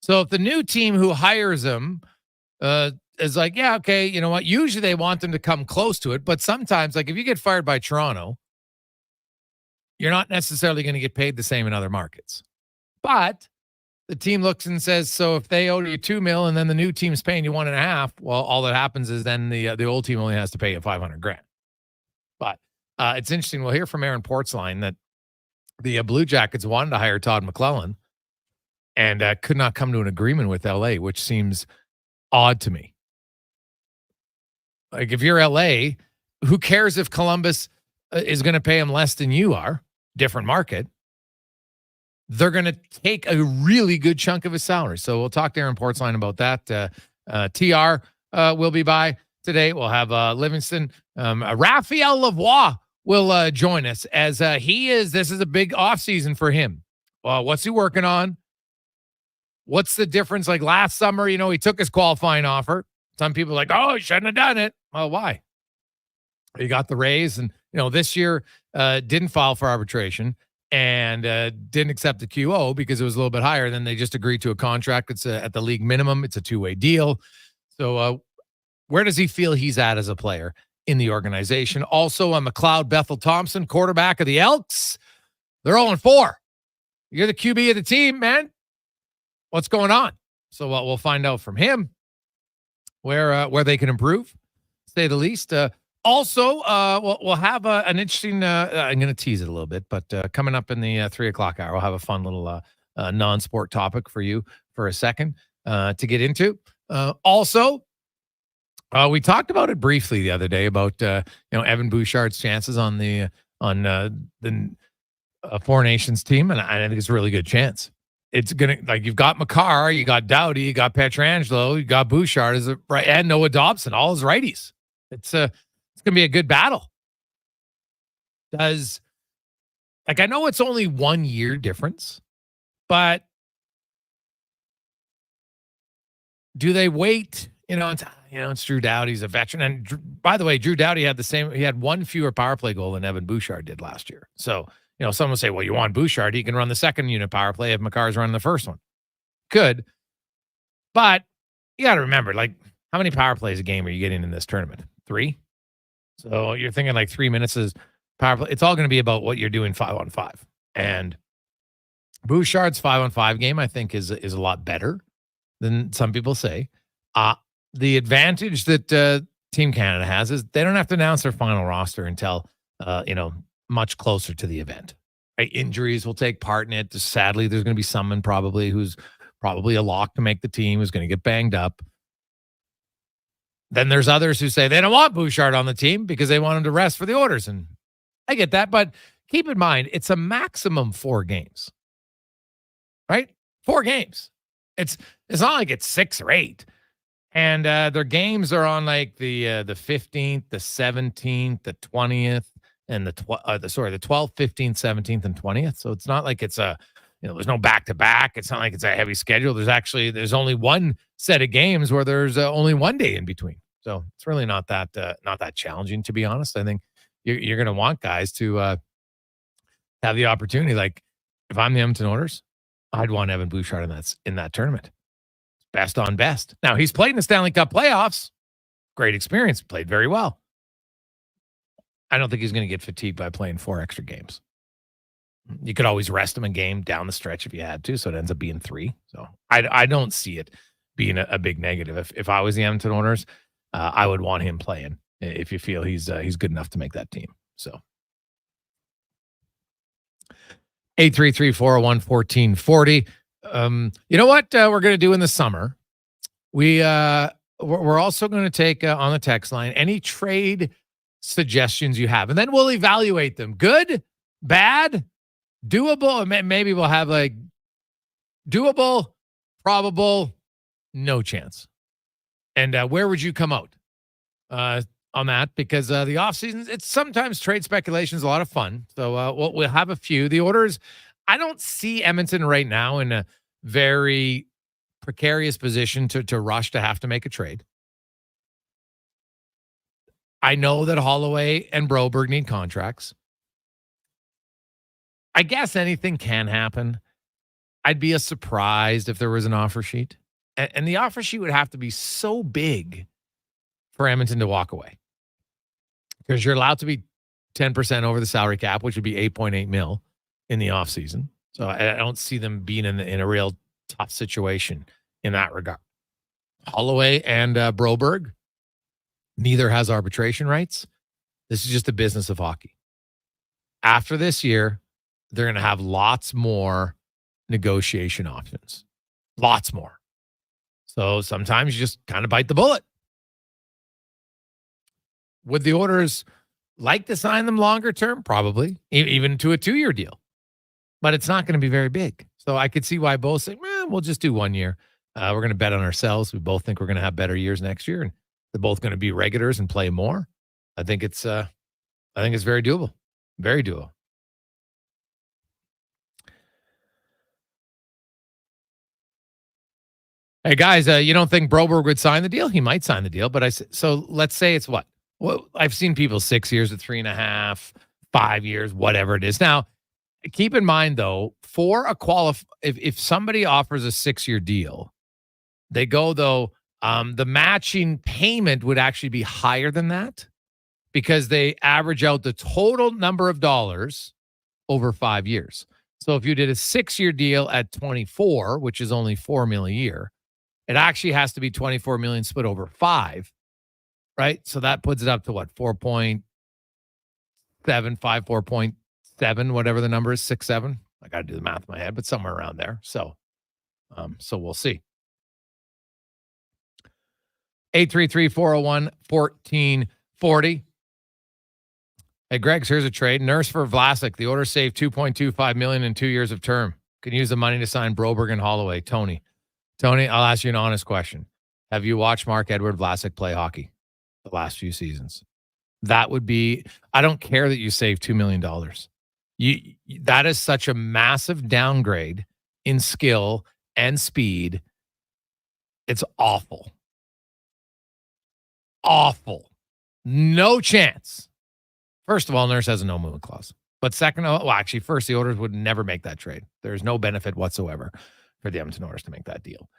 So if the new team who hires him is like, yeah, okay, you know what? Usually they want them to come close to it, but sometimes, like if you get fired by Toronto, you're not necessarily going to get paid the same in other markets. But the team looks and says, so if they owe you $2 million and then the new team's paying you $1.5 million, well, all that happens is then the old team only has to pay you $500,000. But it's interesting. We'll hear from Aaron Portzline that the Blue Jackets wanted to hire Todd McLellan and could not come to an agreement with LA, which seems odd to me. Like if you're LA, who cares if Columbus is going to pay him less than you are? Different market. They're going to take a really good chunk of his salary. So we'll talk to Aaron Portzline about that. TR will be by today. We'll have Livingston. Raphael Lavoie will join us as this is a big offseason for him. What's he working on? What's the difference? Like last summer, he took his qualifying offer. Some people are like, oh, he shouldn't have done it. Well, why? He got the raise and, this year didn't file for arbitration and didn't accept the QO because it was a little bit higher. Then they just agreed to a contract. It's at the league minimum. It's a two-way deal. So where does he feel he's at as a player in the organization? Also, McLoud Bethel-Thompson, quarterback of the Elks. They're 0-4. You're the QB of the team, man. What's going on? So we'll find out from him where they can improve, say the least. Also, we'll have an interesting, I'm going to tease it a little bit, but coming up in the 3 o'clock hour, we'll have a fun little non-sport topic for you for a second to get into. Also, we talked about it briefly the other day about, Evan Bouchard's chances on the Four Nations team, and I think it's a really good chance. It's going to, you've got Makar, you got Doughty, you got Pietrangelo, you got Bouchard as a right, and Noah Dobson, all his righties. It's going to be a good battle. I know it's only 1 year difference, but do they wait? It's Drew Doughty's a veteran. And by the way, Drew Doughty he had one fewer power play goal than Evan Bouchard did last year. So, someone will say, well, you want Bouchard, he can run the second unit power play if Makar's running the first one. Could. But you got to remember, how many power plays a game are you getting in this tournament? 3? So you're thinking 3 minutes is power play. It's all going to be about what you're doing 5-on-5. And Bouchard's 5-on-5 game, I think, is a lot better than some people say. The advantage that Team Canada has is they don't have to announce their final roster until, much closer to the event. Right? Injuries will take part in it. Sadly, there's going to be someone who's probably a lock to make the team, who's going to get banged up. Then there's others who say they don't want Bouchard on the team because they want him to rest for the orders. And I get that, but keep in mind, it's a maximum 4 games. Right? 4 games. It's not like it's 6 or 8. And their games are on the 15th, the 17th, the 20th, and the 12th, 15th, 17th, and 20th. So it's not like it's there's no back-to-back. It's not like it's a heavy schedule. There's only one set of games where there's only 1 day in between. So it's really not that challenging, to be honest. I think you're going to want guys to have the opportunity. If I'm the Edmonton Oilers, I'd want Evan Bouchard in that tournament. Best on best. Now, he's played in the Stanley Cup playoffs. Great experience. Played very well. I don't think he's going to get fatigued by playing 4 extra games. You could always rest him a game down the stretch if you had to, so it ends up being 3. So I don't see it being a big negative. If I was the Edmonton Oilers, I would want him playing if you feel he's good enough to make that team. So 833-401-1440. You know what we're going to do in the summer? We're also going to take on the text line any trade suggestions you have, and then we'll evaluate them. Good, bad, doable. Maybe we'll have doable, probable, no chance. And where would you come out on that? Because the offseason, it's sometimes trade speculation is a lot of fun. So we'll have a few. The orders, I don't see Edmonton right now in a very precarious position to rush to have to make a trade. I know that Holloway and Broberg need contracts. I guess anything can happen. I'd be surprised if there was an offer sheet. And the offer sheet would have to be so big for Edmonton to walk away. Because you're allowed to be 10% over the salary cap, which would be 8.8 mil in the offseason. So I don't see them being in a real tough situation in that regard. Holloway and Broberg, neither has arbitration rights. This is just the business of hockey. After this year, they're going to have lots more negotiation options. Lots more. So sometimes you just kind of bite the bullet. Would the Oilers like to sign them longer term? Probably, even to a 2-year deal. But it's not going to be very big. So I could see why both say, we'll just do 1 year. We're going to bet on ourselves. We both think we're going to have better years next year, and they're both going to be regulars and play more. I think it's very doable. Very doable. Hey guys, you don't think Broberg would sign the deal? He might sign the deal, but so let's say it's what? Well, I've seen people 6 years at 3.5, 5 years, whatever it is. Now, keep in mind though, for a if somebody offers a 6-year deal, they go though, the matching payment would actually be higher than that because they average out the total number of dollars over 5 years. So if you did a 6-year deal at 24, which is only $4 million a year, it actually has to be $24 million split over 5, right? So that puts it up to what? 4.75, 4.7, whatever the number is, 6.7. I got to do the math in my head, but somewhere around there. So we'll see. 833-401-1440. Hey, Greg, here's a trade. Nurse for Vlasic. The order saved $2.25 million in 2 years of term. Can use the money to sign Broberg and Holloway. Tony, I'll ask you an honest question. Have you watched Marc-Edouard Vlasic play hockey the last few seasons? That would be, I don't care that you save $2 million. That is such a massive downgrade in skill and speed. It's awful. Awful. No chance. First of all, Nurse has a no movement clause. But second, first, the Oilers would never make that trade. There's no benefit whatsoever for the Edmonton Oilers to make that deal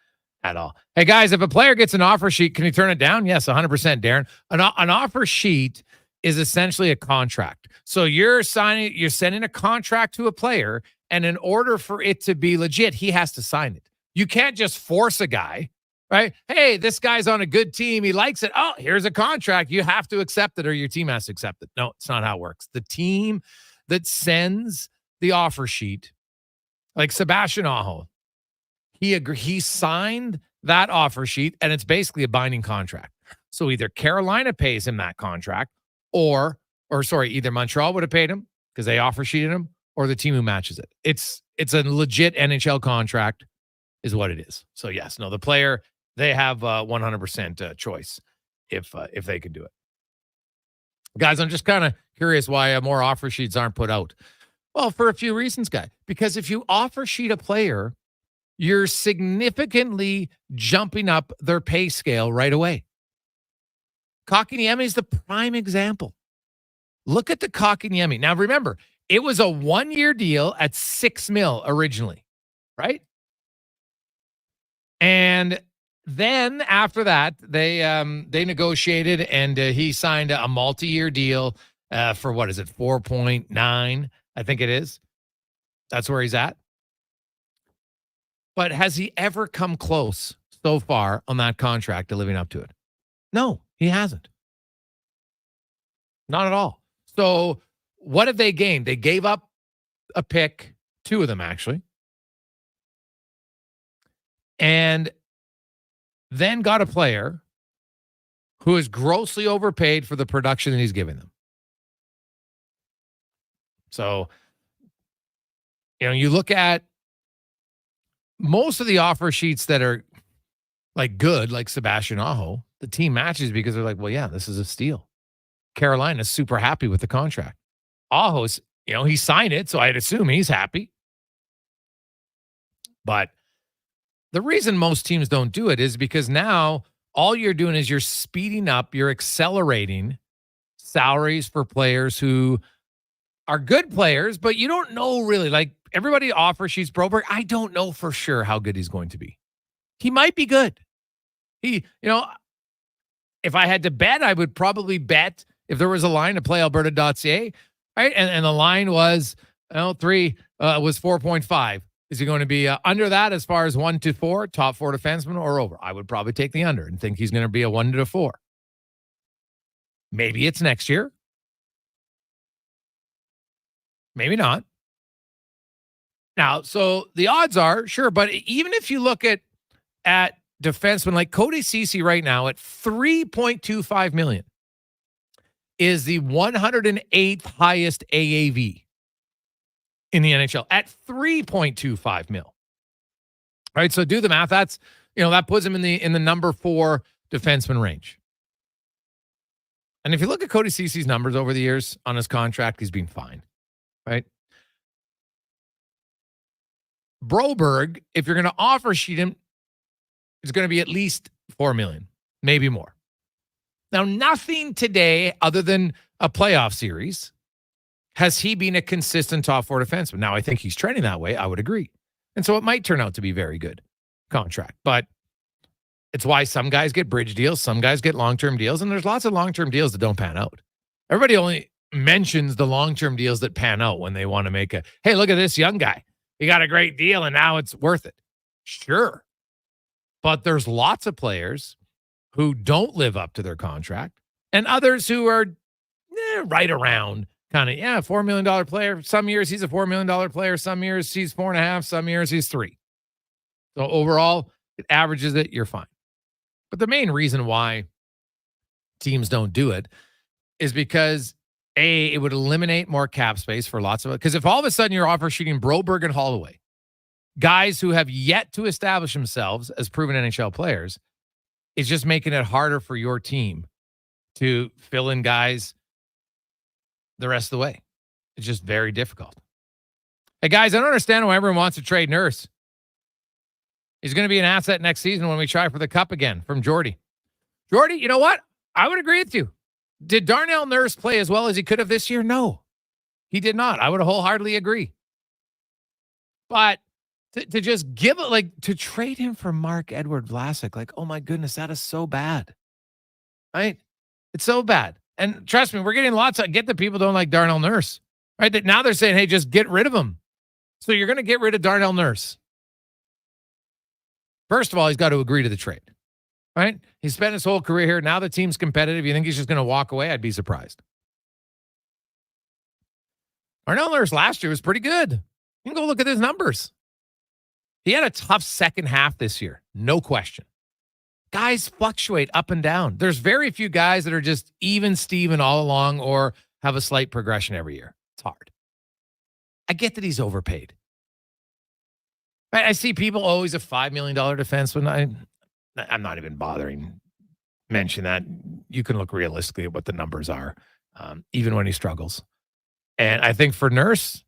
at all. Hey, guys, if a player gets an offer sheet, can he turn it down? Yes, 100%, Darren. An offer sheet is essentially a contract. So you're sending a contract to a player, and in order for it to be legit, he has to sign it. You can't just force a guy, right? Hey, this guy's on a good team. He likes it. Oh, here's a contract. You have to accept it or your team has to accept it. No, it's not how it works. The team that sends the offer sheet, like Sebastian Aho, he signed that offer sheet, and it's basically a binding contract. So either Carolina pays him that contract, either Montreal would have paid him because they offer sheeted him, or the team who matches it. It's a legit NHL contract is what it is. So yes, no, the player, they have 100% choice if they could do it. Guys, I'm just kind of curious why more offer sheets aren't put out. Well, for a few reasons, guy. Because if you offer sheet a player, you're significantly jumping up their pay scale right away. Kotkaniemi is the prime example. Look at the Kotkaniemi. Now, remember, it was a 1-year deal at $6 million originally, right? And then after that, they negotiated, and he signed a multi-year deal for, what is it, 4.9, I think it is. That's where he's at. But has he ever come close so far on that contract to living up to it? No, he hasn't. Not at all. So what have they gained? They gave up a pick, 2 of them actually, and then got a player who is grossly overpaid for the production that he's giving them. So, you look at most of the offer sheets that are like good, like Sebastian Aho, the team matches because they're like, well, yeah, this is a steal. Carolina's super happy with the contract. Aho's, he signed it, so I'd assume he's happy. But the reason most teams don't do it is because now all you're doing is you're speeding up, you're accelerating salaries for players who are good players, but you don't know really. Like everybody offers she's Broberg. I don't know for sure how good he's going to be. He might be good. If I had to bet, I would probably bet if there was a line to playalberta.ca, right? And the line was 4.5. Is he going to be under that as far as 1 to 4, top 4 defenseman, or over? I would probably take the under and think he's going to be a 1 to 4. Maybe it's next year. Maybe not. Now, so the odds are, sure, but even if you look at defensemen like Cody Ceci right now at $3.25 million is the 108th highest AAV in the NHL at $3.25 million. All right, so do the math. That's that puts him in the number 4 defenseman range. And if you look at Cody Ceci's numbers over the years on his contract, he's been fine, right? Broberg, if you're going to offer sheet him, is going to be at least $4 million, maybe more. Now, nothing today other than a playoff series has he been a consistent top 4 defenseman. Now, I think he's trending that way. I would agree. And so it might turn out to be very good contract. But it's why some guys get bridge deals, some guys get long-term deals, and there's lots of long-term deals that don't pan out. Everybody only mentions the long-term deals that pan out when they want to make hey, look at this young guy. He got a great deal, and now it's worth it. Sure. But there's lots of players who don't live up to their contract and others who are right around kind of, $4 million player. Some years he's a $4 million player. Some years he's 4.5. Some years he's 3. So overall, it averages it. You're fine. But the main reason why teams don't do it is because, it would eliminate more cap space for lots of it. Because if all of a sudden you're offer sheeting Broberg and Holloway, guys who have yet to establish themselves as proven NHL players, it's just making it harder for your team to fill in guys the rest of the way. It's just very difficult. Hey, guys, I don't understand why everyone wants to trade Nurse. He's going to be an asset next season when we try for the cup again, from Jordy. Jordy, you know what? I would agree with you. Did Darnell Nurse play as well as he could have this year? No, he did not. I would wholeheartedly agree. But to just give it, to trade him for Marc-Edouard Vlasic, oh my goodness, that is so bad. Right? It's so bad. And trust me, we're getting get the people don't like Darnell Nurse. Right? That now they're saying, hey, just get rid of him. So you're going to get rid of Darnell Nurse. First of all, he's got to agree to the trade. Right? He spent his whole career here. Now the team's competitive. You think he's just going to walk away? I'd be surprised. Darnell Nurse last year was pretty good. You can go look at his numbers. He had a tough second half this year. No question. Guys fluctuate up and down. There's very few guys that are just even Steven all along or have a slight progression every year. It's hard. I get that he's overpaid. I see people always a $5 million defenseman. I'm not even bothering mention that. You can look realistically at what the numbers are, even when he struggles. And I think for Nurse,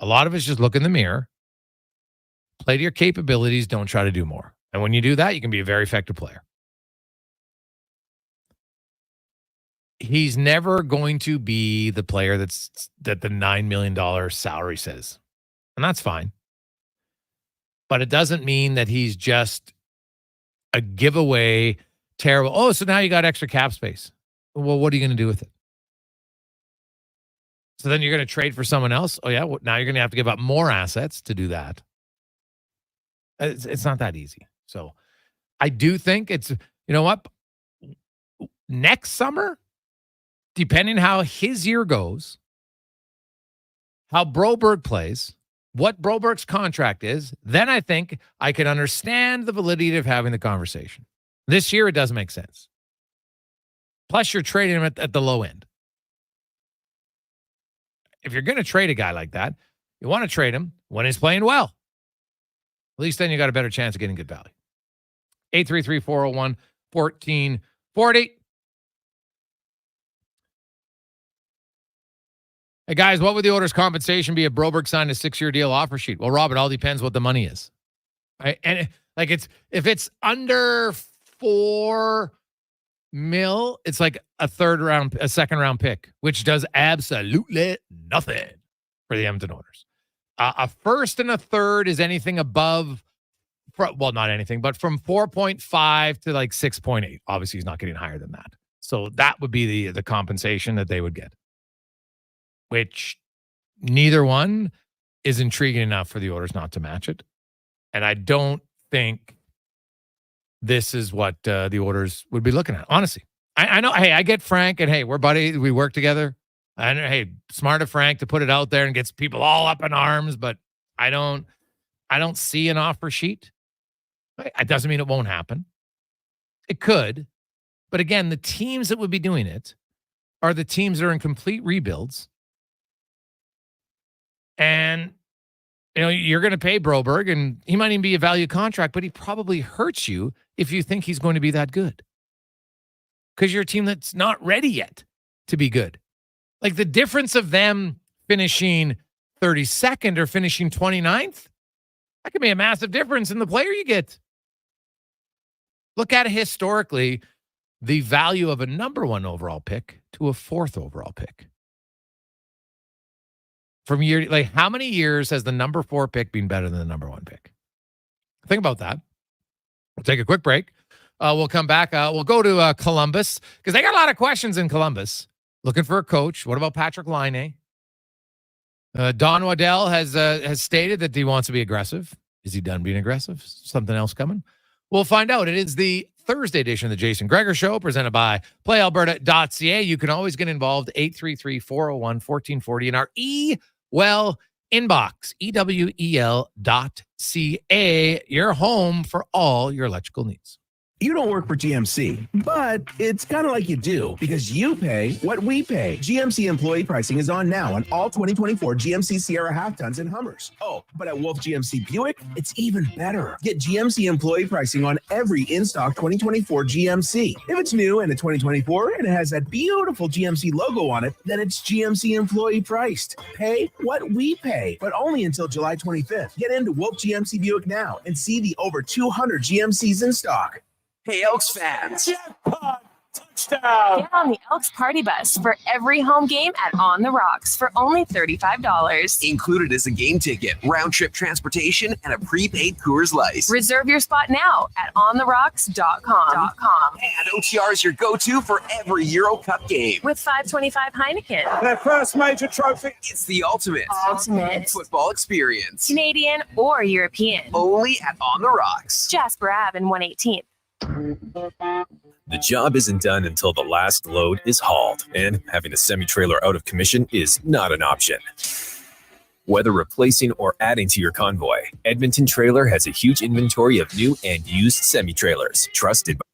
a lot of it's just look in the mirror, play to your capabilities, don't try to do more. And when you do that, you can be a very effective player. He's never going to be the player that the $9 million salary says. And that's fine. But it doesn't mean that he's just a giveaway, terrible. Oh, so now you got extra cap space. Well, what are you going to do with it? So then you're going to trade for someone else? Oh, yeah? Well, now you're going to have to give up more assets to do that. It's not that easy. So I do think it's, you know what? Next summer, depending how his year goes, how Broberg plays, what Broberg's contract is, then I think I can understand the validity of having the conversation. This year, it doesn't make sense. Plus, you're trading him at the low end. If you're going to trade a guy like that, you want to trade him when he's playing well. At least then you got a better chance of getting good value. 833-401-1440. Hey, guys, what would the Oilers' compensation be if Broberg signed a 6-year deal offer sheet? Well, Rob, it all depends what the money is. Right? And if it's under $4 mil, it's like a second round pick, which does absolutely nothing for the Edmonton Oilers. A first and a third is anything above, well, not anything, but from 4.5 to like 6.8. Obviously, he's not getting higher than that. So that would be the compensation that they would get, which neither one is intriguing enough for the Oilers not to match it. And I don't think this is what the Oilers would be looking at, honestly. I know, hey, I get Frank, and hey, we're buddies. We work together. And hey, smart of Frank to put it out there and gets people all up in arms, but I don't see an offer sheet. It doesn't mean it won't happen. It could. But again, the teams that would be doing it are the teams that are in complete rebuilds. And, you're going to pay Broberg, and he might even be a value contract, but he probably hurts you if you think he's going to be that good. Because you're a team that's not ready yet to be good. Like the difference of them finishing 32nd or finishing 29th, that could be a massive difference in the player you get. Look at it historically, the value of a number 1 overall pick to a 4th overall pick. From year, like how many years has the number 4 pick been better than the number 1 pick? Think about that. We'll take a quick break. We'll come back. We'll go to Columbus because they got a lot of questions in Columbus. Looking for a coach. What about Patrick Laine? Don Waddell has stated that he wants to be aggressive. Is he done being aggressive? Something else coming? We'll find out. It is the Thursday edition of the Jason Gregor Show, presented by PlayAlberta.ca. You can always get involved, 833-401-1440 in our E-Well inbox, EWEL.ca, your home for all your electrical needs. You don't work for GMC, but it's kind of like you do because you pay what we pay. GMC employee pricing is on now on all 2024 GMC Sierra half tons and Hummers. Oh, but at Wolf GMC Buick, it's even better. Get GMC employee pricing on every in-stock 2024 GMC. If it's new and a 2024 and it has that beautiful GMC logo on it, then it's GMC employee priced. Pay what we pay, but only until July 25th. Get into Wolf GMC Buick now and see the over 200 GMCs in stock. Hey, Elks fans. Jackpot! Touchdown! Get on the Elks party bus for every home game at On the Rocks for only $35. Included is a game ticket, round-trip transportation, and a prepaid Coors Light. Reserve your spot now at ontherocks.com. And OTR is your go-to for every Euro Cup game. With $5.25 Heineken. Their first major trophy. It's the ultimate football experience. Canadian or European. Only at On the Rocks. Jasper Ave and 118th. The job isn't done until the last load is hauled, and having a semi-trailer out of commission is not an option. Whether replacing or adding to your convoy, Edmonton Trailer has a huge inventory of new and used semi-trailers, trusted by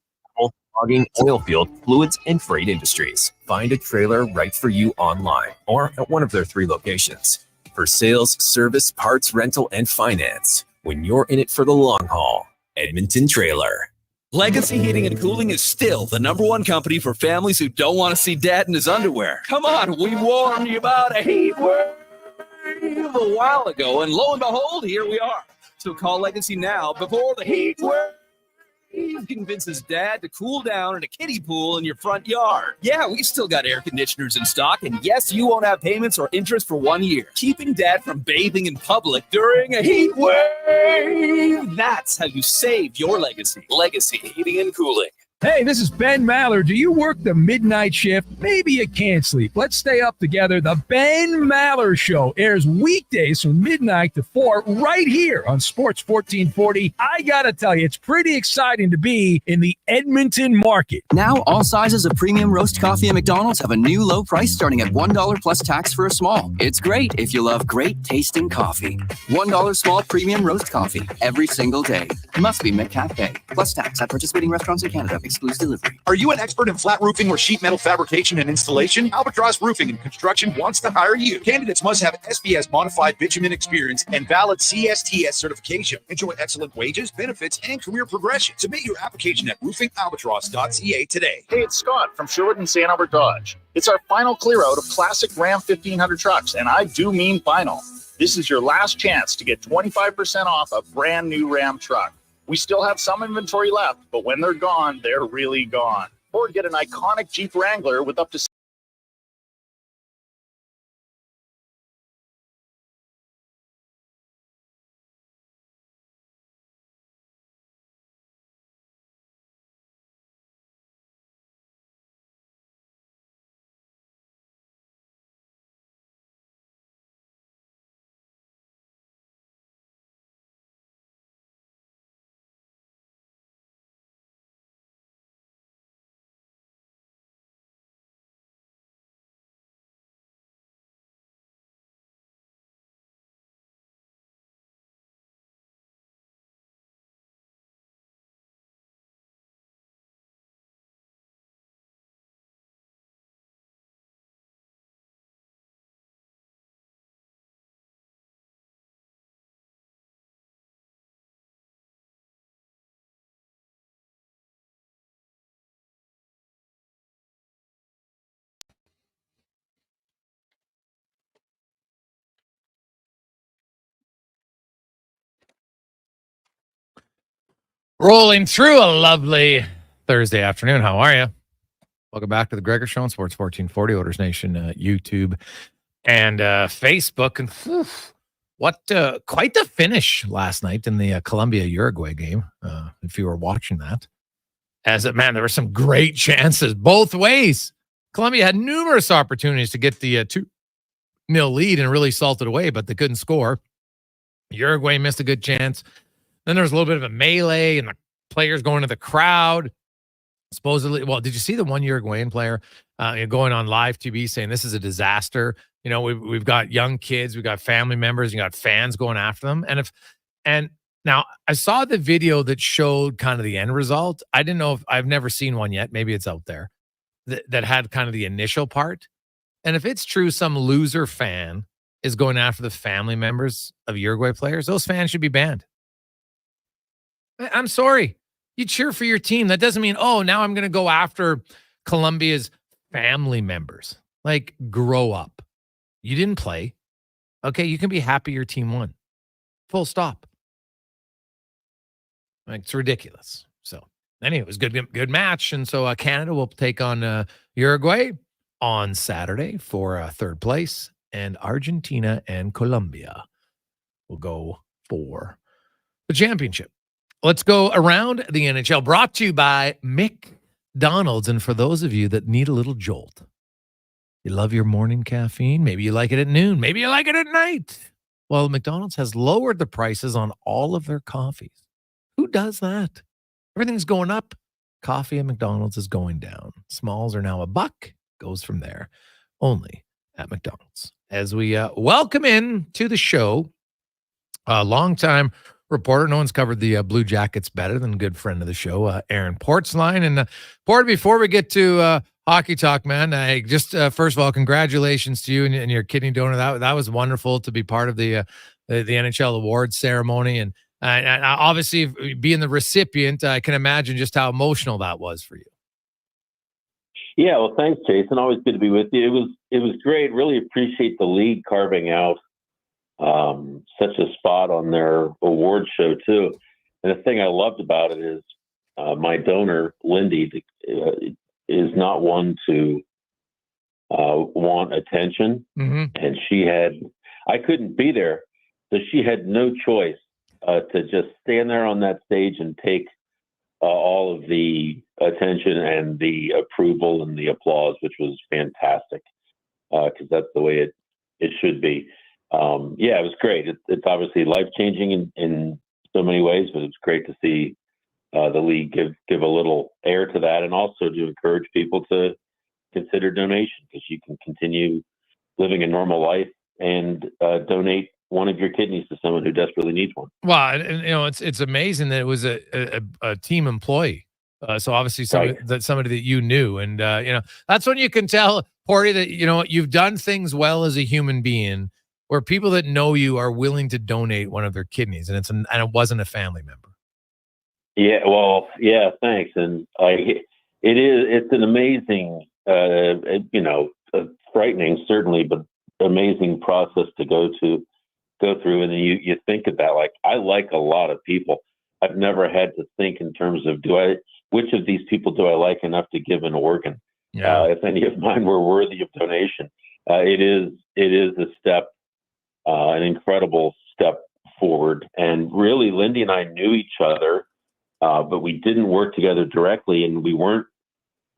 logging, oil field, fluids, and freight industries. Find a trailer right for you online or at one of their 3 locations. For sales, service, parts, rental, and finance, when you're in it for the long haul, Edmonton Trailer. Legacy Heating and Cooling is still the #1 company for families who don't want to see dad in his underwear. Come on, we warned you about a heat wave a while ago, and lo and behold, here we are. So call Legacy now before the heat wave convinces dad to cool down in a kiddie pool in your front yard. Yeah, we still got air conditioners in stock, and yes, you won't have payments or interest for 1 year. Keeping dad from bathing in public during a heat wave. That's how you save your legacy. Legacy Heating and Cooling. Hey, this is Ben Maller. Do you work the midnight shift? Maybe you can't sleep. Let's stay up together. The Ben Maller Show airs weekdays from midnight to 4 right here on Sports 1440. I got to tell you, it's pretty exciting to be in the Edmonton market. Now, all sizes of premium roast coffee at McDonald's have a new low price starting at $1 plus tax for a small. It's great if you love great tasting coffee. $1 small premium roast coffee every single day. Must be McCafe. Plus tax at participating restaurants in Canada. Excludes delivery. Are you an expert in flat roofing or sheet metal fabrication and installation? Albatross Roofing and Construction wants to hire you. Candidates must have SBS modified bitumen experience and valid CSTS certification. Enjoy excellent wages, benefits, and career progression. Submit your application at roofingalbatross.ca today. Hey, it's Scott from Sherwood and St. Albert Dodge. It's our final clear out of classic Ram 1500 trucks, and I do mean final. This is your last chance to get 25% off a brand new Ram truck. We still have some inventory left, but when they're gone, they're really gone. or get an iconic Jeep Wrangler with up to Rolling through a lovely Thursday afternoon. How are you? Welcome back to the Gregor Show on Sports 1440, Oilers Nation, YouTube, and Facebook. And quite the finish last night in the Colombia-Uruguay game, if you were watching that. Man, there were some great chances both ways. Colombia had numerous opportunities to get the 2-0 lead and really salted away, but they couldn't score. Uruguay missed a good chance. Then there was a little bit of a melee and the players going to the crowd. Supposedly, well, did you see the one Uruguayan player going on live TV saying this is a disaster? You know, we've got young kids, we've got family members, you got fans going after them. And now I saw the video that showed kind of the end result. I didn't know if I've never seen one yet. Maybe it's out there that had kind of the initial part. And if it's true, some loser fan is going after the family members of Uruguay players, those fans should be banned. I'm sorry. You cheer for your team. That doesn't mean, oh, now I'm going to go after Colombia's family members. Like, grow up. You didn't play. Okay, you can be happy your team won. Full stop. Like, it's ridiculous. So, anyway, it was good match. And so Canada will take on Uruguay on Saturday for third place. And Argentina and Colombia will go for the championship. Let's go around the NHL, brought to you by McDonald's. And for those of you that need a little jolt, you love your morning caffeine, maybe you like it at noon, maybe you like it at night. Well, McDonald's has lowered the prices on all of their coffees. Who does that? Everything's going up. Coffee at McDonald's is going down. Smalls are now $1. Goes from there. Only at McDonald's. As we welcome in to the show, a longtime reporter. No one's covered the Blue Jackets better than a good friend of the show, Aaron Portzline. And Port, before we get to hockey talk, man, I just first of all, congratulations to you and your kidney donor. That was wonderful to be part of the NHL awards ceremony, and obviously being the recipient, I can imagine just how emotional that was for you. Yeah, well, thanks, Jason. Always good to be with you. It was great. Really appreciate the league carving out such a spot on their award show too. And the thing I loved about it is my donor, Lindy, is not one to want attention. Mm-hmm. And I couldn't be there. So she had no choice to just stand there on that stage and take all of the attention and the approval and the applause, which was fantastic, because that's the way it should be. Yeah, it was great. It's obviously life-changing in so many ways, but it's great to see the league give a little air to that, and also to encourage people to consider donation, because you can continue living a normal life and donate one of your kidneys to someone who desperately needs one. Well, and you know, it's amazing that it was a team employee. So obviously somebody that you knew, and you know, that's when you can tell, Porty, that you know you've done things well as a human being, where people that know you are willing to donate one of their kidneys, and it wasn't a family member. Yeah, well, yeah, thanks. And it's an amazing, frightening certainly, but amazing process to go through. And then you think of that, like, I like a lot of people. I've never had to think in terms of, do which of these people do I like enough to give an organ? Yeah. If any of mine were worthy of donation. It is a step, an incredible step forward. And really, Lindy and I knew each other, but we didn't work together directly, and we weren't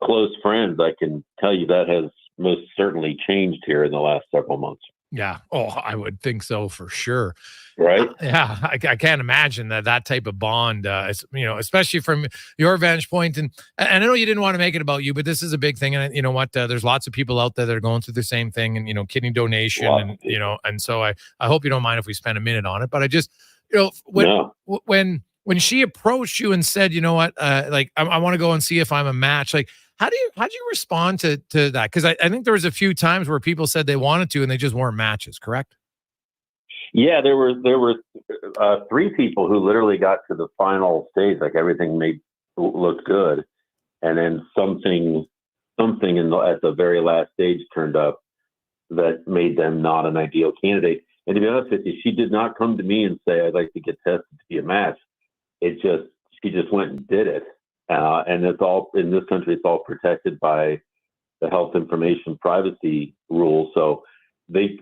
close friends. I can tell you that has most certainly changed here in the last several months. Yeah. Oh, I would think so for sure. Right? Yeah. I can't imagine that type of bond, especially from your vantage point. And I know you didn't want to make it about you, but this is a big thing. And you know what? There's lots of people out there that are going through the same thing and, kidney donation. And, and so I hope you don't mind if we spend a minute on it. But I just, when she approached you and said, you know what, I want to go and see if I'm a match, like, how'd you respond to that? Because I think there was a few times where people said they wanted to and they just weren't matches, correct? Yeah, there were 3 people who literally got to the final stage, like everything looked good, and then something at the very last stage turned up that made them not an ideal candidate. And to be honest with you, she did not come to me and say, "I'd like to get tested to be a match." She just went and did it. And it's all in this country. It's all protected by the health information privacy rules. So the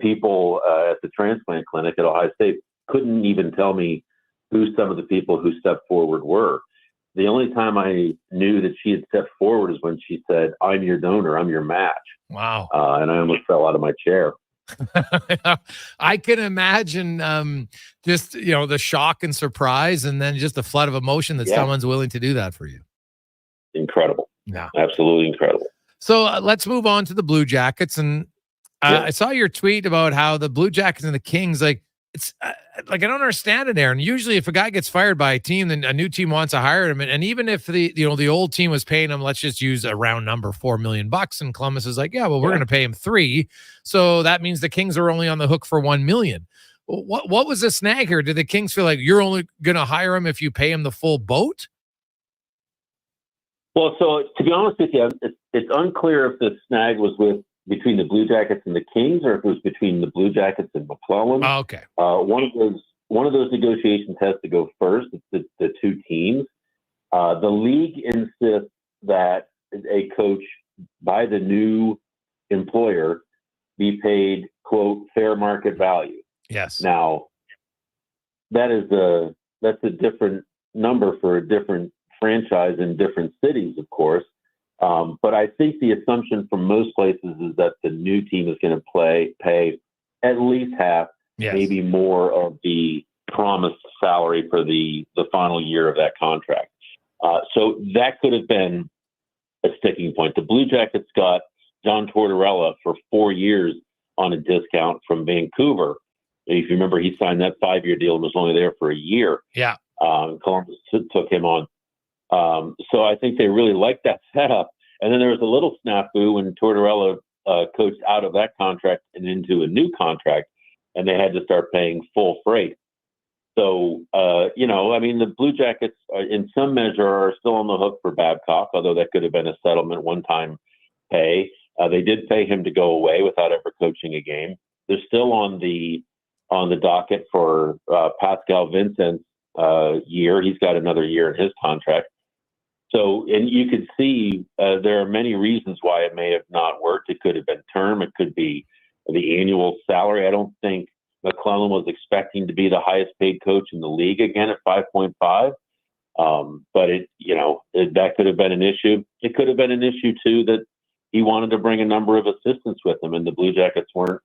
people at the transplant clinic at Ohio State couldn't even tell me who some of the people who stepped forward were. The only time I knew that she had stepped forward is when she said, "I'm your donor. I'm your match." Wow. And I almost fell out of my chair. I can imagine just, the shock and surprise and then just the flood of emotion that someone's willing to do that for you. Incredible. Yeah. Absolutely incredible. So let's move on to the Blue Jackets. And I saw your tweet about how the Blue Jackets and the Kings, it's I don't understand it, Aaron. Usually if a guy gets fired by a team, then a new team wants to hire him. And even if the old team was paying him, let's just use a round number, $4 million, and Columbus is like, we're going to pay him $3 million. So that means the Kings are only on the hook for $1 million. What was the snag here? Did the Kings feel like you're only going to hire him if you pay him the full boat? Well, so to be honest with you, it's unclear if the snag was between the Blue Jackets and the Kings, or if it was between the Blue Jackets and McClellan. Oh, okay. One of those negotiations has to go first. It's the 2 teams. The league insists that a coach by the new employer be paid, quote, fair market value. Yes. Now, that's a different number for a different franchise in different cities, of course. But I think the assumption from most places is that the new team is going to pay at least half, maybe more of the promised salary for the final year of that contract. So that could have been a sticking point. The Blue Jackets got John Tortorella for 4 years on a discount from Vancouver. If you remember, he signed that 5-year deal and was only there for a year. Yeah. Columbus took him on. So I think they really liked that setup. And then there was a little snafu when Tortorella coached out of that contract and into a new contract, and they had to start paying full freight. So, the Blue Jackets in some measure are still on the hook for Babcock, although that could have been a settlement, one-time pay. They did pay him to go away without ever coaching a game. They're still on the docket for Pascal Vincent's year. He's got another year in his contract. So, and you could see there are many reasons why it may have not worked. It could have been term. It could be the annual salary. I don't think McClellan was expecting to be the highest paid coach in the league again at 5.5. But that could have been an issue. It could have been an issue too that he wanted to bring a number of assistants with him, and the Blue Jackets weren't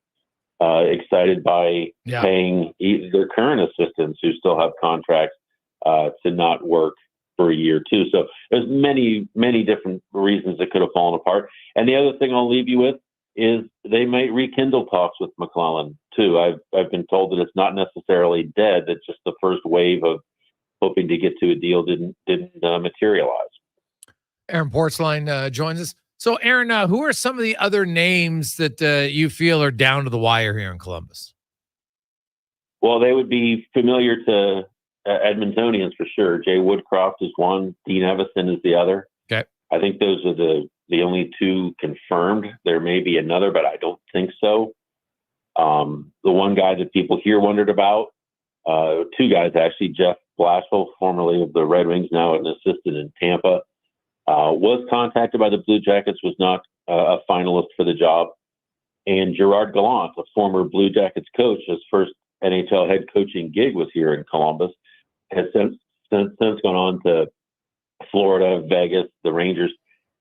excited by paying their current assistants who still have contracts to not work for a year too. So there's many, many different reasons it could have fallen apart. And the other thing I'll leave you with is they might rekindle talks with McClellan too. I've been told that it's not necessarily dead. That just the first wave of hoping to get to a deal didn't materialize. Aaron Portzline joins us. So Aaron, who are some of the other names that you feel are down to the wire here in Columbus? Well, they would be familiar to Edmontonians for sure. Jay Woodcroft is one. Dean Evison is the other. Okay. I think those are the only 2 confirmed. There may be another, but I don't think so. The one guy that people here wondered about, 2 guys actually, Jeff Blashill, formerly of the Red Wings, now an assistant in Tampa, was contacted by the Blue Jackets, was not a finalist for the job. And Gerard Gallant, a former Blue Jackets coach, his first NHL head coaching gig was here in Columbus, has since gone on to Florida, Vegas, the Rangers,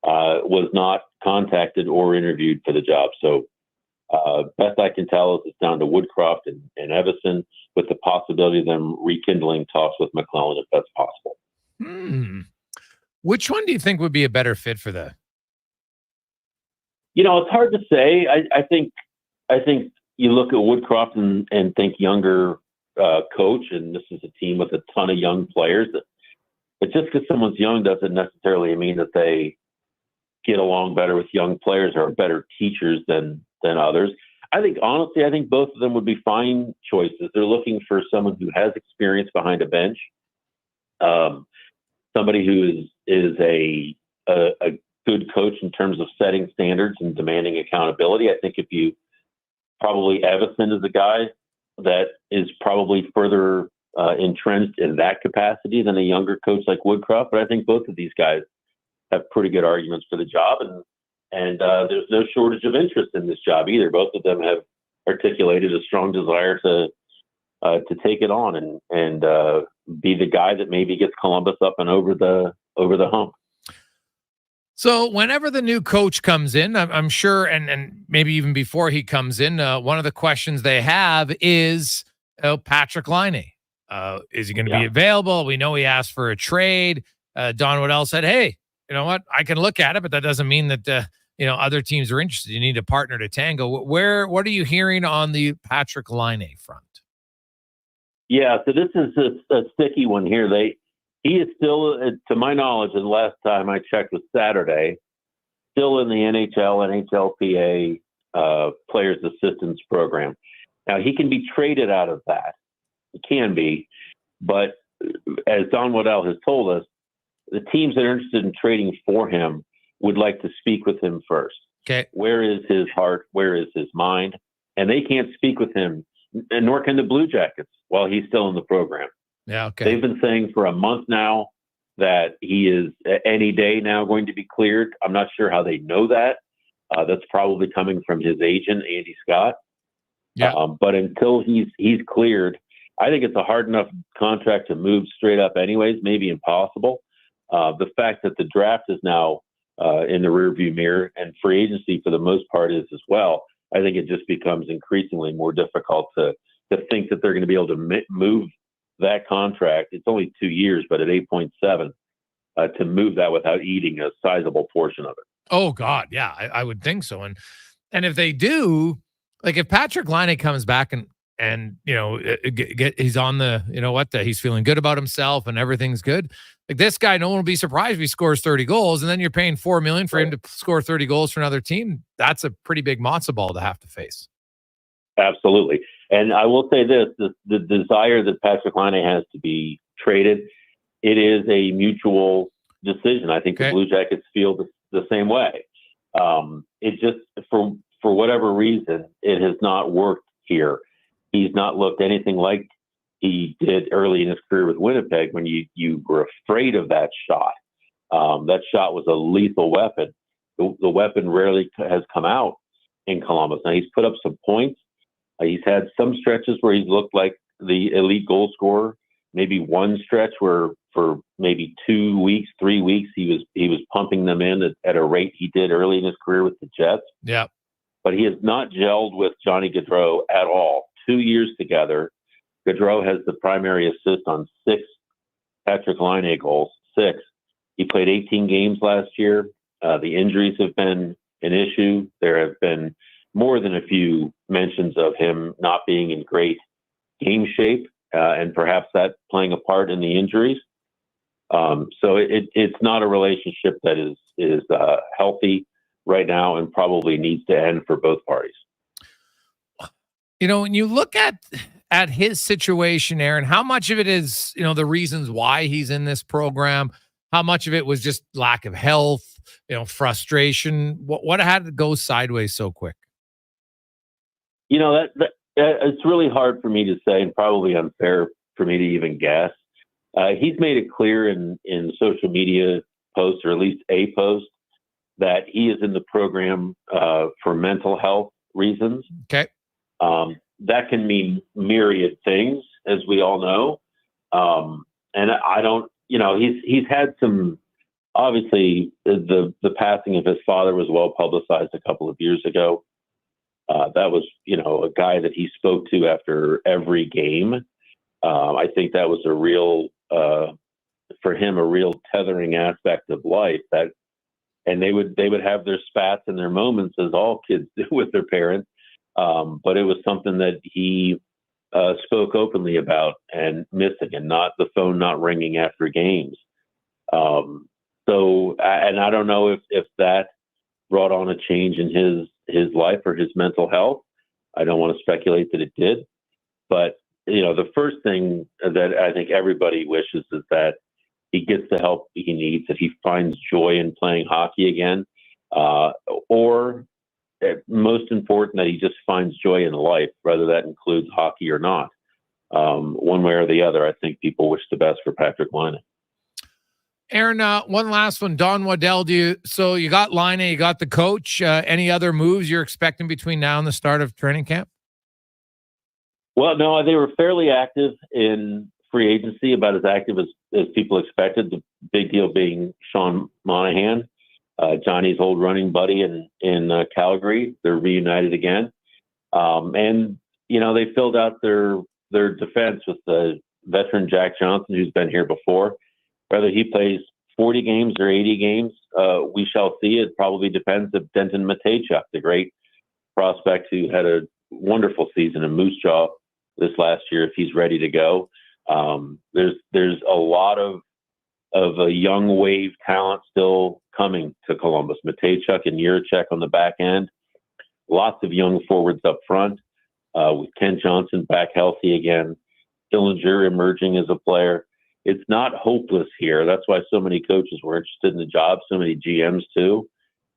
was not contacted or interviewed for the job. So best I can tell is it's down to Woodcroft and Evison, with the possibility of them rekindling talks with McLellan if that's possible. Which one do you think would be a better fit for the? It's hard to say. I think you look at Woodcroft and think younger coach, and this is a team with a ton of young players. But just because someone's young doesn't necessarily mean that they get along better with young players or are better teachers than others. I think both of them would be fine choices. They're looking for someone who has experience behind a bench, somebody who is a good coach in terms of setting standards and demanding accountability. I think probably Evison is a guy that is probably further entrenched in that capacity than a younger coach like Woodcroft. But I think both of these guys have pretty good arguments for the job, and there's no shortage of interest in this job either. Both of them have articulated a strong desire to take it on and be the guy that maybe gets Columbus up and over the hump. So whenever the new coach comes in, I'm sure, and maybe even before he comes in, one of the questions they have is Patrick Laine. Is he going to be available? We know he asked for a trade. Don Waddell said, hey, you know what? I can look at it, but that doesn't mean that other teams are interested. You need a partner to tango. What are you hearing on the Patrick Laine front? Yeah, so this is a sticky one here. He is still, to my knowledge, and the last time I checked was Saturday, still in the NHL, NHLPA Players Assistance Program. Now, he can be traded out of that. He can be. But as Don Waddell has told us, the teams that are interested in trading for him would like to speak with him first. Okay. Where is his heart? Where is his mind? And they can't speak with him, and nor can the Blue Jackets while he's still in the program. Yeah, okay. They've been saying for a month now that he is any day now going to be cleared. I'm not sure how they know that. That's probably coming from his agent, Andy Scott. Yeah. But until he's cleared, I think it's a hard enough contract to move straight up anyways, maybe impossible. The fact that the draft is now in the rearview mirror and free agency for the most part is as well, I think it just becomes increasingly more difficult to think that they're going to be able to move that contract. It's only 2 years, but at 8.7, to move that without eating a sizable portion of it. Oh God, yeah, I would think so. And if they do, like if Patrick Laine comes back and he's on the he's feeling good about himself and everything's good. Like this guy, no one will be surprised if he scores 30 goals, and then you're paying $4 million for him to score 30 goals for another team. That's a pretty big matzo ball to have to face. Absolutely. And I will say this, the desire that Patrick Laine has to be traded, it is a mutual decision. I think the Blue Jackets feel the same way. It just, for whatever reason, it has not worked here. He's not looked anything like he did early in his career with Winnipeg when you were afraid of that shot. That shot was a lethal weapon. The weapon rarely has come out in Columbus. Now, he's put up some points. He's had some stretches where he's looked like the elite goal scorer. Maybe one stretch where for maybe 2 weeks, 3 weeks, he was pumping them in at a rate he did early in his career with the Jets. Yeah. But he has not gelled with Johnny Gaudreau at all. 2 years together, Gaudreau has the primary assist on 6 Patrick Laine goals, 6. He played 18 games last year. The injuries have been an issue. There have been more than a few mentions of him not being in great game shape, and perhaps that playing a part in the injuries. So it's not a relationship that is healthy right now and probably needs to end for both parties. When you look at his situation, Aaron, how much of it is, the reasons why he's in this program? How much of it was just lack of health, frustration? What had to go sideways so quick? That it's really hard for me to say, and probably unfair for me to even guess. he's made it clear in social media posts, or at least a post, that he is in the program for mental health reasons. Okay. That can mean myriad things, as we all know. And I don't, he's had some, obviously the passing of his father was well publicized a couple of years ago. That was, a guy that he spoke to after every game. I think that was a real, for him, a real tethering aspect of life. And they would have their spats and their moments, as all kids do with their parents. But it was something that he spoke openly about and missing, and not the phone not ringing after games. So I don't know if that brought on a change in his life or his mental health. I don't want to speculate that it did, but the first thing that I think everybody wishes is that he gets the help he needs, that he finds joy in playing hockey again, or most important, that he just finds joy in life, whether that includes hockey or not. One way or the other, I think people wish the best for Patrick Laine. Aaron, one last one. Don Waddell, so you got Laine, you got the coach. Any other moves you're expecting between now and the start of training camp? Well, no, they were fairly active in free agency, about as active as people expected. The big deal being Sean Monahan, Johnny's old running buddy in Calgary. They're reunited again. And, they filled out their defense with the veteran Jack Johnson, who's been here before. Whether he plays 40 games or 80 games, we shall see. It probably depends if Denton Matejchuk, the great prospect who had a wonderful season in Moose Jaw this last year, if he's ready to go. There's a lot of a young wave talent still coming to Columbus. Matejchuk and Jiricek on the back end. Lots of young forwards up front, with Ken Johnson back healthy again. Dillinger emerging as a player. It's not hopeless here. That's why so many coaches were interested in the job, so many GMs too.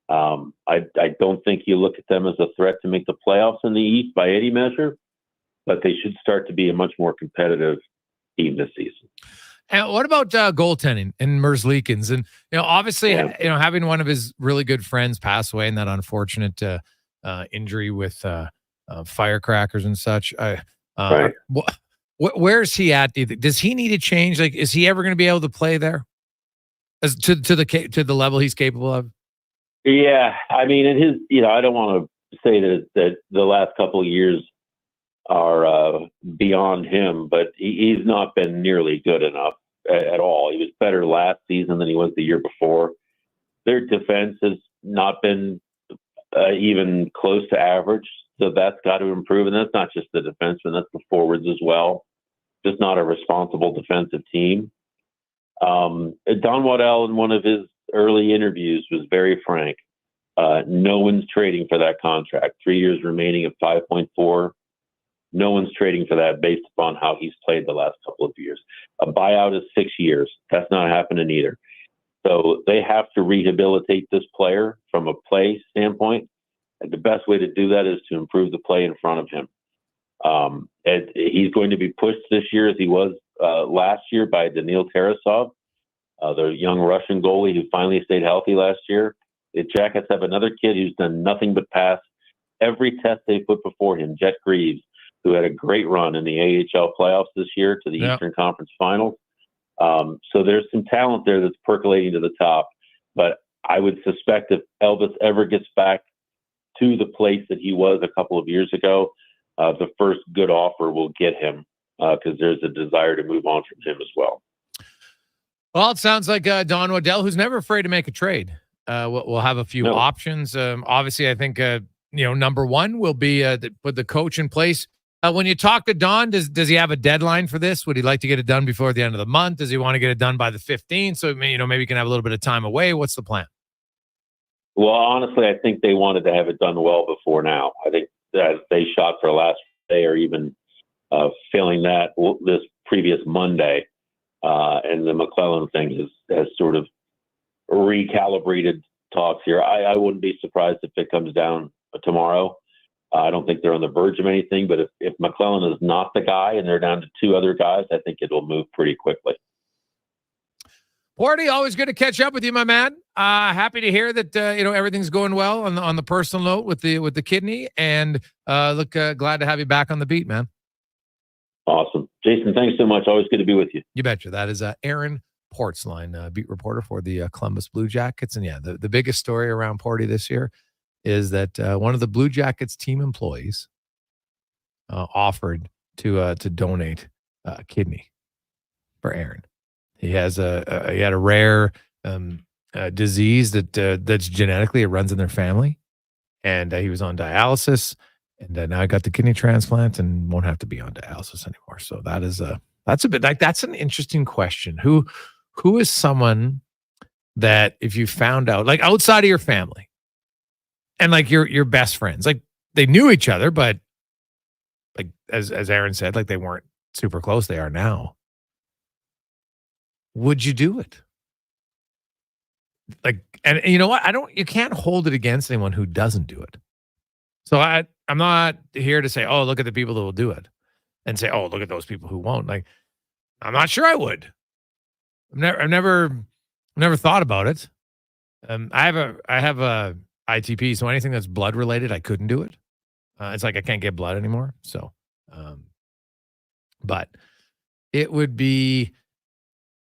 I don't think you look at them as a threat to make the playoffs in the East by any measure, but they should start to be a much more competitive team this season. And what about goaltending and Merzlikins? And, obviously, having one of his really good friends pass away in that unfortunate injury with firecrackers and such. Right. Where's he at? Does he need a change? Like, is he ever going to be able to play there as to the level he's capable of? Yeah. I mean, I don't want to say that the last couple of years are beyond him, but he's not been nearly good enough at all. He was better last season than he was the year before. Their defense has not been even close to average, so that's got to improve. And that's not just the defensemen, that's the forwards as well. Just not a responsible defensive team. Don Waddell, in one of his early interviews, was very frank. No one's trading for that contract. 3 years remaining at 5.4. No one's trading for that based upon how he's played the last couple of years. A buyout is 6 years. That's not happening either. So they have to rehabilitate this player from a play standpoint. And the best way to do that is to improve the play in front of him. And he's going to be pushed this year as he was last year by Daniil Tarasov, the young Russian goalie who finally stayed healthy last year. The Jackets have another kid who's done nothing but pass every test they put before him, Jet Greaves, who had a great run in the AHL playoffs this year to the Eastern Conference Finals. So there's some talent there that's percolating to the top. But I would suspect if Elvis ever gets back to the place that he was a couple of years ago, the first good offer will get him, because there's a desire to move on from him as well. Well, it sounds like Don Waddell, who's never afraid to make a trade. We'll have a few options. Obviously, I think number one will be put the coach in place. When you talk to Don, does he have a deadline for this? Would he like to get it done before the end of the month? Does he want to get it done by the 15th? So maybe you can have a little bit of time away. What's the plan? Well, honestly, I think they wanted to have it done well before now. I think that they shot for last day, or even failing that this previous Monday. And the McClellan thing has sort of recalibrated talks here. I wouldn't be surprised if it comes down tomorrow. I don't think they're on the verge of anything, but if McClellan is not the guy and they're down to two other guys, I think it will move pretty quickly. Porty, always good to catch up with you, my man. Happy to hear that everything's going well on the personal note with the kidney, and glad to have you back on the beat, man. Awesome, Jason. Thanks so much. Always good to be with you. You betcha. That is Aaron Portzline, beat reporter for the Columbus Blue Jackets, and yeah, the biggest story around Porty this year is that one of the Blue Jackets team employees offered to donate a kidney for Aaron. He has he had a rare disease that's genetically, it runs in their family, and he was on dialysis, and now I got the kidney transplant and won't have to be on dialysis anymore. So that's a bit like, that's an interesting question. Who is someone that if you found out, like outside of your family and like your best friends, like they knew each other, but like as Aaron said, like they weren't super close. They are now. Would you do it? Like, and you know what? You can't hold it against anyone who doesn't do it. So I'm not here to say, oh, look at the people that will do it, and say, oh, look at those people who won't. Like, I'm not sure I would. I've never thought about it. I have a ITP, so anything that's blood related, I couldn't do it. It's like I can't get blood anymore. So, but it would be.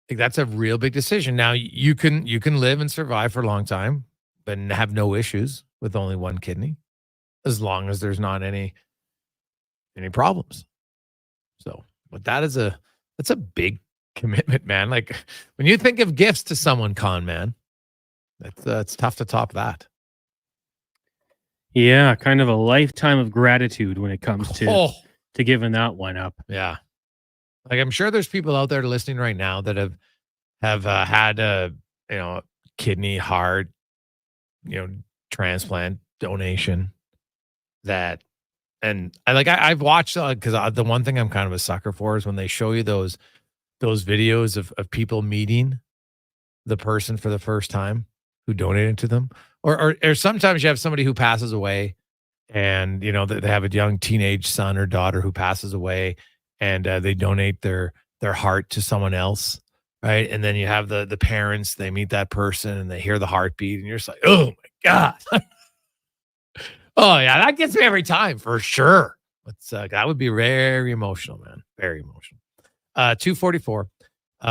Like, that's a real big decision. Now you can live and survive for a long time, but have no issues with only one kidney, as long as there's not any problems. So, but that's a big commitment, man. Like when you think of gifts to someone, Con man, it's tough to top that. Yeah, kind of a lifetime of gratitude when it comes to giving that one up. Yeah. Like I'm sure there's people out there listening right now that have had a kidney, heart, transplant donation. I've watched because the one thing I'm kind of a sucker for is when they show you those videos of people meeting the person for the first time who donated to them, or sometimes you have somebody who passes away, and they have a young teenage son or daughter who passes away. And they donate their heart to someone else, right? And then you have the parents, they meet that person and they hear the heartbeat, and you're just like, oh my God. Oh yeah, that gets me every time for sure. That would be very emotional, man. Very emotional. 244.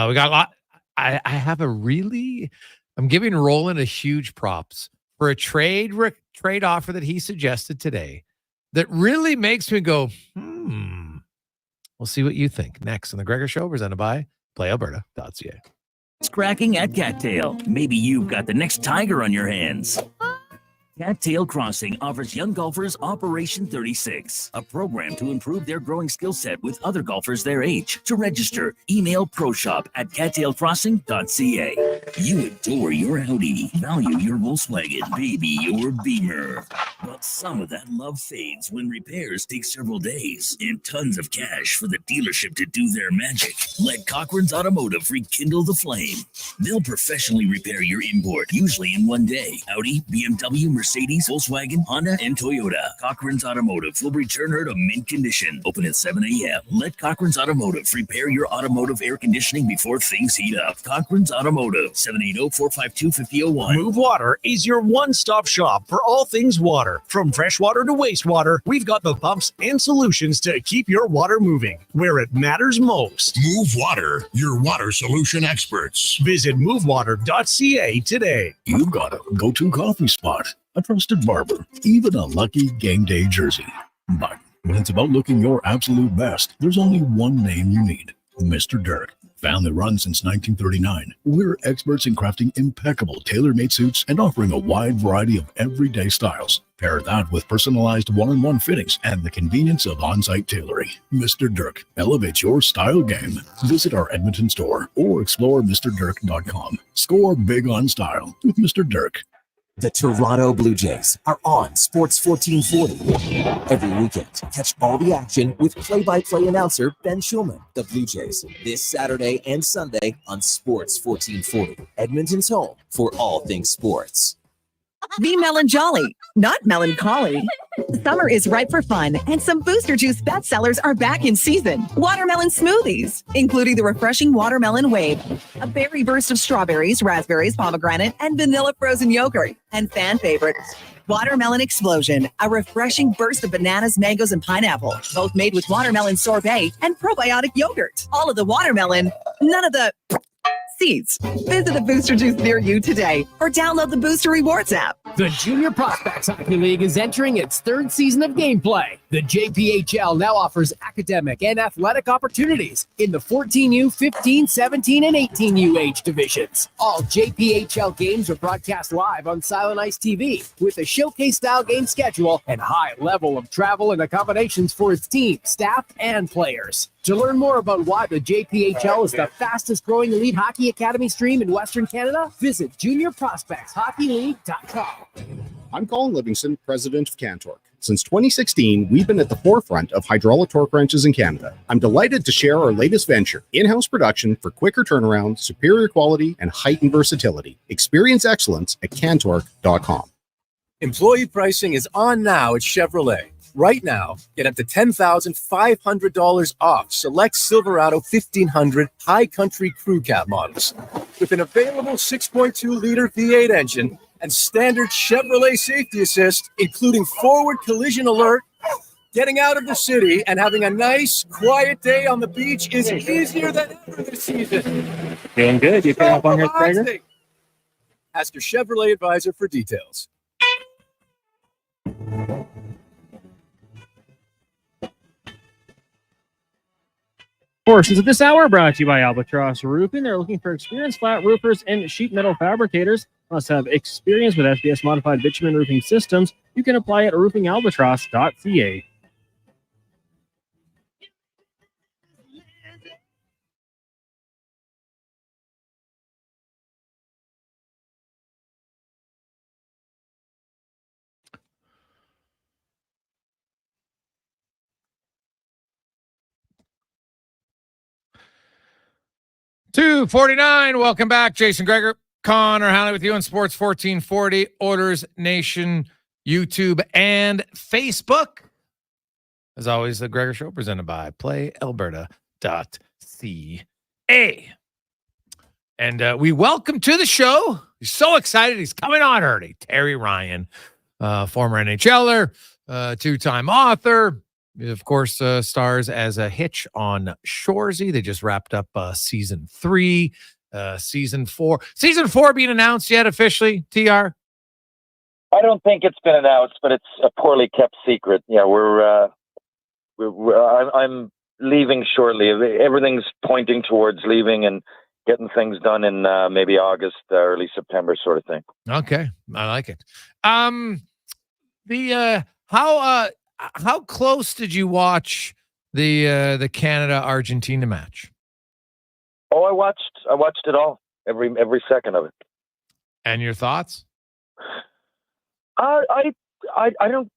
We got a lot. I'm giving Roland a huge props for a trade offer that he suggested today that really makes me go, We'll see what you think next on the Gregor Show, presented by PlayAlberta.ca. It's cracking at Cattail. Maybe you've got the next tiger on your hands. Cattail Crossing offers young golfers Operation 36, a program to improve their growing skill set with other golfers their age. To register, email proshop@cattailcrossing.ca. You adore your Audi, value your Volkswagen, baby your Beamer. But some of that love fades when repairs take several days and tons of cash for the dealership to do their magic. Let Cochran's Automotive rekindle the flame. They'll professionally repair your import, usually in one day. Audi, BMW, Mercedes, Volkswagen, Honda, and Toyota. Cochran's Automotive will return her to mint condition. Open at 7 a.m. Let Cochran's Automotive repair your automotive air conditioning before things heat up. Cochran's Automotive, 780-452-5001. Move Water is your one-stop shop for all things water. From freshwater to wastewater, we've got the pumps and solutions to keep your water moving where it matters most. Move Water, your water solution experts. Visit movewater.ca today. You've got a go-to coffee spot, a trusted barber, even a lucky game day jersey. But when it's about looking your absolute best, there's only one name you need: Mr. Dirk. Family run since 1939, we're experts in crafting impeccable tailor-made suits and offering a wide variety of everyday styles. Pair that with personalized one-on-one fittings and the convenience of on-site tailoring. Mr. Dirk elevates your style game. Visit our Edmonton store or explore MrDirk.com. Score big on style with Mr. Dirk. The Toronto Blue Jays are on Sports 1440. Every weekend, catch all the action with play-by-play announcer Ben Schulman. The Blue Jays, this Saturday and Sunday on Sports 1440. Edmonton's home for all things sports. Be Melon Jolly, not melancholy. Summer is ripe for fun, and some Booster Juice bestsellers are back in season. Watermelon smoothies, including the refreshing Watermelon Wave, a berry burst of strawberries, raspberries, pomegranate, and vanilla frozen yogurt, and fan favorite, Watermelon Explosion, a refreshing burst of bananas, mangoes, and pineapple, both made with watermelon sorbet and probiotic yogurt. All of the watermelon, none of the seeds. Visit a Booster Juice near you today or download the Booster Rewards app. The Junior Prospects Hockey League is entering its third season of gameplay. The JPHL now offers academic and athletic opportunities in the 14U, 15, 17, and 18U age divisions. All JPHL games are broadcast live on Silent Ice TV with a showcase-style game schedule and high level of travel and accommodations for its team, staff, and players. To learn more about why the JPHL is the fastest-growing elite hockey academy stream in Western Canada, visit juniorprospectshockeyleague.com. I'm Colin Livingston, president of Cantork. Since 2016, we've been at the forefront of hydraulic torque wrenches in Canada. I'm delighted to share our latest venture, in-house production for quicker turnaround, superior quality, and heightened versatility. Experience excellence at cantork.com. Employee pricing is on now at Chevrolet. Right now, get up to $10,500 off select Silverado 1500 High Country Crew Cab models. With an available 6.2-liter V8 engine and standard Chevrolet safety assist, including forward collision alert, getting out of the city and having a nice, quiet day on the beach is easier than ever this season. Doing good. You came up on here, Gregor? Ask your Chevrolet advisor for details. Portions of this hour brought to you by Albatross Roofing. They're looking for experienced flat roofers and sheet metal fabricators. Must have experience with SBS modified bitumen roofing systems. You can apply at roofingalbatross.ca. $2.49. Welcome back. Jason Gregor, Connor Halley with you on Sports 1440, Oilers Nation, YouTube, and Facebook. As always, the Gregor Show presented by PlayAlberta.ca. And we welcome to the show. He's so excited. He's coming on early. Terry Ryan, former NHLer, two-time author. Of course, stars as a Hitch on Shoresy. They just wrapped up season 3, season 4. Season 4 being announced yet officially, TR? I don't think it's been announced, but it's a poorly kept secret. Yeah, I'm leaving shortly. Everything's pointing towards leaving and getting things done in maybe August, early September sort of thing. Okay, I like it. How close did you watch the Canada-Argentina match? Oh, I watched it all, every second of it. And your thoughts? I don't.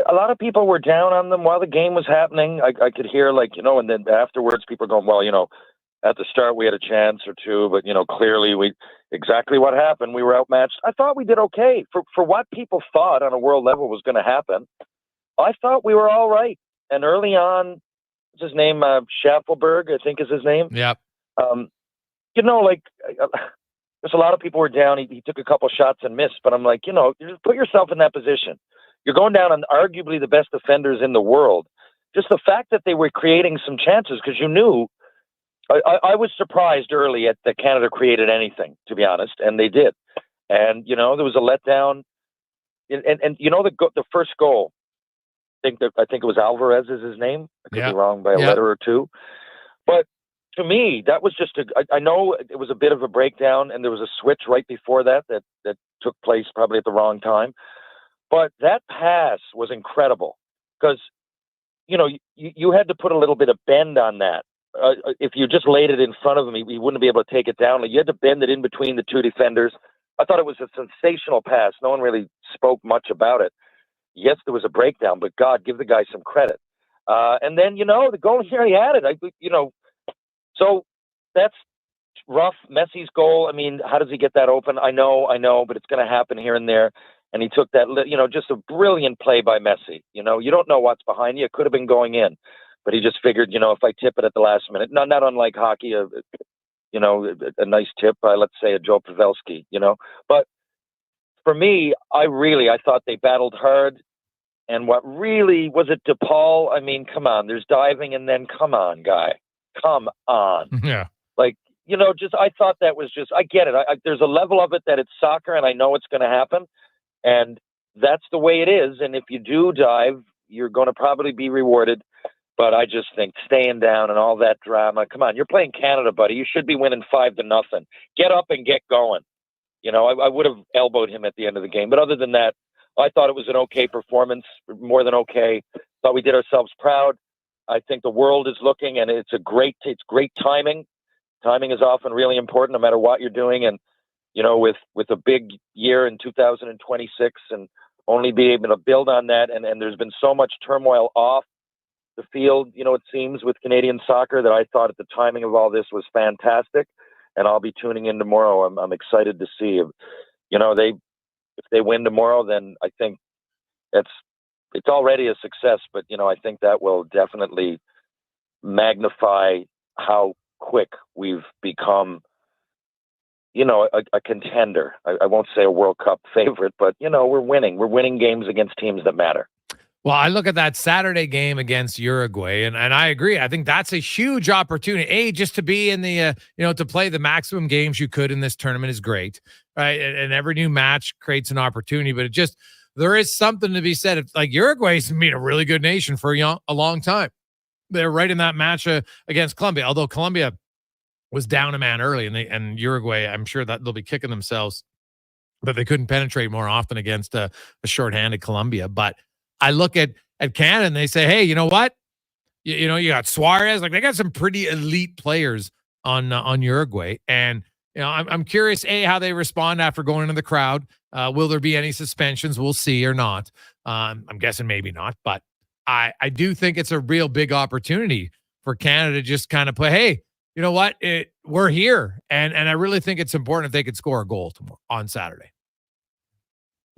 A lot of people were down on them while the game was happening. I could hear and then afterwards people going, well, at the start we had a chance or two, but clearly exactly what happened. We were outmatched. I thought we did okay for what people thought on a world level was going to happen. I thought we were all right. And early on, what's his name? Schaffelberg, I think is his name. Yep. There's a lot of people were down. He took a couple shots and missed, but I'm like, just put yourself in that position. You're going down on arguably the best defenders in the world. Just the fact that they were creating some chances, because you knew, I was surprised early that Canada created anything, to be honest, and they did. And, there was a letdown. And the first goal, I think it was Alvarez is his name. I could be wrong by a letter or two. But to me, that was just I know it was a bit of a breakdown, and there was a switch right before that took place probably at the wrong time. But that pass was incredible because, you had to put a little bit of bend on that. If you just laid it in front of him, he wouldn't be able to take it down. You had to bend it in between the two defenders. I thought it was a sensational pass. No one really spoke much about it. Yes, there was a breakdown, but God, give the guy some credit. And then, the goal here, he had it. So that's rough. Messi's goal. I mean, how does he get that open? I know, but it's going to happen here and there. and he took that, just a brilliant play by Messi. You don't know what's behind you. It could have been going in, but he just figured, if I tip it at the last minute, not unlike hockey, a nice tip by, let's say, a Joe Pavelski, But for me, I thought they battled hard. And what really, was it DePaul? I mean, come on, there's diving, and then come on, guy. Come on. Yeah. I thought that was just, I get it. There's a level of it that it's soccer, and I know it's going to happen. And that's the way it is. And if you do dive, you're going to probably be rewarded. But I just think staying down and all that drama, come on, you're playing Canada, buddy. You should be winning 5-0. Get up and get going. I would have elbowed him at the end of the game. But other than that, I thought it was an okay performance, more than okay. Thought we did ourselves proud. I think the world is looking, and it's great timing. Timing is often really important, no matter what you're doing. And with a big year in 2026, and only be able to build on that. And there's been so much turmoil off the field, it seems, with Canadian soccer, that I thought at the timing of all this was fantastic. And I'll be tuning in tomorrow. I'm excited to see if they win tomorrow, then I think it's already a success. But I think that will definitely magnify how quick we've become, a contender. I won't say a World Cup favorite, but we're winning. We're winning games against teams that matter. Well, I look at that Saturday game against Uruguay, and I agree. I think that's a huge opportunity. Just to be in the, to play the maximum games you could in this tournament is great, right? And every new match creates an opportunity, but there is something to be said. Like, Uruguay's been a really good nation for a long time. They're right in that match against Colombia, although Colombia was down a man early, and Uruguay, I'm sure that they'll be kicking themselves that they couldn't penetrate more often against a shorthanded Colombia. But I look at Canada and they say, hey, you know what? You got Suarez. Like, they got some pretty elite players on Uruguay. And, I'm curious, how they respond after going into the crowd. Will there be any suspensions? We'll see, or not. I'm guessing maybe not. But I do think it's a real big opportunity for Canada to just kind of play, hey, you know what? We're here. And I really think it's important if they could score a goal tomorrow on Saturday.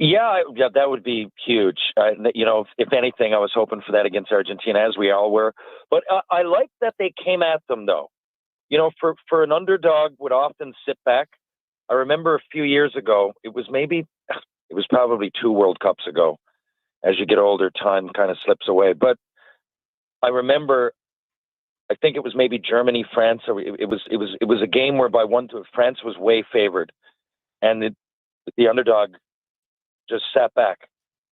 Yeah, that would be huge. If anything, I was hoping for that against Argentina, as we all were. But I like that they came at them, though. For an underdog would often sit back. I remember a few years ago, it was probably 2 World Cups ago. As you get older, time kind of slips away. But I remember, I think it was maybe Germany, France. Or it was a game whereby France was way favored, and the underdog just sat back.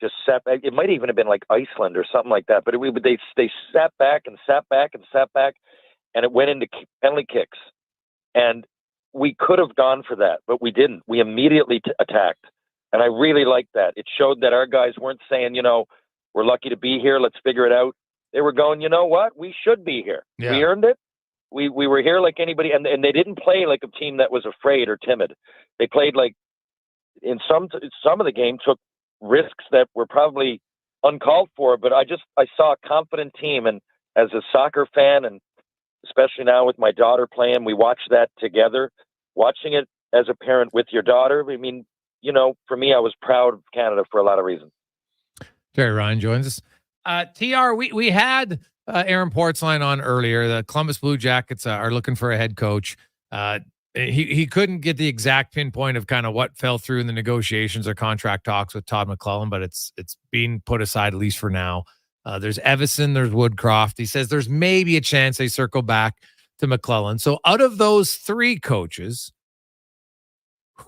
It might even have been like Iceland or something like that. But they sat back and sat back and sat back, and it went into penalty kicks. And we could have gone for that, but we didn't. We immediately attacked. And I really liked that. It showed that our guys weren't saying, we're lucky to be here, let's figure it out. They were going, you know what? We should be here. Yeah. We earned it. We were here like anybody. And they didn't play like a team that was afraid or timid. They played like, in some of the game, took risks that were probably uncalled for. But I saw a confident team. And as a soccer fan, and especially now with my daughter playing, we watched that together. Watching it as a parent with your daughter, I mean, for me, I was proud of Canada for a lot of reasons. Terry Ryan joins us. TR, we had Aaron Portzline on earlier. The Columbus Blue Jackets are looking for a head coach. He couldn't get the exact pinpoint of kind of what fell through in the negotiations or contract talks with Todd McLellan, but it's being put aside, at least for now. There's Evison, there's Woodcroft. He says there's maybe a chance they circle back to McLellan. So out of those 3 coaches,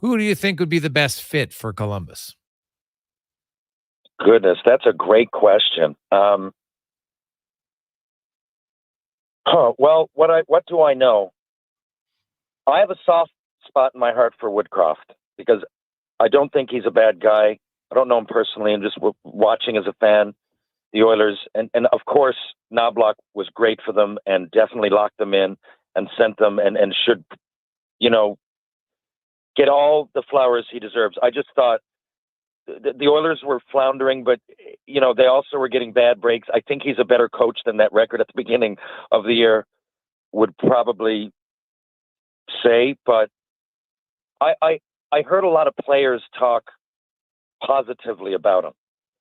who do you think would be the best fit for Columbus? Goodness, that's a great question. Well, what do I know? I have a soft spot in my heart for Woodcroft because I don't think he's a bad guy. I don't know him personally. I'm just watching as a fan. The Oilers, and of course, Knobloch was great for them and definitely locked them in and sent them and should, get all the flowers he deserves. I just thought the Oilers were floundering, but, they also were getting bad breaks. I think he's a better coach than that record at the beginning of the year would probably say. But I heard a lot of players talk positively about him.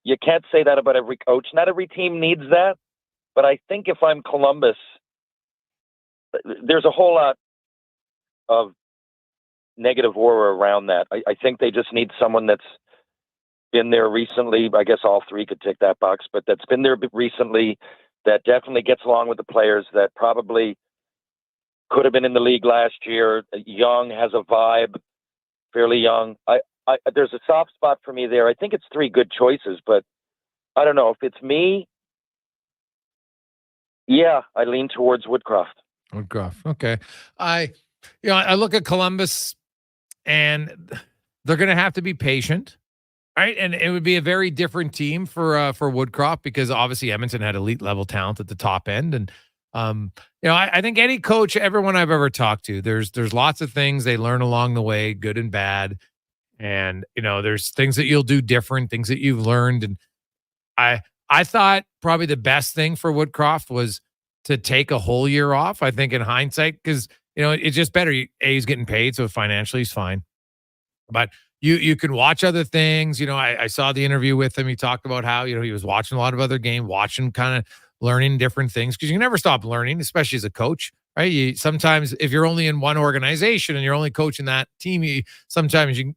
You can't say that about every coach. Not every team needs that. But I think if I'm Columbus, there's a whole lot of negative aura around that. I think they just need someone that's been there recently. I guess all three could tick that box, but that's been there recently, that definitely gets along with the players, that probably could have been in the league last year. Young, has a vibe, fairly young. There's a soft spot for me there. I think it's three good choices, but I don't know. If it's me, yeah, I lean towards Woodcroft. Woodcroft. Okay. I look at Columbus, and they're going to have to be patient, right? And it would be a very different team for Woodcroft, because obviously Edmonton had elite level talent at the top end. And, I think any coach, everyone I've ever talked to, there's lots of things they learn along the way, good and bad. And, there's things that you'll do different, things that you've learned. And I thought probably the best thing for Woodcroft was to take a whole year off, I think, in hindsight, because, it's just better. He's getting paid, so financially he's fine. But you can watch other things. I saw the interview with him. He talked about how, he was watching a lot of other games, watching, kind of learning different things, because you can never stop learning, especially as a coach, right? Sometimes if you're only in one organization and you're only coaching that team, sometimes you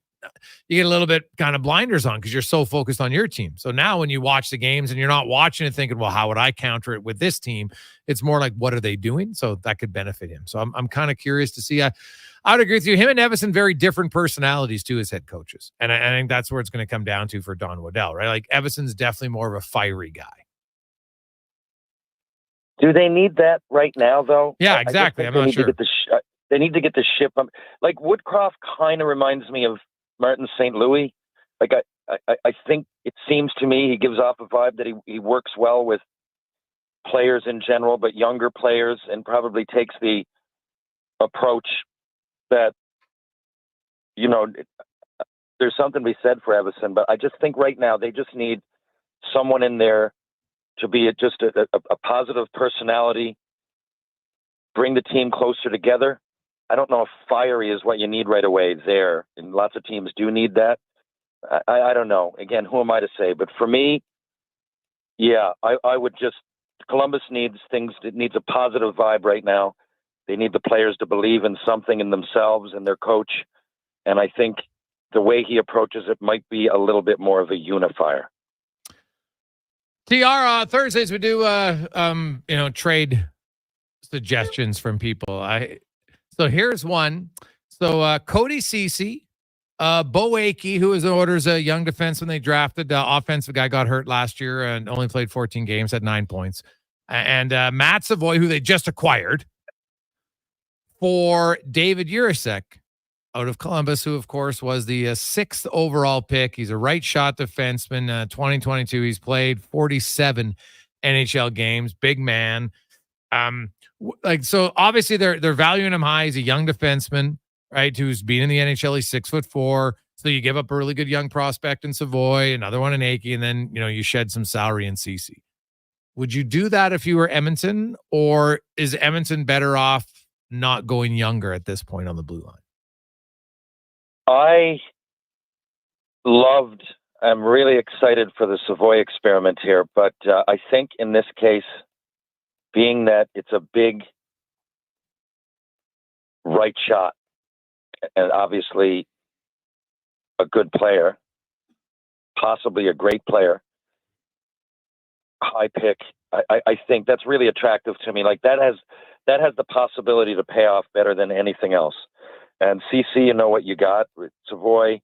get a little bit kind of blinders on because you're so focused on your team. So now when you watch the games and you're not watching it thinking, well, how would I counter it with this team? It's more like, what are they doing? So that could benefit him. So I'm kind of curious to see. I would agree with you. Him and Evason, very different personalities too as head coaches. And I think that's where it's going to come down to for Don Waddell, right? Like Evason's definitely more of a fiery guy. Do they need that right now, though? Yeah, exactly. I'm not sure. They need to get the ship. Like Woodcroft kind of reminds me of Martin St. Louis. Like I think it seems to me he gives off a vibe that he works well with players in general, but younger players, and probably takes the approach that, there's something to be said for Evason, but I just think right now they just need someone in there to be just a positive personality, bring the team closer together. I don't know if fiery is what you need right away there, and lots of teams do need that. I don't know. Again, who am I to say? But for me, yeah, I would just, Columbus needs things. It needs a positive vibe right now. They need the players to believe in something in themselves and their coach. And I think the way he approaches it might be a little bit more of a unifier. TR, Thursdays we do trade suggestions from people. So here's one. So Cody Ceci, Bo Akey, who is orders a young defenseman they drafted, offensive guy, got hurt last year and only played 14 games, had 9 points. And Matt Savoy, who they just acquired, for David Jurasek out of Columbus, who, of course, was the 6th overall pick. He's a right shot defenseman. 2022, he's played 47 NHL games. Big man. So obviously they're valuing him high. He's a young defenseman, right, who's been in the NHL. He's 6'4". So you give up a really good young prospect in Savoy, another one in Akey, and then, you shed some salary in CC. Would you do that if you were Edmonton, or is Edmonton better off not going younger at this point on the blue line? I'm really excited for the Savoy experiment here, but I think in this case, being that it's a big right shot and obviously a good player, possibly a great player, high pick, I think that's really attractive to me. Like that has the possibility to pay off better than anything else. And CC, you know what you got. Savoy,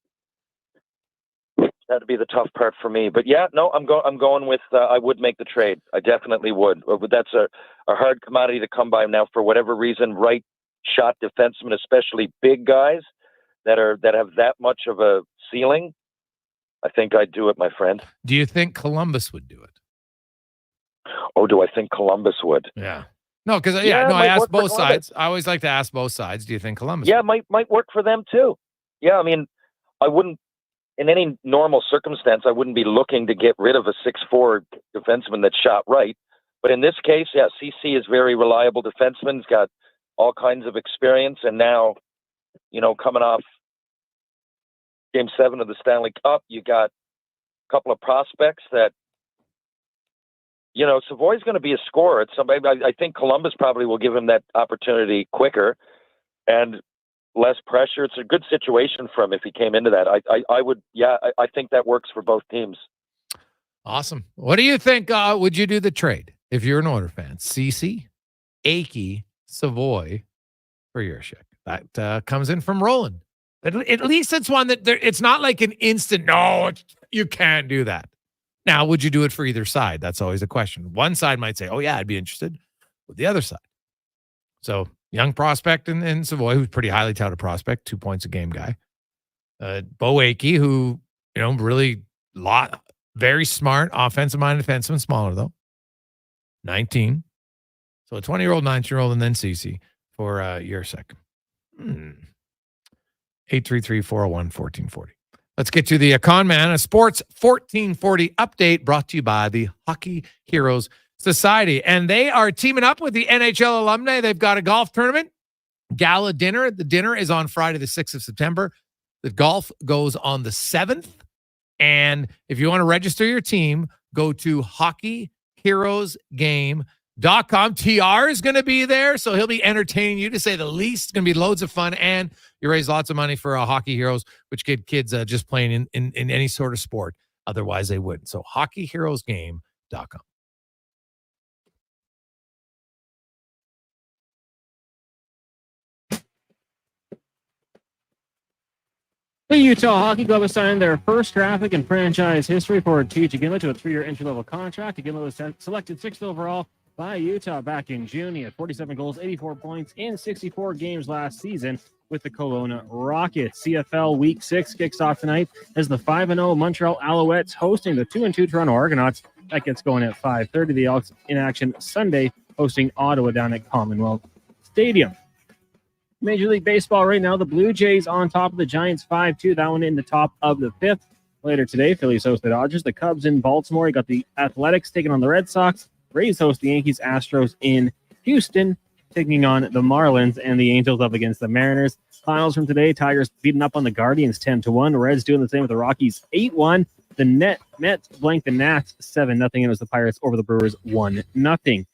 that'd be the tough part for me. But yeah, no, I'm going with. I would make the trade. I definitely would. But that's a hard commodity to come by now. For whatever reason, right shot defensemen, especially big guys that have that much of a ceiling. I think I'd do it, my friend. Do you think Columbus would do it? Oh, do I think Columbus would? Yeah. No, because I asked both sides. I always like to ask both sides. Do you think Columbus? Yeah, might work for them too. Yeah, I mean, I wouldn't, in any normal circumstance, I wouldn't be looking to get rid of a 6'4" defenseman that shot right. But in this case, yeah, CC is very reliable defenseman. He's got all kinds of experience, and now, coming off Game 7 of the Stanley Cup, you got couple of prospects that, Savoie's going to be a scorer. It's somebody, I think Columbus probably will give him that opportunity quicker and less pressure. It's a good situation for him if he came into that. I think that works for both teams. Awesome. What do you think? Would you do the trade if you're an Oilers fan? Ceci, Akey, Savoie for Yurchuk. That comes in from Roland. At least it's one that it's not like an instant. No, you can't do that. Now, would you do it for either side? That's always a question. One side might say, "Oh yeah, I'd be interested," with the other side. So young prospect in Savoie, who's pretty highly touted prospect, 2 points a game guy. Bo Akey, who really very smart, offensive minded defenseman, smaller though. 19. So a 20-year-old, 19-year-old, and then Ceci for Yurchuk. 833-401-1440. Let's get to the Con Man, a Sports 1440 update brought to you by the Hockey Heroes Society. And they are teaming up with the NHL alumni. They've got a golf tournament, gala dinner. The dinner is on Friday, the 6th of September. The golf goes on the 7th. And if you want to register your team, go to hockeyheroesgame.com. TR is going to be there, so he'll be entertaining you, to say the least. It's going to be loads of fun, and you raise lots of money for Hockey Heroes, which get kids just playing in any sort of sport. Otherwise, they wouldn't. So hockeyheroesgame.com. The Utah Hockey Club has signed their first graphic in franchise history for TJ Ginlett to a 3-year entry-level contract. Ginlett was selected 6th overall by Utah back in June. He had 47 goals, 84 points in 64 games last season with the Kelowna Rockets. CFL Week 6 kicks off tonight as the 5-0 Montreal Alouettes hosting the 2-2 Toronto Argonauts. That gets going at 5:30. The Elks in action Sunday, hosting Ottawa down at Commonwealth Stadium. Major League Baseball right now, the Blue Jays on top of the Giants 5-2. That one in the top of the 5th. Later today, Phillies host the Dodgers. The Cubs in Baltimore. You got the Athletics taking on the Red Sox. Rays host the Yankees. Astros in Houston taking on the Marlins, and the Angels up against the Mariners. Finals from today, Tigers beating up on the Guardians 10-1. Reds doing the same with the Rockies 8-1. The Mets blanked the Nats 7-0. And it was the Pirates over the Brewers 1-0.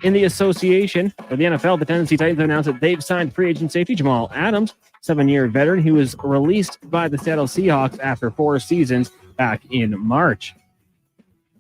In the association, for the NFL, the Tennessee Titans have announced that they've signed free agent safety Jamal Adams, 7-year veteran. He was released by the Seattle Seahawks after 4 seasons back in March.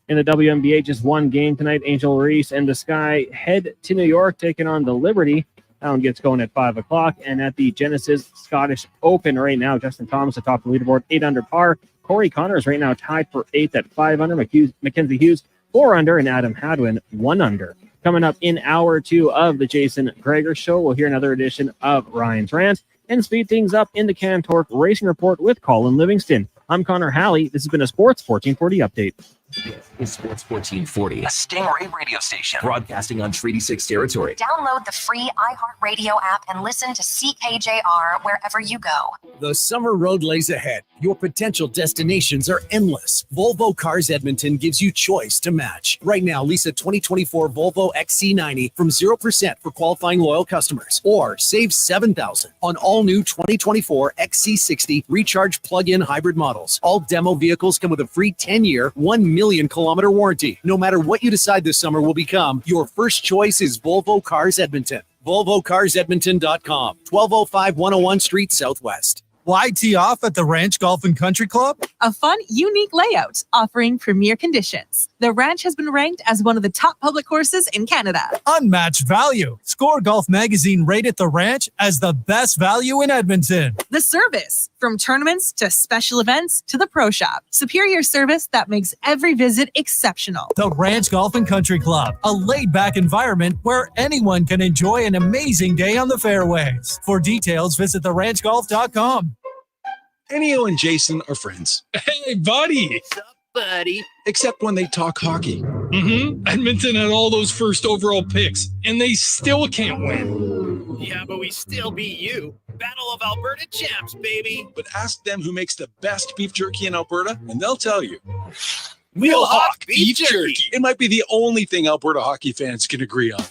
In the WNBA, just one game tonight. Angel Reese and the Sky head to New York, taking on the Liberty. That one gets going at 5 o'clock. And at the Genesis Scottish Open right now, Justin Thomas atop the leaderboard, 8 under par. Corey Connors right now tied for 8th at 5 under. Mackenzie Hughes, 4 under. And Adam Hadwin, 1 under. Coming up in hour 2 of the Jason Gregor Show, we'll hear another edition of Ryan's Rant and speed things up in the Cantork Racing Report with Colin Livingston. I'm Connor Halley. This has been a Sports 1440 update. This is Sports 1440, a Stingray radio station broadcasting on Treaty 6 territory. Download the free iHeartRadio app and listen to CKJR wherever you go. The summer road lays ahead. Your potential destinations are endless. Volvo Cars Edmonton gives you choice to match. Right now, lease a 2024 Volvo XC90 from 0% for qualifying loyal customers. Or save $7,000 on all new 2024 XC60 recharge plug-in hybrid models. All demo vehicles come with a free 10-year, 1 million kilometer warranty. No matter what you decide this summer will become, your first choice is Volvo Cars Edmonton. VolvoCarsEdmonton.com, 1205 101 Street Southwest. Why tee off at the Ranch Golf and Country Club? A fun, unique layout offering premier conditions. The Ranch has been ranked as one of the top public courses in Canada. Unmatched value. Score Golf Magazine rated the Ranch as the best value in Edmonton. The service, from tournaments to special events to the pro shop. Superior service that makes every visit exceptional. The Ranch Golf and Country Club, a laid-back environment where anyone can enjoy an amazing day on the fairways. For details, visit theranchgolf.com. Ennio and Jason are friends. Hey, buddy. What's up, buddy? Except when they talk hockey. Edmonton had all those first overall picks, and they still can't win. Yeah, but we still beat you. Battle of Alberta champs, baby. But ask them who makes the best beef jerky in Alberta, and they'll tell you. Wilhauk beef jerky. It might be the only thing Alberta hockey fans can agree on.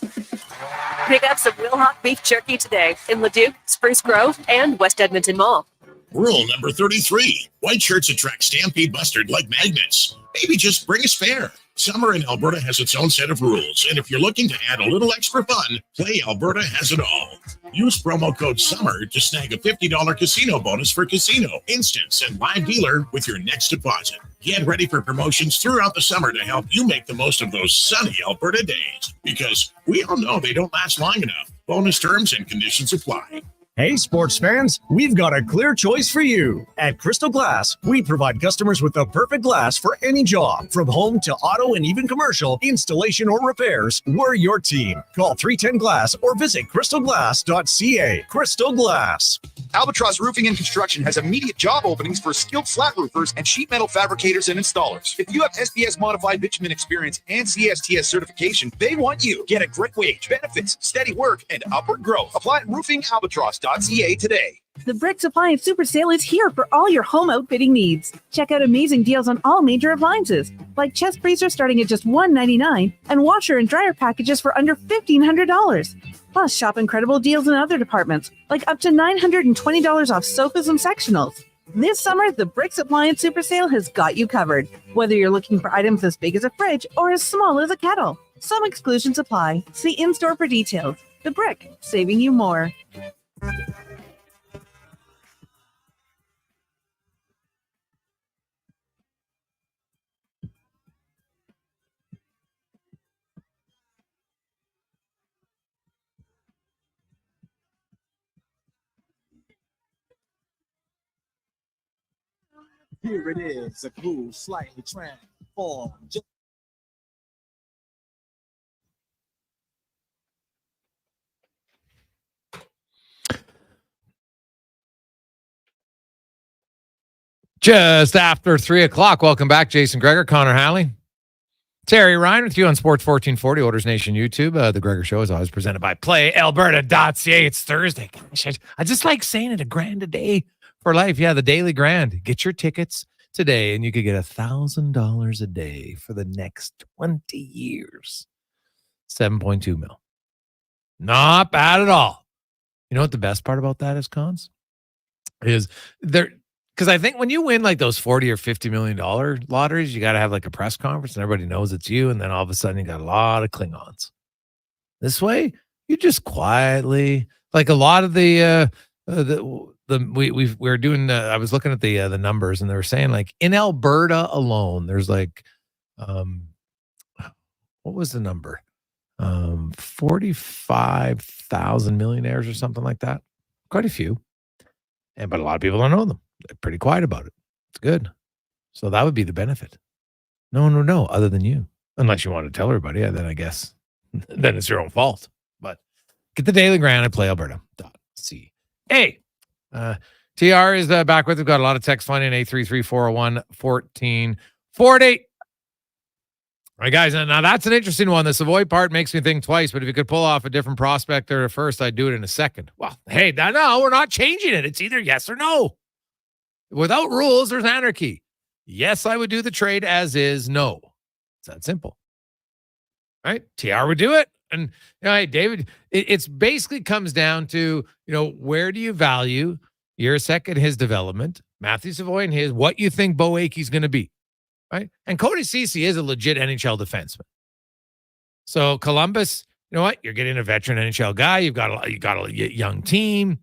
Pick up some Wilhauk beef jerky today in Leduc, Spruce Grove, and West Edmonton Mall. Rule number 33. White shirts attract stampede mustard like magnets. Maybe just bring a spare. Summer in Alberta has its own set of rules, and if you're looking to add a little extra fun, Play Alberta has it all. Use promo code SUMMER to snag a $50 casino bonus for casino, instants, and live dealer with your next deposit. Get ready for promotions throughout the summer to help you make the most of those sunny Alberta days, because we all know they don't last long enough. Bonus terms and conditions apply. Hey, sports fans, we've got a clear choice for you. At Crystal Glass, we provide customers with the perfect glass for any job. From home to auto and even commercial, installation or repairs, we're your team. Call 310 Glass or visit crystalglass.ca. Crystal Glass. Albatross Roofing and Construction has immediate job openings for skilled flat roofers and sheet metal fabricators and installers. If you have SBS modified bitumen experience and CSTS certification, they want you. Get a great wage, benefits, steady work, and upward growth. Apply at roofingalbatross.ca today. The Bricks Appliance Super Sale is here for all your home outfitting needs. Check out amazing deals on all major appliances, like chest freezer starting at just $199 and washer and dryer packages for under $1,500. Plus, shop incredible deals in other departments, like up to $920 off sofas and sectionals. This summer, the Bricks Appliance Super Sale has got you covered, whether you're looking for items as big as a fridge or as small as a kettle. Some exclusions apply. See in-store for details. The Brick, saving you more. Here it is, a cool, slightly transformed. Just after 3 o'clock. Welcome back, Jason Gregor, Connor Halley. Terry Ryan with you on Sports 1440, Oilers Nation YouTube. The Gregor Show is always presented by PlayAlberta.ca. It's Thursday. Gosh, I just like saying it, a grand a day for life. Yeah, the Daily Grand. Get your tickets today, and you could get $1,000 a day for the next 20 years. 7.2 mil. Not bad at all. You know what the best part about that is, Cons? Is there... Because I think when you win like those $40 or $50 million lotteries, you got to have like a press conference and everybody knows it's you. And then all of a sudden you got a lot of Klingons. This way, you just quietly, like a lot of we were doing, I was looking at the numbers and they were saying like in Alberta alone, there's like, what was the number? 45,000 millionaires or something like that. Quite a few. But a lot of people don't know them. They're pretty quiet about it. It's good. So that would be the benefit. No one would know other than you. Unless you want to tell everybody. Then I guess then it's your own fault. But get the Daily Grand at playalberta.ca. Hey, TR is back with. We've got a lot of text flying in 833-401-1440. All right, guys. Now that's an interesting one. The Savoy part makes me think twice, but if you could pull off a different prospector at first, I'd do it in a second. Well, hey, no, we're not changing it. It's either yes or no. Without rules, there's anarchy. Yes, I would do the trade as is. No. It's that simple. Right? TR would do it. And, hey, David, it's basically comes down to, where do you value Jiricek and his development, Matthew Savoy and his, what you think Bo Akey's going to be. Right? And Cody Ceci is a legit NHL defenseman. So Columbus, you know what? You're getting a veteran NHL guy. You got a young team.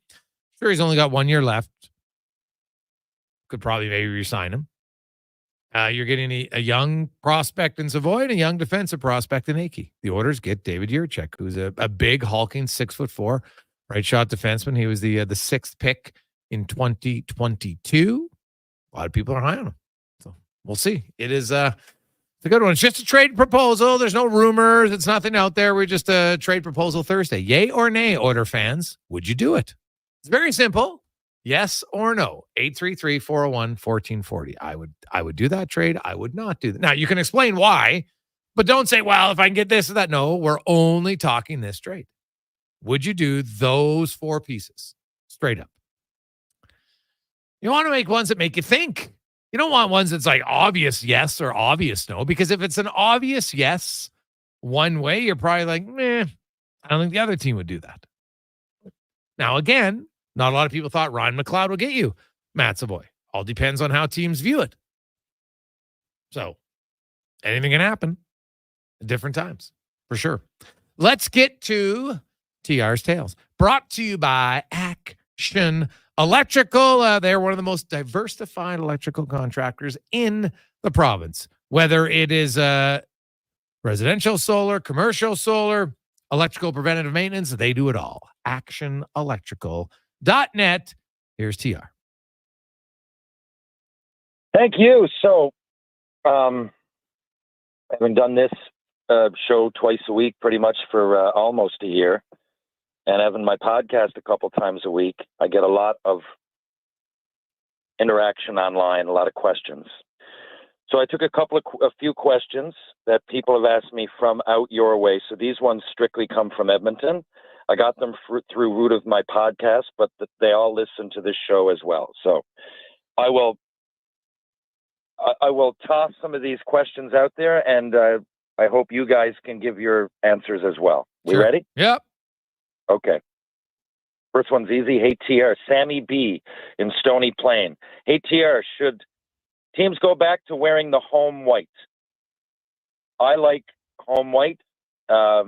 Sure, he's only got 1 year left. Could probably maybe re-sign him. You're getting a young prospect in Savoy and a young defensive prospect in Akey. The Oilers get David Jiricek, who's a big, hulking 6'4" right shot defenseman. He was the sixth pick in 2022. A lot of people are high on him. So we'll see. It's a good one. It's just a trade proposal. There's no rumors. It's nothing out there. We're just a trade proposal Thursday. Yay or nay, Oiler fans? Would you do it? It's very simple. Yes or no? 833-401-1440. I would do that trade. I would not do that. Now, you can explain why, but don't say, well, if I can get this or that. No, we're only talking this trade. Would you do those four pieces? Straight up. You want to make ones that make you think. You don't want ones that's like obvious yes or obvious no, because if it's an obvious yes one way, you're probably like, I don't think the other team would do that. Now, again, not a lot of people thought Ryan McLeod would get you. Matt Savoy. All depends on how teams view it. So anything can happen at different times, for sure. Let's get to TR's Tales, brought to you by Action Electrical. They're one of the most diversified electrical contractors in the province, whether it is residential solar, commercial solar, electrical preventative maintenance. They do it all. actionelectrical.net. Here's TR. Thank you. So, I haven't done this show twice a week pretty much for almost a year. And having my podcast a couple times a week, I get a lot of interaction online, a lot of questions. So I took a few questions that people have asked me from out your way. So these ones strictly come from Edmonton. I got them through route of my podcast, but they all listen to this show as well. So I will toss some of these questions out there, and I hope you guys can give your answers as well. We ready? Yep. Okay. First one's easy. Hey, TR. Sammy B in Stony Plain. Hey, TR, should teams go back to wearing the home white? I like home white. I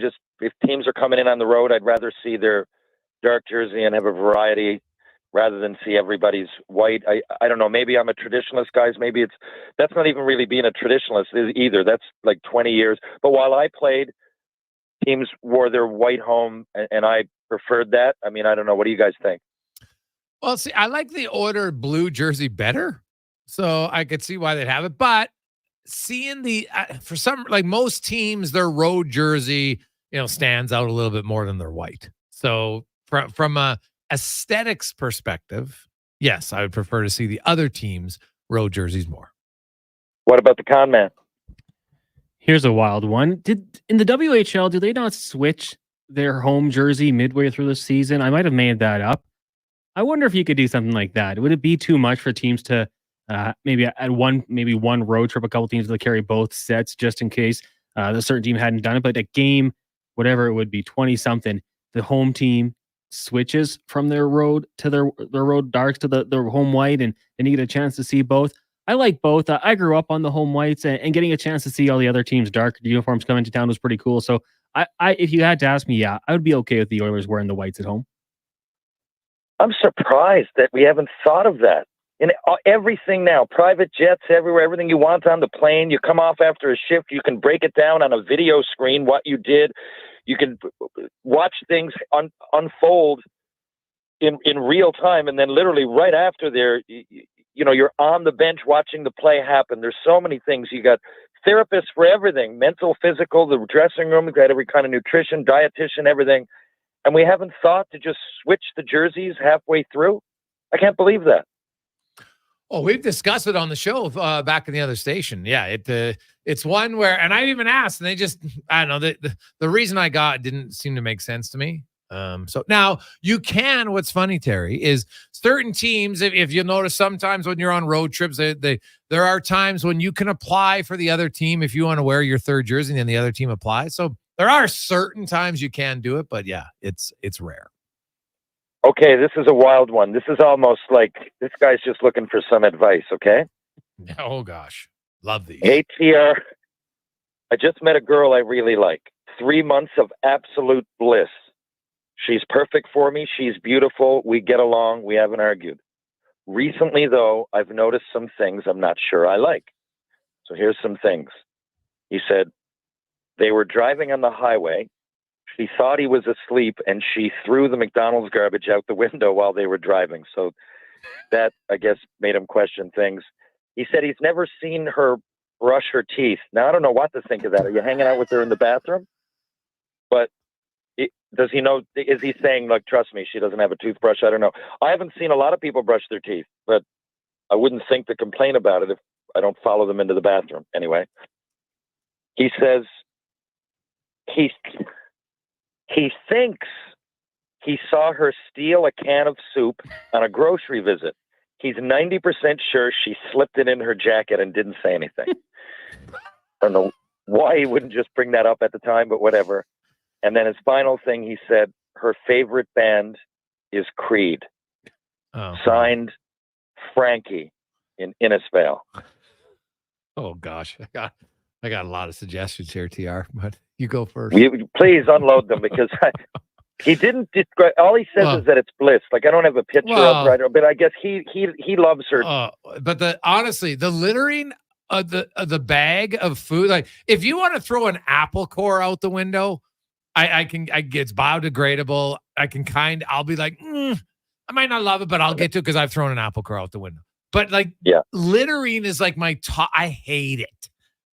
just, if teams are coming in on the road, I'd rather see their dark jersey and have a variety rather than see everybody's white. I don't know. Maybe I'm a traditionalist, guys. Maybe that's not even really being a traditionalist either. That's like 20 years. But while I played, teams wore their white home, and I preferred that. I mean, I don't know. What do you guys think? Well, see, I like the ordered blue jersey better, so I could see why they'd have it. But seeing for some, like most teams, their road jersey, stands out a little bit more than their white. So from a aesthetics perspective, yes, I would prefer to see the other teams' road jerseys more. What about the con man? Here's a wild one. In the WHL, do they not switch their home jersey midway through the season? I might have made that up. I wonder if you could do something like that. Would it be too much for teams to maybe one road trip, a couple teams to carry both sets just in case the certain team hadn't done it? But a game, whatever it would be, 20-something, the home team switches from their road to their road darks to their home white, and you get a chance to see both. I like both. I grew up on the home whites, and getting a chance to see all the other teams' dark uniforms come into town was pretty cool. So I if you had to ask me, I would be okay with the Oilers wearing the whites at home. I'm surprised that we haven't thought of that. In everything now, private jets everywhere, everything you want on the plane, you come off after a shift, you can break it down on a video screen, what you did. You can watch things unfold in real time, and then literally right after there, you're on the bench watching the play happen. There's so many things. You got therapists for everything, mental, physical, the dressing room, you got every kind of nutrition, dietitian, everything. And we haven't thought to just switch the jerseys halfway through. I can't believe that. Oh, we've discussed it on the show back in the other station. Yeah, it's one where, and I even asked, and they just, I don't know, the reason I got didn't seem to make sense to me. So now you can, what's funny, Terry, is certain teams, if you'll notice sometimes when you're on road trips, there are times when you can apply for the other team if you want to wear your third jersey and then the other team applies. So there are certain times you can do it, but yeah, it's rare. Okay, this is a wild one. This is almost like this guy's just looking for some advice, okay? Oh, gosh. Love these. Hey, TR, I just met a girl I really like. 3 months of absolute bliss. She's perfect for me. She's beautiful. We get along. We haven't argued. Recently, though, I've noticed some things I'm not sure I like. So here's some things. He said they were driving on the highway. She thought he was asleep, and she threw the McDonald's garbage out the window while they were driving. So that, I guess, made him question things. He said he's never seen her brush her teeth. Now, I don't know what to think of that. Are you hanging out with her in the bathroom? But does he know? Is he saying, like, trust me, she doesn't have a toothbrush? I don't know. I haven't seen a lot of people brush their teeth, but I wouldn't think to complain about it if I don't follow them into the bathroom. Anyway, he says he thinks he saw her steal a can of soup on a grocery visit. He's 90% sure she slipped it in her jacket and didn't say anything. I don't know why he wouldn't just bring that up at the time, but whatever. And then his final thing, he said her favorite band is Creed. Signed Frankie in Innisfail. Oh gosh, I got a lot of suggestions here, TR, but you go first. Please unload them because he didn't describe. All he says is that it's bliss. Like I don't have a picture of right, but I guess he loves her. But honestly, the littering of the bag of food, like if you want to throw an apple core out the window, it's biodegradable. I'll be like, I might not love it, but I'll get to it because I've thrown an apple core out the window. But like, littering is like my top. I hate it.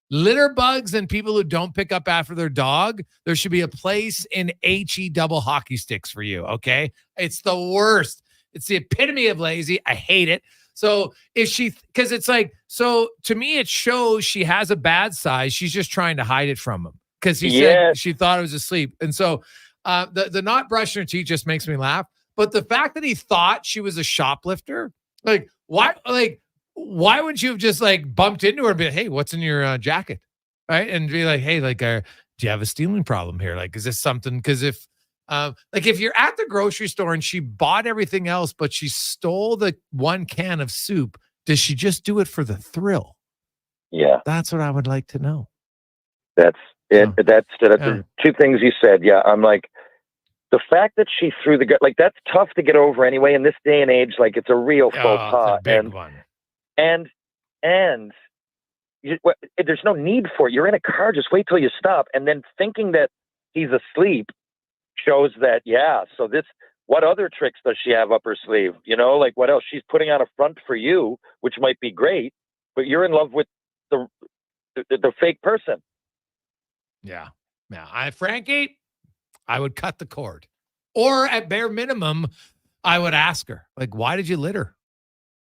Litter bugs and people who don't pick up after their dog. There should be a place in HE double hockey sticks for you. Okay, it's the worst. It's the epitome of lazy. I hate it. So because it's like, so to me, it shows she has a bad size. She's just trying to hide it from him because he said she thought it was asleep. And so the not brushing her teeth just makes me laugh. But the fact that he thought she was a shoplifter, like, why would you have just like bumped into her and be like, hey, what's in your jacket? Right. And be like, hey, like, do you have a stealing problem here? Like, is this something? Because if you're at the grocery store and she bought everything else, but she stole the one can of soup, does she just do it for the thrill? Yeah. That's what I would like to know. That's it. That's the two things you said. Yeah. I'm like, the fact that she threw like that's tough to get over anyway in this day and age. Like it's a real faux pas. It's a big one. And there's no need for it. You're in a car. Just wait till you stop. And then thinking that he's asleep shows that, so what other tricks does she have up her sleeve? You know, like what else? She's putting on a front for you, which might be great, but you're in love with the fake person. Yeah. Frankie, I would cut the cord. Or at bare minimum, I would ask her, like, why did you litter?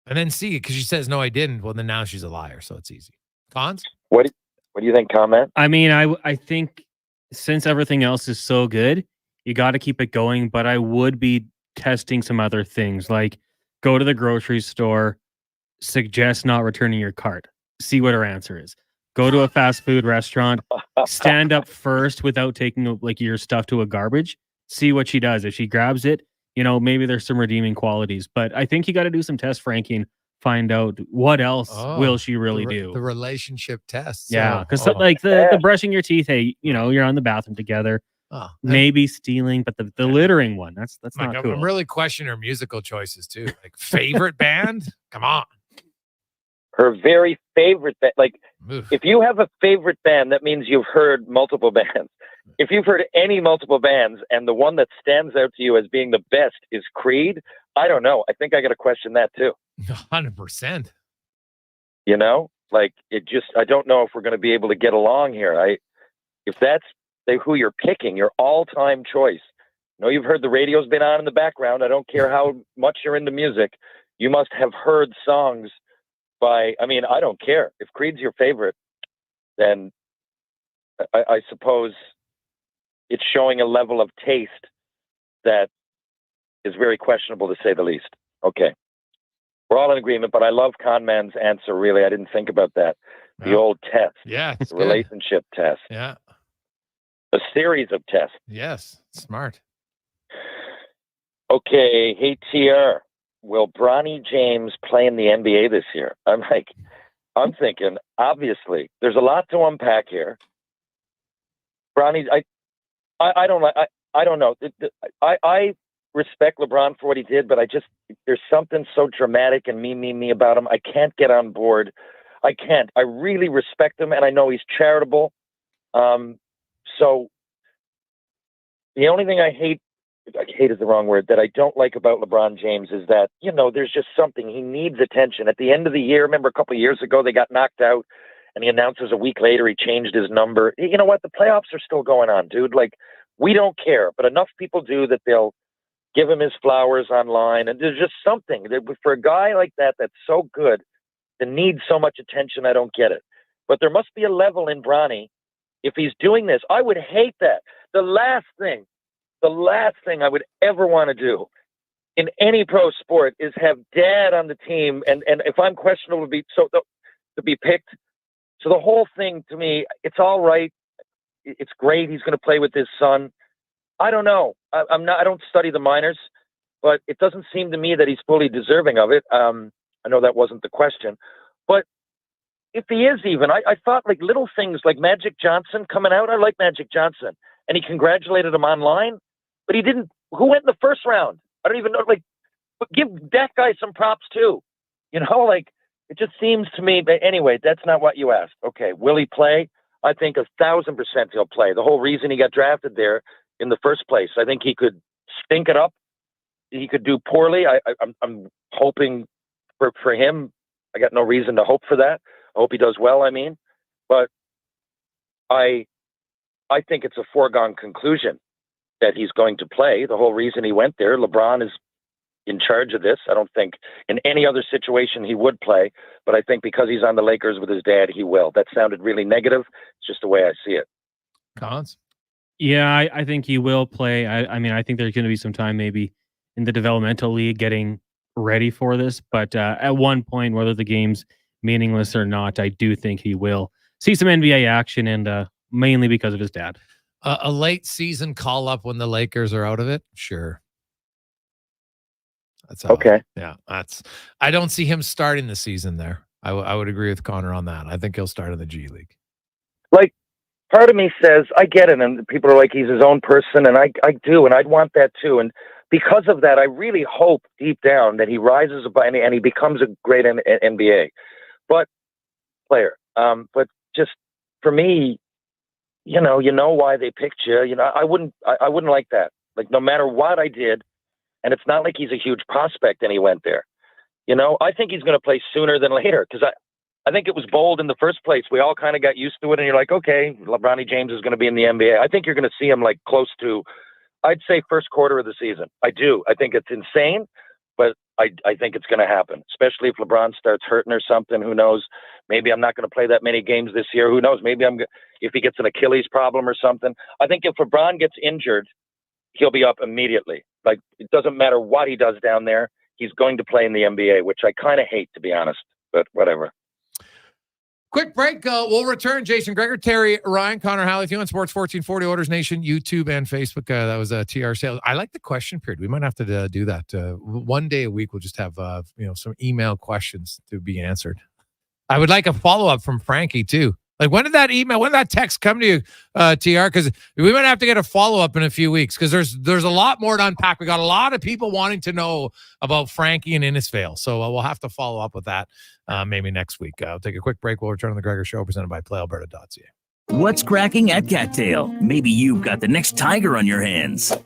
And then see it because she says, no, I didn't. Well, then now she's a liar, so it's easy. Cons? What do you think, comment? I mean, I think since everything else is so good, you got to keep it going. But I would be testing some other things, like go to the grocery store, suggest not returning your cart, see what her answer is. Go to a fast food restaurant, stand up first without taking like your stuff to a garbage, see what she does. If she grabs it, maybe there's some redeeming qualities. But I think you got to do some test franking, find out what else will she really do. The relationship test. Yeah, because like the brushing your teeth, hey, you're on the bathroom together. Maybe stealing, but the littering one, that's not cool. I'm really questioning her musical choices too. Like favorite band? Come on. Her very favorite band. Like, if you have a favorite band, that means you've heard multiple bands. If you've heard any multiple bands and the one that stands out to you as being the best is Creed, I don't know. I think I got to question that too. 100%. Like I don't know if we're going to be able to get along here. If that's who you're picking, your all-time choice. You've heard the radio's been on in the background. I don't care how much you're into music. You must have heard songs I don't care. If Creed's your favorite, then I suppose it's showing a level of taste that is very questionable, to say the least. Okay. We're all in agreement, but I love Conman's answer, really. I didn't think about that. The old test. Yeah. The relationship test. Yeah. A series of tests. Yes. Smart. Okay. Hey, TR. Will Bronny James play in the NBA this year? I'm thinking, obviously, there's a lot to unpack here. Bronny, I don't know. I respect LeBron for what he did, but there's something so dramatic and me about him. I can't get on board. I can't. I really respect him, and I know he's charitable. So the only thing I hate is the wrong word, that I don't like about LeBron James is that, there's just something. He needs attention. At the end of the year, remember a couple of years ago, they got knocked out and he announces a week later he changed his number. You know what? The playoffs are still going on, dude. Like, we don't care, but enough people do that they'll give him his flowers online. And there's just something for a guy like that that's so good, that needs so much attention. I don't get it. But there must be a level in Bronny. If he's doing this, I would hate that. The last thing I would ever want to do in any pro sport is have dad on the team, and if I'm questionable to be picked. So the whole thing, to me, it's all right. It's great. He's going to play with his son. I don't know. I don't study the minors, but it doesn't seem to me that he's fully deserving of it. I know that wasn't the question, but if he is even, I thought like little things like Magic Johnson coming out. I like Magic Johnson, and he congratulated him online, but he didn't. Who went in the first round? I don't even know. Like, but give that guy some props too. You know, like it just seems to me. But anyway, that's not what you asked. Okay, will he play? I think 1,000% he'll play. The whole reason he got drafted there in the first place. I think he could stink it up. He could do poorly. I'm hoping for him. I got no reason to hope for that. I hope he does well, but I think it's a foregone conclusion that he's going to play. The whole reason he went there, LeBron is in charge of this. I don't think in any other situation he would play, but I think because he's on the Lakers with his dad, he will. That sounded really negative. It's just the way I see it. Cons? Yeah, I think he will play. I think there's going to be some time maybe in the developmental league getting ready for this, but at one point, whether the game's meaningless or not, I do think he will see some NBA action, and mainly because of his dad. A late season call up when the Lakers are out of it, sure. That's okay. I don't see him starting the season there. I would agree with Connor on that. I think he'll start in the G League. Like, part of me says I get it, and people are like he's his own person, and I do, and I'd want that too, and because of that, I really hope deep down that he rises above and he becomes a great NBA player. But just for me, you know why they picked you. I wouldn't like that. Like, no matter what I did, and it's not like he's a huge prospect and he went there. I think he's going to play sooner than later because I think it was bold in the first place. We all kind of got used to it, and you're like, okay, LeBron James is going to be in the NBA. I think you're going to see him like close to, I'd say, first quarter of the season. I do. I think it's insane, but I think it's going to happen, especially if LeBron starts hurting or something. Who knows? Maybe I'm not going to play that many games this year. Who knows? Maybe if he gets an Achilles problem or something. I think if LeBron gets injured, he'll be up immediately. Like, it doesn't matter what he does down there. He's going to play in the NBA, which I kind of hate, to be honest, but whatever. Quick break. We'll return. Jason Gregor, Terry, Ryan, Connor Halley, if you on Sports 1440, Oilers Nation, YouTube, and Facebook. That was TR Sales. I like the question period. We might have to do that. One day a week, we'll just have some email questions to be answered. I would like a follow-up from Frankie, too. Like, when did that text come to you, TR? Because we might have to get a follow-up in a few weeks because there's a lot more to unpack. We got a lot of people wanting to know about Frankie and Innisfail. So we'll have to follow up with that maybe next week. I'll take a quick break. We'll return on the Gregor Show presented by PlayAlberta.ca. What's cracking at Cattail? Maybe you've got the next tiger on your hands.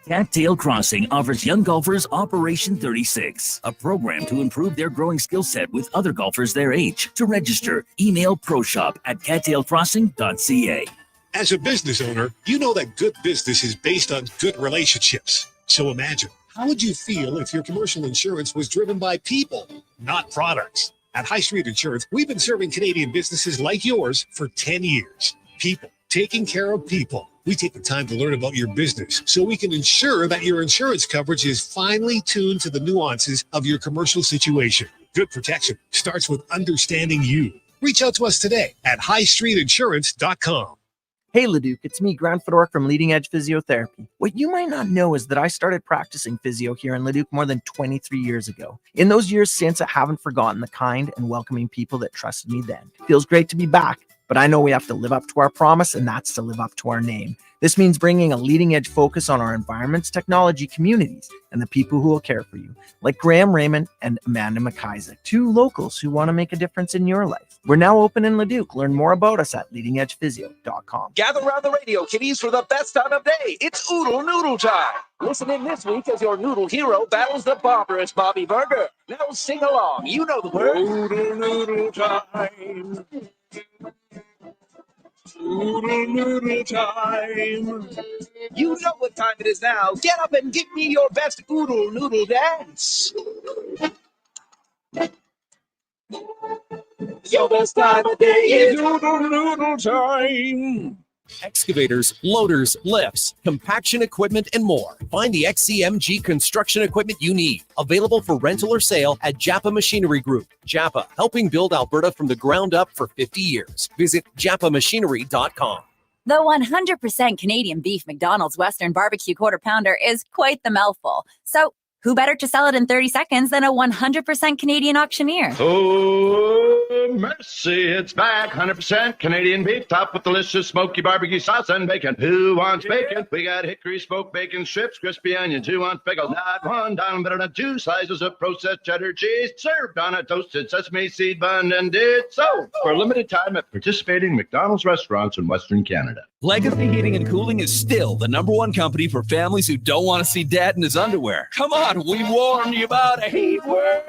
Cattail Crossing offers young golfers Operation 36, a program to improve their growing skill set with other golfers their age. To register, email proshop@cattailcrossing.ca. As a business owner, you know that good business is based on good relationships. So imagine, how would you feel if your commercial insurance was driven by people, not products? At High Street Insurance, we've been serving Canadian businesses like yours for 10 years. People, taking care of people. We take the time to learn about your business so we can ensure that your insurance coverage is finely tuned to the nuances of your commercial situation. Good protection starts with understanding you. Reach out to us today at highstreetinsurance.com. Hey Leduc, it's me, Grant Fedor from Leading Edge Physiotherapy. What you might not know is that I started practicing physio here in Leduc more than 23 years ago. In those years since, I haven't forgotten the kind and welcoming people that trusted me then. Feels great to be back. But I know we have to live up to our promise, and that's to live up to our name. This means bringing a leading-edge focus on our environments, technology, communities, and the people who will care for you, like Graham Raymond and Amanda McIsaac, two locals who want to make a difference in your life. We're now open in Leduc. Learn more about us at leadingedgephysio.com. Gather around the radio, kiddies, for the best time of day. It's Oodle Noodle time. Listen in this week as your noodle hero battles the barbarous Bobby Burger. Now sing along. You know the words. Oodle Noodle time. Oodle Noodle time. You know what time it is now. Get up and give me your best Oodle Noodle dance. Your best time of day is Oodle Noodle time. Excavators, loaders, lifts, compaction equipment, and more. Find the XCMG construction equipment you need. Available for rental or sale at Japa Machinery Group. Japa, helping build Alberta from the ground up for 50 years. Visit japamachinery.com. The 100% Canadian beef McDonald's Western Barbecue Quarter Pounder is quite the mouthful. So, who better to sell it in 30 seconds than a 100% Canadian auctioneer? Oh, mercy, it's back. 100% Canadian beef, topped with delicious smoky barbecue sauce and bacon. Who wants bacon? We got hickory smoked bacon strips, crispy onions. Who wants pickles? Not one down, better than 2 slices of processed cheddar cheese, served on a toasted sesame seed bun, and it's so for a limited time at participating McDonald's restaurants in Western Canada. Legacy Heating and Cooling is still the #1 company for families who don't want to see Dad in his underwear. Come on, we warned you about a heat wave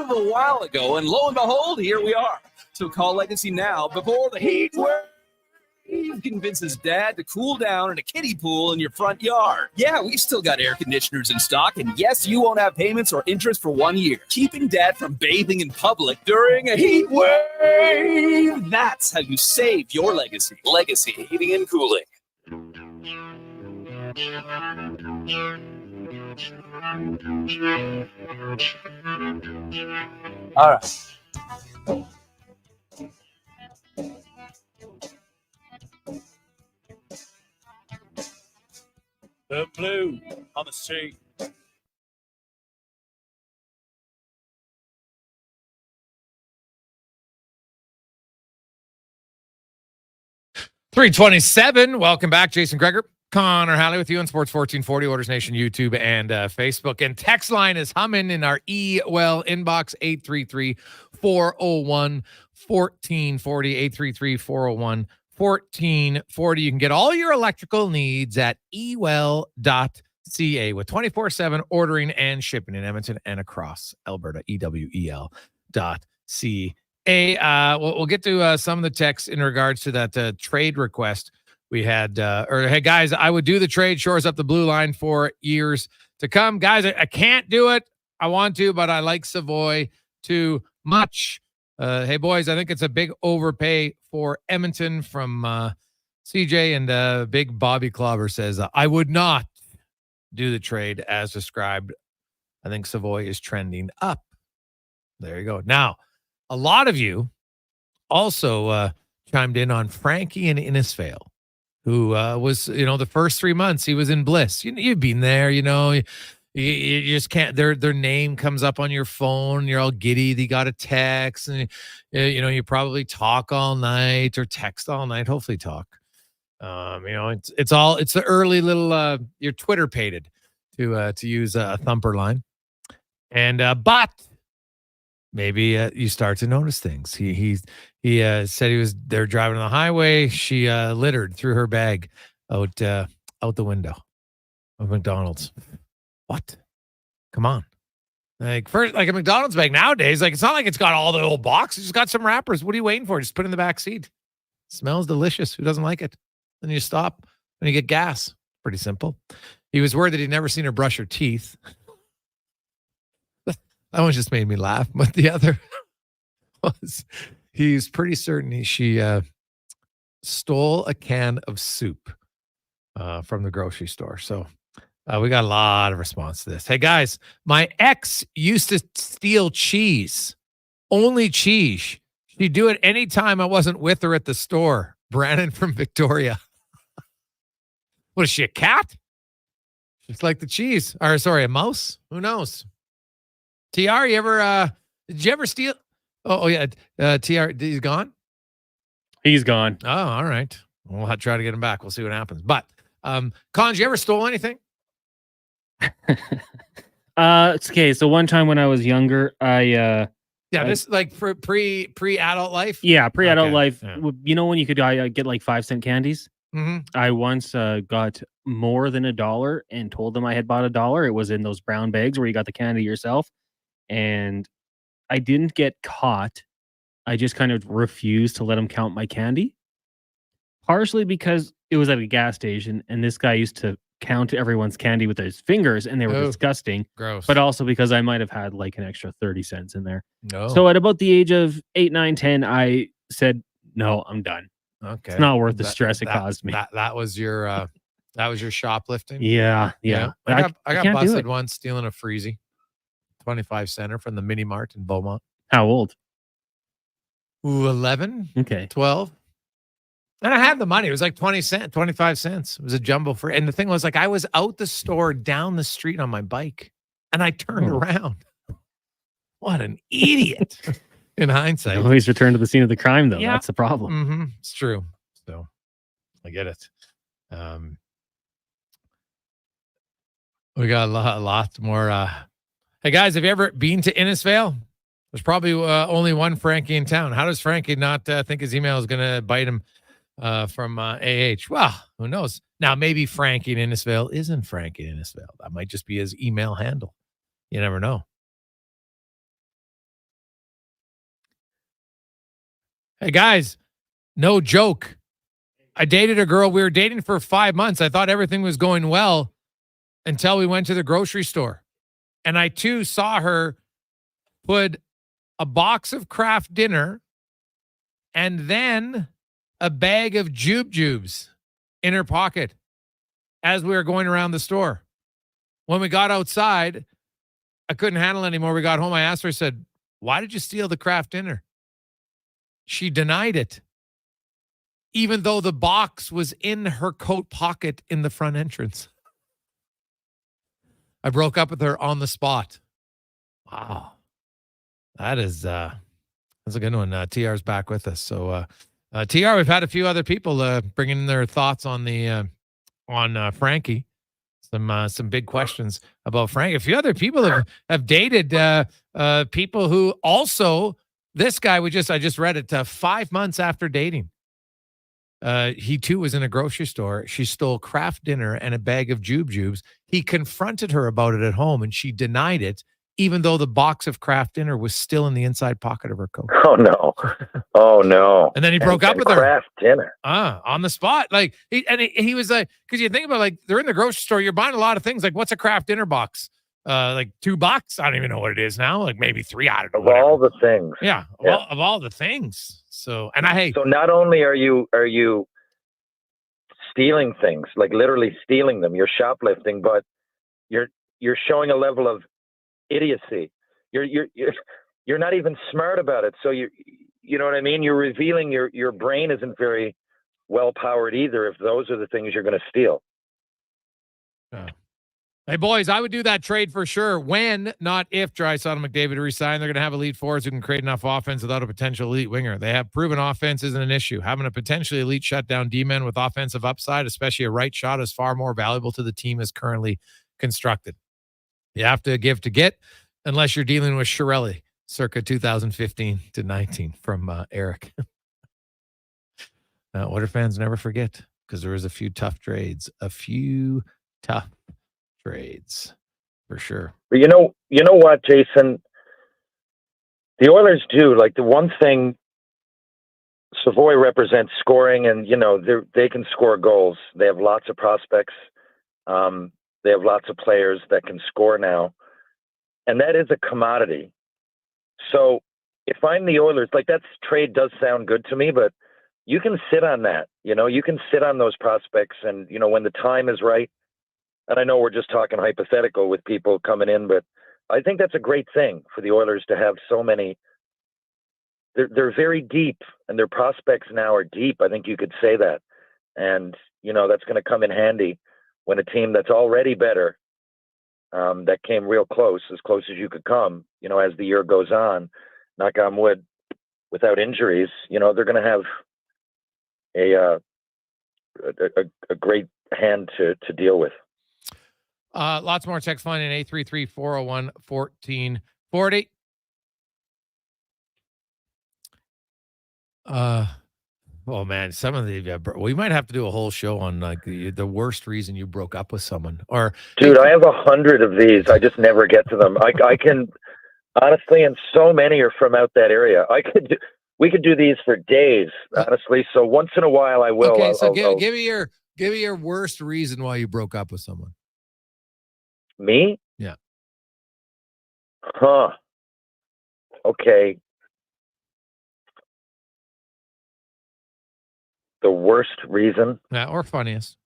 a while ago, and lo and behold, here we are. So call Legacy now before the heat wave convinces Dad to cool down in a kiddie pool in your front yard. Yeah, we've still got air conditioners in stock, and yes, you won't have payments or interest for 1 year. Keeping Dad from bathing in public during a heat wave. That's how you save your legacy. Legacy Heating and Cooling. All right. The blue on the street. $327. Welcome back, Jason Gregor. Connor Halley with you on Sports 1440, Orders Nation, YouTube, and Facebook. And text line is humming in our well inbox, 833-401-1440, 833-401-1440. You can get all your electrical needs at ewell.ca with 24/7 ordering and shipping in Edmonton and across Alberta, ewel.ca. We'll get to some of the texts in regards to that trade request we had. Hey, guys, I would do the trade, shores up the blue line for years to come. Guys, I can't do it. I want to, but I like Savoy too much. Hey, boys, I think it's a big overpay for Edmonton from CJ, and Big Bobby Clobber says, I would not do the trade as described. I think Savoy is trending up. There you go. Now, a lot of you also chimed in on Frankie and Innisfail, who was, the first 3 months he was in bliss. You've been there, you just can't, their name comes up on your phone. You're all giddy. They got a text, and you probably talk all night or text all night, hopefully talk. It's the early little, you're Twitter pated to use a thumper line. And, but maybe you start to notice things. He said he was there driving on the highway. She littered through her bag out the window of McDonald's. What? Come on. Like a McDonald's bag nowadays, it's not like it's got all the old box. It's just got some wrappers. What are you waiting for? Just put it in the back seat. Smells delicious. Who doesn't like it? Then you stop and you get gas. Pretty simple. He was worried that he'd never seen her brush her teeth. That one just made me laugh. But the other was he's pretty certain she stole a can of soup from the grocery store. So we got a lot of response to this. Hey, guys, my ex used to steal cheese. Only cheese. She'd do it anytime I wasn't with her at the store. Brandon from Victoria. What is she, a cat? Just like the cheese. Or sorry, a mouse? Who knows? TR, you ever did you ever steal? Oh yeah. TR, he's gone? He's gone. Oh, all right. We'll have to try to get him back. We'll see what happens. But Cons, you ever stole anything? It's okay. So one time when I was younger, This like for pre-adult life? Yeah, pre-adult life. Yeah. When you could get like 5-cent candies? Mm-hmm. I once got more than $1 and told them I had bought $1. It was in those brown bags where you got the candy yourself. And I didn't get caught. I just kind of refused to let them count my candy. Partially because it was at a gas station and this guy used to count everyone's candy with his fingers and they were disgusting. Gross. But also because I might have had like an extra 30 cents in there. No. So at about the age of 8, 9, 10, I said, no, I'm done. Okay. It's not worth the stress it caused me. That was your shoplifting? Yeah. I got can't do busted it. once stealing a Freezy. 25 center from the Mini Mart in Beaumont. How old? 11. Okay. 12. And I had the money. It was like 20 cents, 25 cents. It was a jumbo for, and the thing was like, I was out the store down the street on my bike and I turned around. What an idiot in hindsight. Always return to the scene of the crime, though. Yeah. That's the problem. Mm-hmm. It's true. So I get it. We got a lot more. Hey guys, have you ever been to Innisfail? There's probably only one Frankie in town. How does Frankie not think his email is going to bite him from AH? Well, who knows? Now, maybe Frankie in Innisfail isn't Frankie in Innisfail. That might just be his email handle. You never know. Hey, guys, no joke. I dated a girl. We were dating for 5 months. I thought everything was going well until we went to the grocery store. And I, too, saw her put a box of Kraft dinner and then a bag of Jubes in her pocket as we were going around the store. When we got outside, I couldn't handle it anymore. We got home. I asked her, I said, why did you steal the Kraft dinner? She denied it, even though the box was in her coat pocket in the front entrance. I broke up with her on the spot. Wow. That's a good one. TR's back with us. So, TR, we've had a few other people bringing in their thoughts on the on Frankie. Some big questions about Frankie. A few other people have dated people who also, this guy I just read it 5 months after dating. He too was in a grocery store. She stole Kraft dinner and a bag of Jubes. He confronted her about it at home and she denied it, even though the box of Kraft dinner was still in the inside pocket of her coat. Oh no. Oh no. And then he broke up with her. Kraft dinner. On the spot. Like he was like, because you think about like they're in the grocery store, you're buying a lot of things. Like what's a Kraft dinner box? Like $2? I don't even know what it is now. Like maybe 3 out of all the things. Yeah. Of all the things. So so not only are you stealing things, like literally stealing them, you're shoplifting, but you're showing a level of idiocy. You're not even smart about it. So you know what I mean? You're revealing your brain isn't very well powered either if those are the things you're going to steal. Hey, boys, I would do that trade for sure. When, not if, Draisaitl and McDavid resign. They're going to have elite forwards who can create enough offense without a potential elite winger. They have proven offense isn't an issue. Having a potentially elite shutdown D-man with offensive upside, especially a right shot, is far more valuable to the team as currently constructed. You have to give to get, unless you're dealing with Chiarelli, circa 2015 to 19 from Eric. Oilers fans never forget, because there was a few tough trades. For sure. But you know what, Jason? The Oilers do, like, the one thing, Savoy represents scoring, and they can score goals. They have lots of prospects. They have lots of players that can score now, and that is a commodity. So if I'm the Oilers, like, that trade does sound good to me, but you can sit on that. You can sit on those prospects, and when the time is right. And I know we're just talking hypothetical with people coming in, but I think that's a great thing for the Oilers to have so many. They're very deep, and their prospects now are deep. I think you could say that. And, that's going to come in handy when a team that's already better, that came real close as you could come, as the year goes on, knock on wood, without injuries, they're going to have a great hand to deal with. Lots more text line in 833-401-1440. Oh man, some of the we might have to do a whole show on like the worst reason you broke up with someone. Or dude, I have 100 of these. I just never get to them. I can honestly, and so many are from out that area. We could do these for days, honestly. So once in a while, I will. Okay, so give me your worst reason why you broke up with someone. Me? Yeah. Huh. Okay. The worst reason? Yeah, or funniest.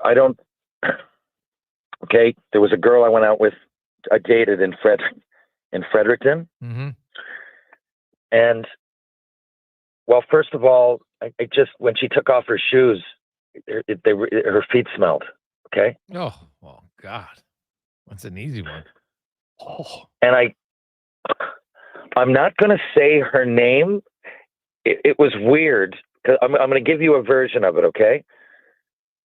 I don't. Okay. There was a girl I went out with. I dated in Fredericton. Mm-hmm. And Well, first of all, I just when she took off her shoes, her feet smelled. Okay. Oh, well, God, that's an easy one. Oh. And I'm not going to say her name. It was weird. I'm going to give you a version of it, okay?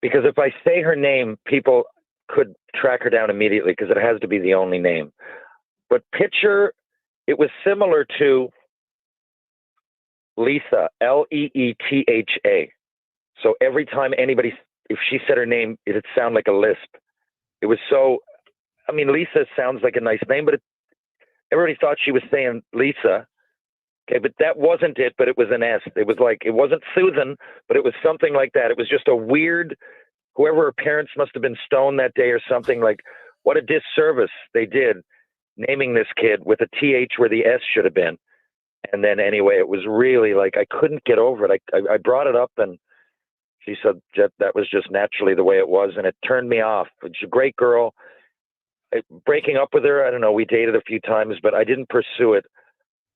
Because if I say her name, people could track her down immediately because it has to be the only name. But picture, it was similar to Lisa, Leetha. So every time if she said her name, it'd sound like a lisp. It was so, I mean, Lisa sounds like a nice name, but everybody thought she was saying Lisa. Okay, but that wasn't it, but it was an S. It was like, it wasn't Susan, but it was something like that. It was just a weird, whoever her parents must have been stoned that day or something, like what a disservice they did naming this kid with a TH where the S should have been. And then anyway, it was really like, I couldn't get over it. I brought it up and she said that was just naturally the way it was. And it turned me off. She's a great girl. Breaking up with her, I don't know, we dated a few times, but I didn't pursue it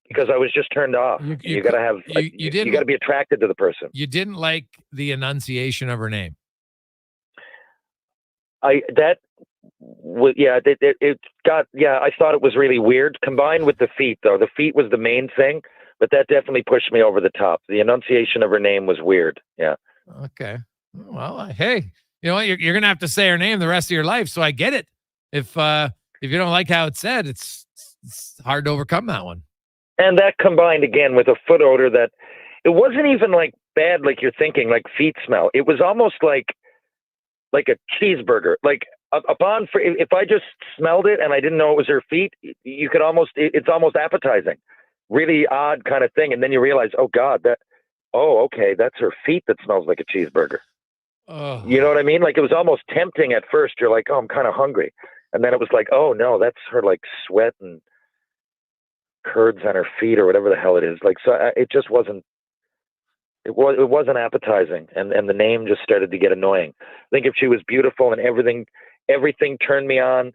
because I was just turned off. You got to have, you got to be attracted to the person. You didn't like the enunciation of her name. I thought it was really weird combined with the feet though. The feet was the main thing, but that definitely pushed me over the top. The enunciation of her name was weird. Yeah. Okay. Well, hey, you know what? You're going to have to say her name the rest of your life. So I get it. If you don't like how it's said, it's hard to overcome that one. And that combined again with a foot odor that it wasn't even like bad, like you're thinking, like feet smell. It was almost like a cheeseburger. Like if I just smelled it and I didn't know it was her feet, you could it's almost appetizing. Really odd kind of thing. And then you realize, oh God, okay, that's her feet that smells like a cheeseburger. Oh. You know what I mean? Like it was almost tempting at first. You're like, oh, I'm kind of hungry. And then it was like, oh no, that's her like sweat and curds on her feet or whatever the hell it is. Like, so it just wasn't, it wasn't appetizing. And the name just started to get annoying. I think if she was beautiful and everything turned me on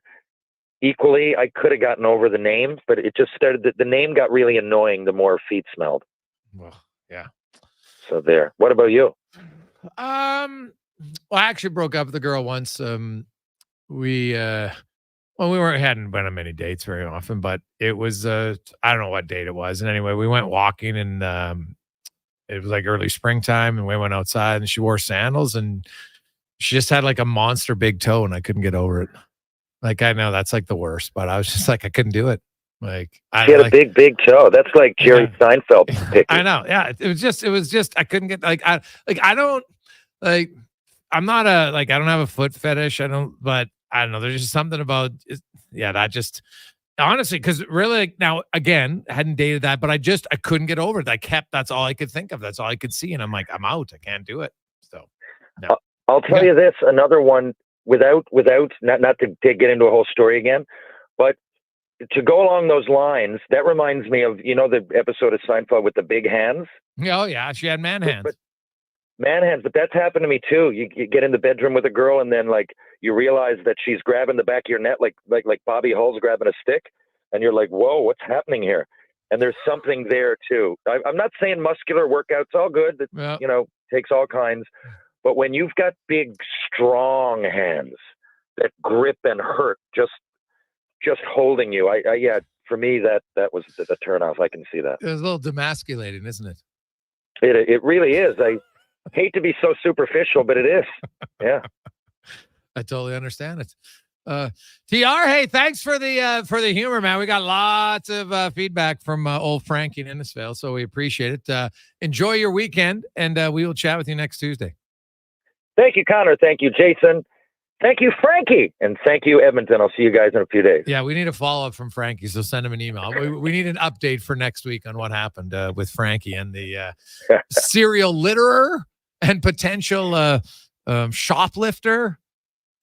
equally, I could have gotten over the name, but it just started, the name got really annoying the more her feet smelled. Well, yeah. So there. What about you? Well, I actually broke up with a girl once. We hadn't been on many dates very often, but it was, I don't know what date it was. And anyway, we went walking and, it was like early springtime and we went outside and she wore sandals and she just had like a monster big toe and I couldn't get over it. Like, I know that's like the worst, but I was just like, I couldn't do it. Like she had a big toe. That's like Jerry Seinfeld picking. I know. Yeah. It was just, I couldn't get I'm not I don't have a foot fetish. But I don't know. There's just something about, that just honestly, because really now again, I hadn't dated that, but I couldn't get over it. That's all I could think of. That's all I could see. And I'm like, I'm out. I can't do it. So no. I'll tell you this, another one without not to get into a whole story again, but to go along those lines, that reminds me of, the episode of Seinfeld with the big hands. Oh yeah. She had man hands. But that's happened to me too. You get in the bedroom with a girl and then like you realize that she's grabbing the back of your neck like Bobby Hull's grabbing a stick, and you're like, whoa, what's happening here? And there's something there too. I'm not saying muscular workouts all good. That takes all kinds, but when you've got big, strong hands that grip and hurt, just holding you, for me that was the turnoff. I can see that. It was a little demasculating, isn't it? It really is. I hate to be so superficial, but it is. Yeah. I totally understand it. TR, hey, thanks for the humor, man. We got lots of feedback from old Frankie in Innisfail, so we appreciate it. Enjoy your weekend, and we will chat with you next Tuesday. Thank you, Connor. Thank you, Jason. Thank you, Frankie. And thank you, Edmonton. I'll see you guys in a few days. Yeah, we need a follow-up from Frankie, so send him an email. We need an update for next week on what happened with Frankie and the serial litterer and potential shoplifter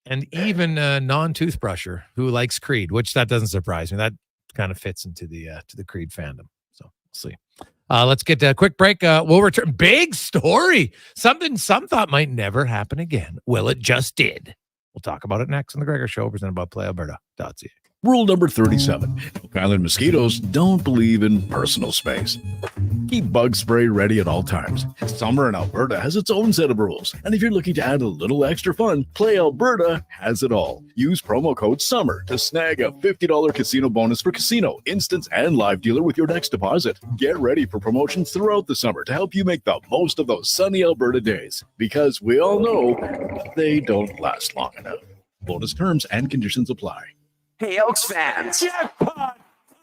and even non-toothbrusher who likes Creed, which that doesn't surprise me. That kind of fits into the Creed fandom. So we'll see. Let's get a quick break. We'll return. Big story. Something some thought might never happen again. Well, it just did. We'll talk about it next on the Gregor Show, presented by PlayAlberta.ca. Rule number 37. Elk Island mosquitoes don't believe in personal space. Keep bug spray ready at all times. Summer in Alberta has its own set of rules, and if you're looking to add a little extra fun, Play Alberta has it all. Use promo code SUMMER to snag a $50 casino bonus for casino, instants, and live dealer with your next deposit. Get ready for promotions throughout the summer to help you make the most of those sunny Alberta days, because we all know they don't last long enough. Bonus terms and conditions apply. Hey, Elks fans. Jackpot!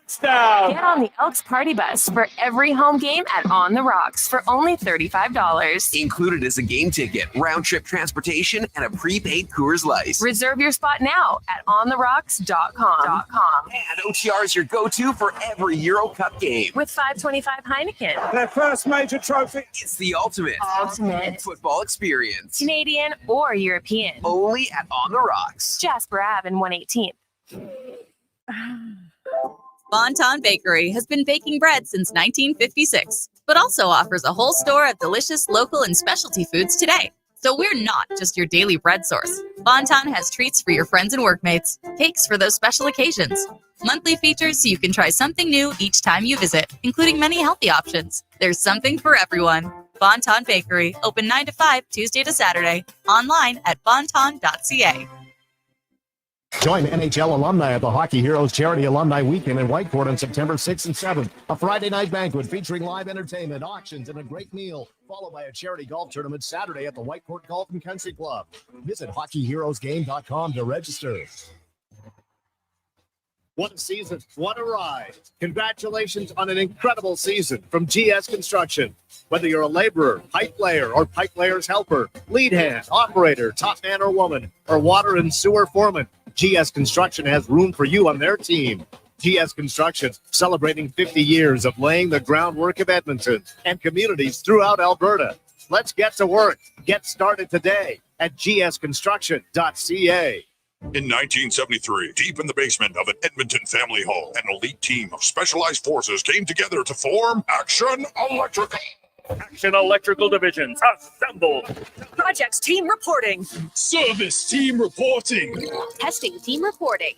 Touchdown! Get on the Elks party bus for every home game at On the Rocks for only $35. Included is a game ticket, round-trip transportation, and a prepaid Coors Light. Reserve your spot now at ontherocks.com. And OTR is your go-to for every Euro Cup game. With $5.25 Heineken. Their first major trophy. It's the ultimate football experience. Canadian or European. Only at On the Rocks. Jasper Ave and 118th. Bon-Ton Bakery has been baking bread since 1956, but also offers a whole store of delicious local and specialty foods today. So we're not just your daily bread source. Bon-Ton has treats for your friends and workmates, cakes for those special occasions, monthly features so you can try something new each time you visit, including many healthy options. There's something for everyone. Bon-Ton Bakery, open 9 to 5, Tuesday to Saturday, online at bonton.ca. Join NHL alumni at the Hockey Heroes Charity Alumni Weekend in Whitecourt on September 6th and 7th. A Friday night banquet featuring live entertainment, auctions, and a great meal, followed by a charity golf tournament Saturday at the Whitecourt Golf and Country Club. Visit hockeyheroesgame.com to register. What a season. What a ride. Congratulations on an incredible season from GS Construction. Whether you're a laborer, pipe layer, or pipe layer's helper, lead hand, operator, top man or woman, or water and sewer foreman, GS Construction has room for you on their team. GS Construction, celebrating 50 years of laying the groundwork of Edmonton and communities throughout Alberta. Let's get to work. Get started today at gsconstruction.ca. In 1973, deep in the basement of an Edmonton family home, an elite team of specialized forces came together to form Action Electrical. Action Electrical Divisions, assemble! Projects team reporting. Service team reporting. Testing team reporting.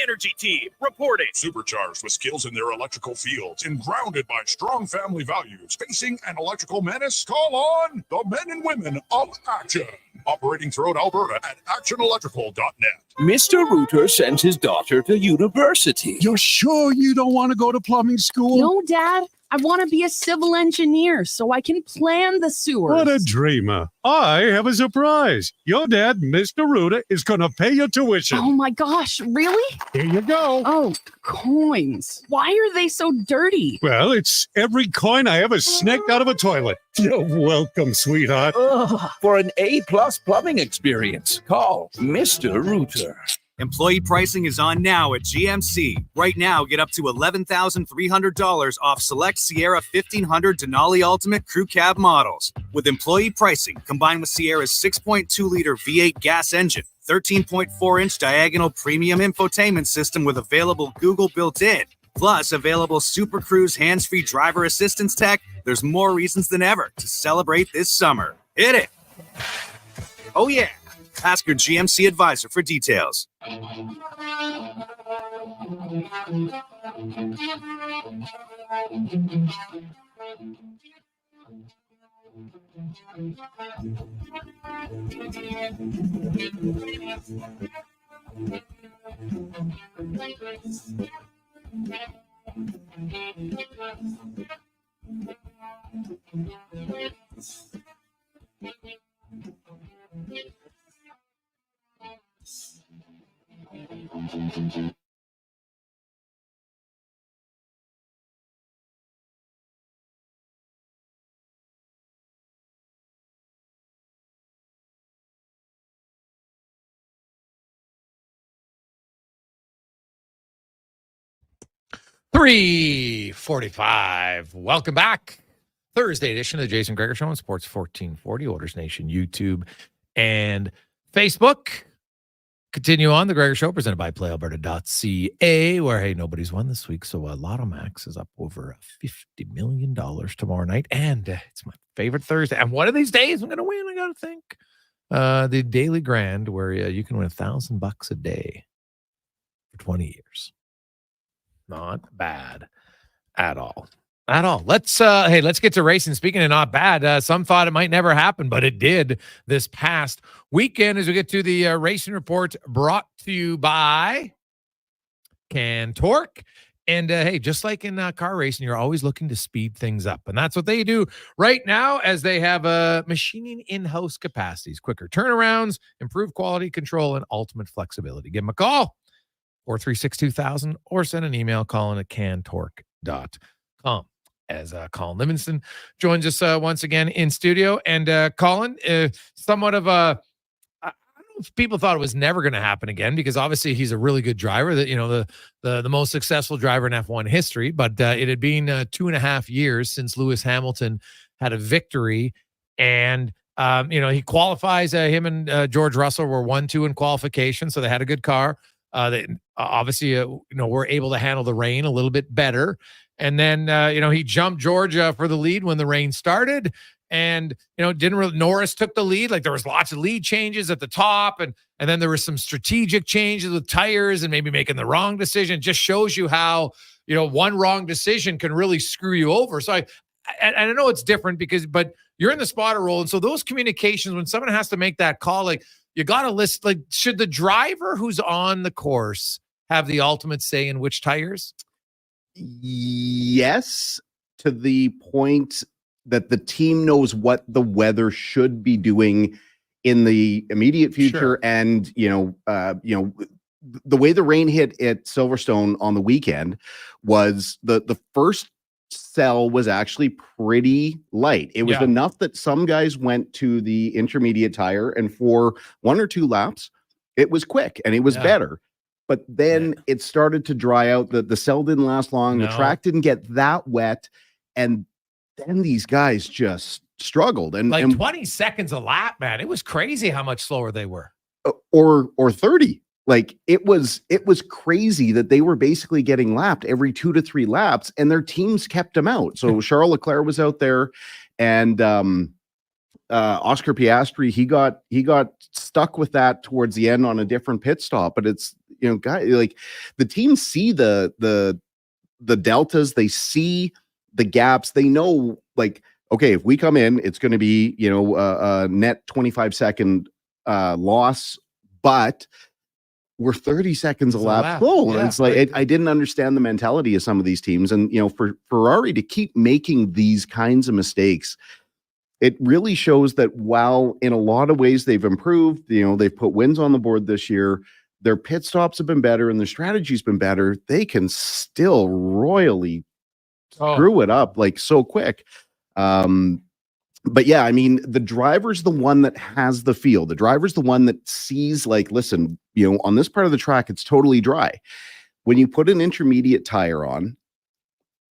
Energy team reporting. Supercharged with skills in their electrical fields and grounded by strong family values. Facing an electrical menace? Call on the men and women of Action. Operating throughout Alberta at actionelectrical.net. Mr. Rooter sends his daughter to university. You're sure you don't want to go to plumbing school? No, Dad. I want to be a civil engineer so I can plan the sewers. What a dreamer. I have a surprise. Your dad, Mr. Ruda, is going to pay your tuition. Oh my gosh, really? Here you go. Oh, coins. Why are they so dirty? Well, it's every coin I ever snaked out of a toilet. You're welcome, sweetheart. For an A-plus plumbing experience, call Mr. Rooter. Employee pricing is on now at GMC. Right now, get up to $11,300 off select Sierra 1500 Denali Ultimate Crew Cab models. With employee pricing, combined with Sierra's 6.2-liter V8 gas engine, 13.4-inch diagonal premium infotainment system with available Google built-in, plus available Super Cruise hands-free driver assistance tech, there's more reasons than ever to celebrate this summer. Hit it! Oh yeah! Ask your GMC advisor for details. $3:45. Welcome back. Thursday edition of the Jason Gregor Show on Sports 1440, Oilers Nation, YouTube, and Facebook. Continue on the Gregor Show, presented by PlayAlberta.ca, where, hey, nobody's won this week. So Lotto Max is up over $50 million tomorrow night. And it's my favorite Thursday. And one of these days, I'm going to win, I got to think. The Daily Grand, where you can win $1,000 a day for 20 years. Not bad at all. At all. Let's get to racing. Speaking of not bad, some thought it might never happen, but it did this past weekend as we get to the racing report brought to you by Cantork. And hey, just like in car racing, you're always looking to speed things up. And that's what they do right now as they have machining in-house capacities, quicker turnarounds, improved quality control, and ultimate flexibility. Give them a call, 436-2000, or send an email, colin@cantork.com. As Colin Livingston joins us once again in studio. And Colin, somewhat of a, I don't know if people thought it was never going to happen again, because obviously he's a really good driver, that, you know, the most successful driver in F1 history, but it had been 2.5 years since Lewis Hamilton had a victory. And, he qualifies, him and George Russell were 1-2 in qualification. So they had a good car. They obviously, were able to handle the rain a little bit better. And then, he jumped George for the lead when the rain started, and, Norris took the lead. Like, there was lots of lead changes at the top, and then there were some strategic changes with tires and maybe making the wrong decision. It just shows you how, one wrong decision can really screw you over. So I know it's different but you're in the spotter role. And so those communications, when someone has to make that call, like, you got to list, like, should the driver who's on the course have the ultimate say in which tires? Yes, to the point that the team knows what the weather should be doing in the immediate future. Sure. And, the way the rain hit at Silverstone on the weekend was the first cell was actually pretty light. It was enough that some guys went to the intermediate tire, and for 1 or 2 laps, it was quick and it was better. But then it started to dry out. The cell didn't last long. No. The track didn't get that wet. And then these guys just struggled. And 20 seconds a lap, man. It was crazy how much slower they were. Or 30. Like, it was crazy that they were basically getting lapped every 2 to 3 laps, and their teams kept them out. So Charles Leclerc was out there, and Oscar Piastri, he got stuck with that towards the end on a different pit stop. But it's, guys, like, the teams see the deltas, they see the gaps, they know, like, okay, if we come in, it's going to be, a net 25-second loss, but we're 30 seconds a lap slow. Yeah, it's like, I didn't understand the mentality of some of these teams. And, for Ferrari to keep making these kinds of mistakes, it really shows that while in a lot of ways they've improved, they've put wins on the board this year, their pit stops have been better and their strategy's been better, they can still royally screw it up, like, so quick. But yeah, I mean, the driver's the one that has the feel. The driver's the one that sees, like, listen, on this part of the track, it's totally dry. When you put an intermediate tire on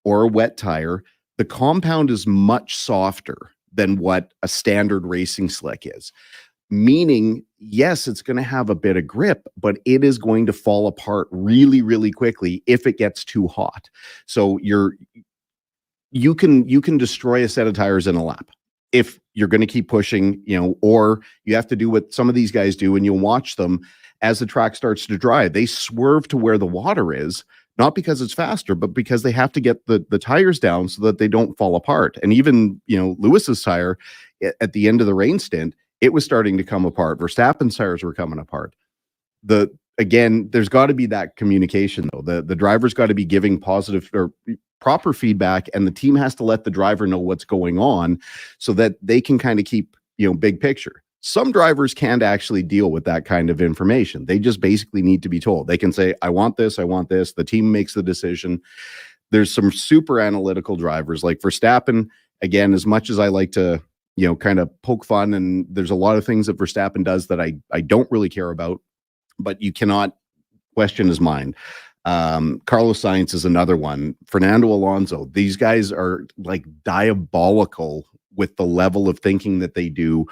or a wet tire, the compound is much softer than what a standard racing slick is. Meaning, yes, it's going to have a bit of grip, but it is going to fall apart really, really quickly if it gets too hot. So you can destroy a set of tires in a lap if you're going to keep pushing, or you have to do what some of these guys do, and you'll watch them as the track starts to dry. They swerve to where the water is, not because it's faster, but because they have to get the tires down so that they don't fall apart. And even, Lewis's tire at the end of the rain stint, it was starting to come apart. Verstappen's tires were coming apart. Again, there's got to be that communication, though. The driver's got to be giving positive or proper feedback, and the team has to let the driver know what's going on so that they can kind of keep, big picture. Some drivers can't actually deal with that kind of information. They just basically need to be told. They can say, I want this, I want this. The team makes the decision. There's some super analytical drivers like Verstappen. Again, as much as I like to, kind of poke fun, and there's a lot of things that Verstappen does that I don't really care about, but you cannot question his mind. Carlos Sainz is another one. Fernando Alonso. These guys are like diabolical with the level of thinking that they do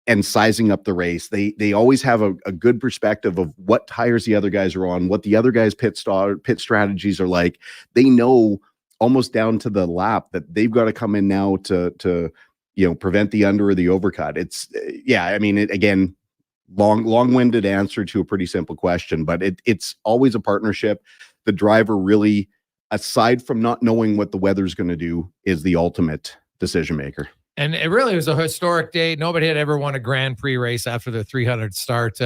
and sizing up the race. They always have a good perspective of what tires the other guys are on, what the other guys' pit strategies are like. They know almost down to the lap that they've got to come in now to prevent the under or the overcut. It's again, long-winded answer to a pretty simple question, but it's always a partnership. The driver really aside from not knowing what the weather's going to do, is the ultimate decision maker. And it really was a historic day. Nobody had ever won a Grand Prix race after their 300 start.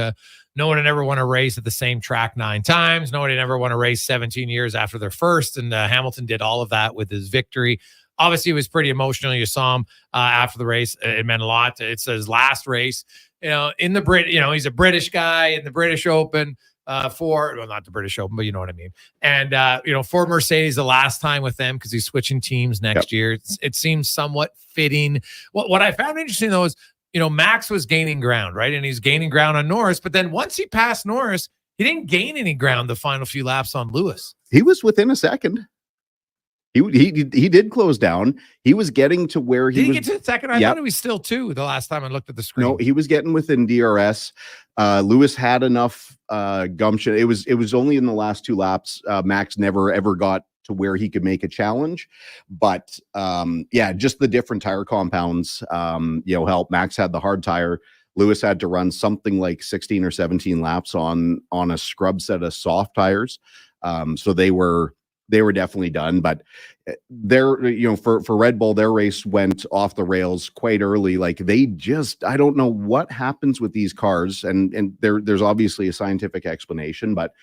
No one had ever won a race at the same track 9 times. Nobody had ever won a race 17 years after their first. And Hamilton did all of that with his victory. Obviously, it was pretty emotional. You saw him after the race. It meant a lot. It's his last race. In the he's a British guy in the British Open. Not the British Open, but you know what I mean. And, for Mercedes, the last time with them, because he's switching teams next year, it seems somewhat fitting. What I found interesting, though, is, Max was gaining ground, right? And he's gaining ground on Norris. But then once he passed Norris, he didn't gain any ground the final few laps on Lewis. He was within a second. He did close down. He was getting to where he Did he was. get to the second? I thought it was still 2 the last time I looked at the screen. No, he was getting within DRS. Lewis had enough gumption. It was only in the last 2 laps. Max never ever got to where he could make a challenge. But just the different tire compounds help. Max had the hard tire. Lewis had to run something like 16 or 17 laps on a scrub set of soft tires. So they were definitely done, but for Red Bull, their race went off the rails quite early. Like I don't know what happens with these cars, and there's obviously a scientific explanation, but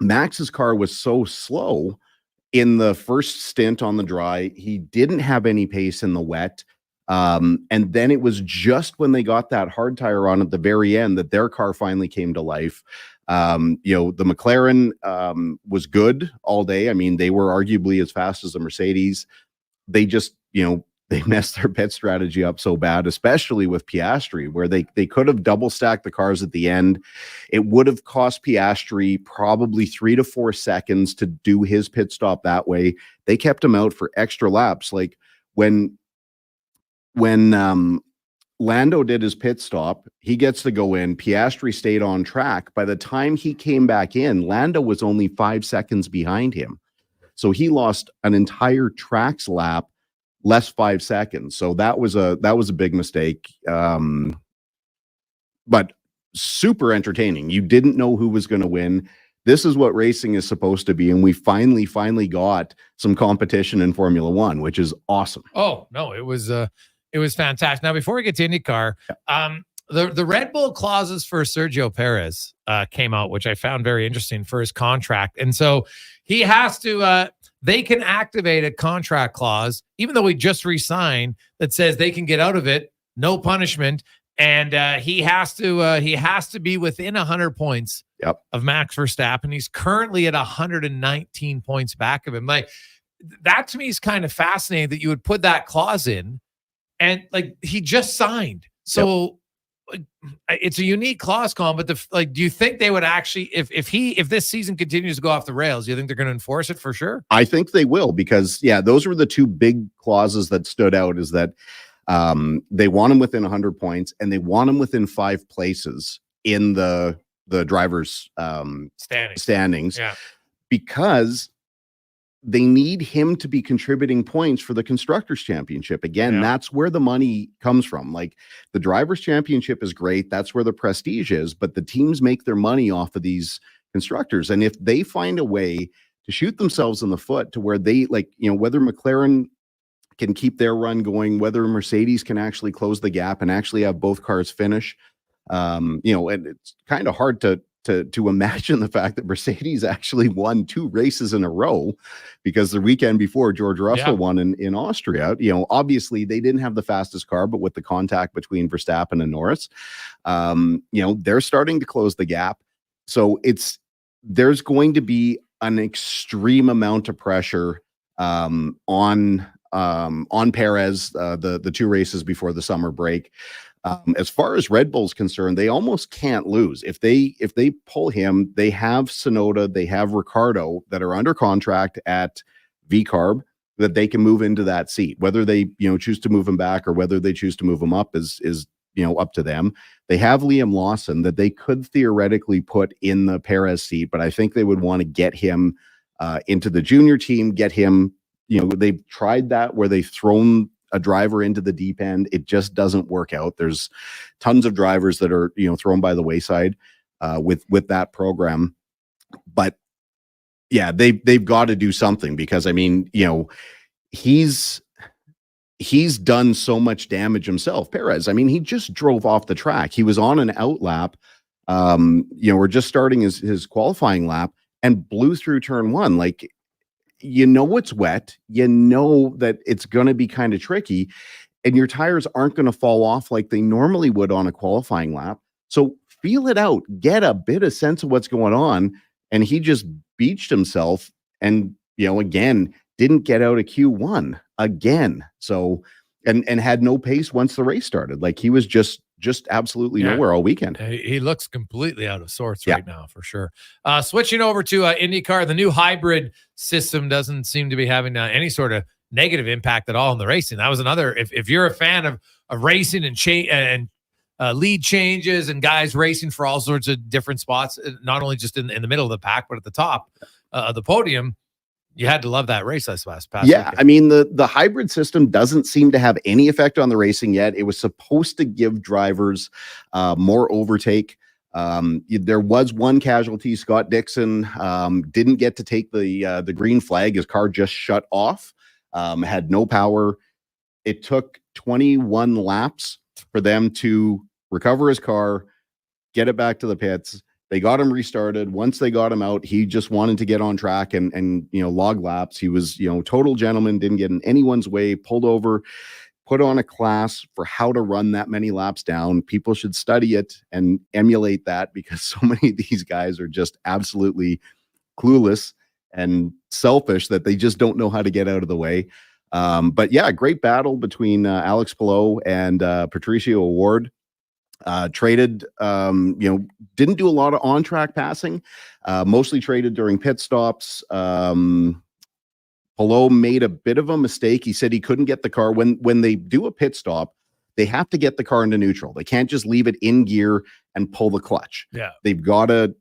Max's car was so slow in the first stint on the dry. He didn't have any pace in the wet. And then it was just when they got that hard tire on at the very end that their car finally came to life. The McLaren was good all day. I mean, they were arguably as fast as the Mercedes. They just, they messed their pit strategy up so bad, especially with Piastri, where they could have double stacked the cars at the end. It would have cost Piastri probably 3 to 4 seconds to do his pit stop that way. They kept him out for extra laps. Like when Lando did his pit stop, he gets to go in. Piastri stayed on track. By the time he came back in, Lando was only 5 seconds behind him. So he lost an entire tracks lap, less 5 seconds. So that was a big mistake. But super entertaining. You didn't know who was going to win. This is what racing is supposed to be. And we finally got some competition in Formula One, which is awesome. Oh, no, it was fantastic. Now, before we get to IndyCar, the Red Bull clauses for Sergio Perez came out, which I found very interesting for his contract. And so he has to, they can activate a contract clause, even though he just re-signed, that says they can get out of it, no punishment. And he has to be within 100 points of Max Verstappen. He's currently at 119 points back of him. Like, that to me is kind of fascinating that you would put that clause in. And like, he just signed. So it's a unique clause, Colin, but do you think they would actually, if this season continues to go off the rails, do you think they're going to enforce it for sure? I think they will, because those were the 2 big clauses that stood out, is that they want him within 100 points and they want him within 5 places in the drivers standings, because they need him to be contributing points for the Constructors Championship. Again, that's where the money comes from. Like, the Drivers' Championship is great. That's where the prestige is, but the teams make their money off of these constructors. And if they find a way to shoot themselves in the foot to where they, whether McLaren can keep their run going, whether Mercedes can actually close the gap and actually have both cars finish, and it's kind of hard to imagine the fact that Mercedes actually won 2 races in a row, because the weekend before George Russell won in Austria. Obviously they didn't have the fastest car, but with the contact between Verstappen and Norris, they're starting to close the gap. So there's going to be an extreme amount of pressure on Perez, the 2 races before the summer break. As far as Red Bull's concerned, they almost can't lose. If they pull him, they have Tsunoda, they have Ricciardo that are under contract at VCARB that they can move into that seat. Whether they choose to move him back or whether they choose to move him up is up to them. They have Liam Lawson that they could theoretically put in the Perez seat, but I think they would want to get him into the junior team, get him. They've tried that where they've thrown a driver into the deep end. It just doesn't work out. There's tons of drivers that are, thrown by the wayside with that program. But Yeah, they've got to do something because, I mean, you know, he's done so much damage himself. Perez, I mean, he just drove off the track. He was on an out lap. You know, we're just starting his qualifying lap and blew through turn one. Like, you know, it's wet. You know that it's going to be kind of tricky, and your tires aren't going to fall off like they normally would on a qualifying lap. So feel it out, get a bit of sense of what's going on. And he just beached himself and, you know, again, didn't get out of Q1 again. So, and had no pace once the race started. Like, he was just absolutely nowhere all weekend. He looks completely out of sorts right now, for sure. Switching over to IndyCar, the new hybrid system doesn't seem to be having any sort of negative impact at all in the racing. That was another, if you're a fan of racing and lead changes and guys racing for all sorts of different spots, not only just in the middle of the pack, but at the top of the podium, you had to love that race last past weekend. I mean, the hybrid system doesn't seem to have any effect on the racing yet. It was supposed to give drivers more overtake. There was one casualty. Scott Dixon didn't get to take the green flag. His car just shut off, had no power. It took 21 laps for them to recover his car, get it back to the pits. They got him restarted. Once they got him out, he just wanted to get on track and you know, log laps. He was, you know, total gentleman, didn't get in anyone's way, pulled over, put on a class for how to run that many laps down. People should study it and emulate that, because so many of these guys are just absolutely clueless and selfish that they just don't know how to get out of the way. But yeah, great battle between Alex Palou and Patricio Award. Traded, you know, didn't do a lot of on-track passing, mostly traded during pit stops. Palou made a bit of a mistake. He said he couldn't get the car. When they do a pit stop, they have to get the car into neutral. They can't just leave it in gear and pull the clutch. Yeah. They've got to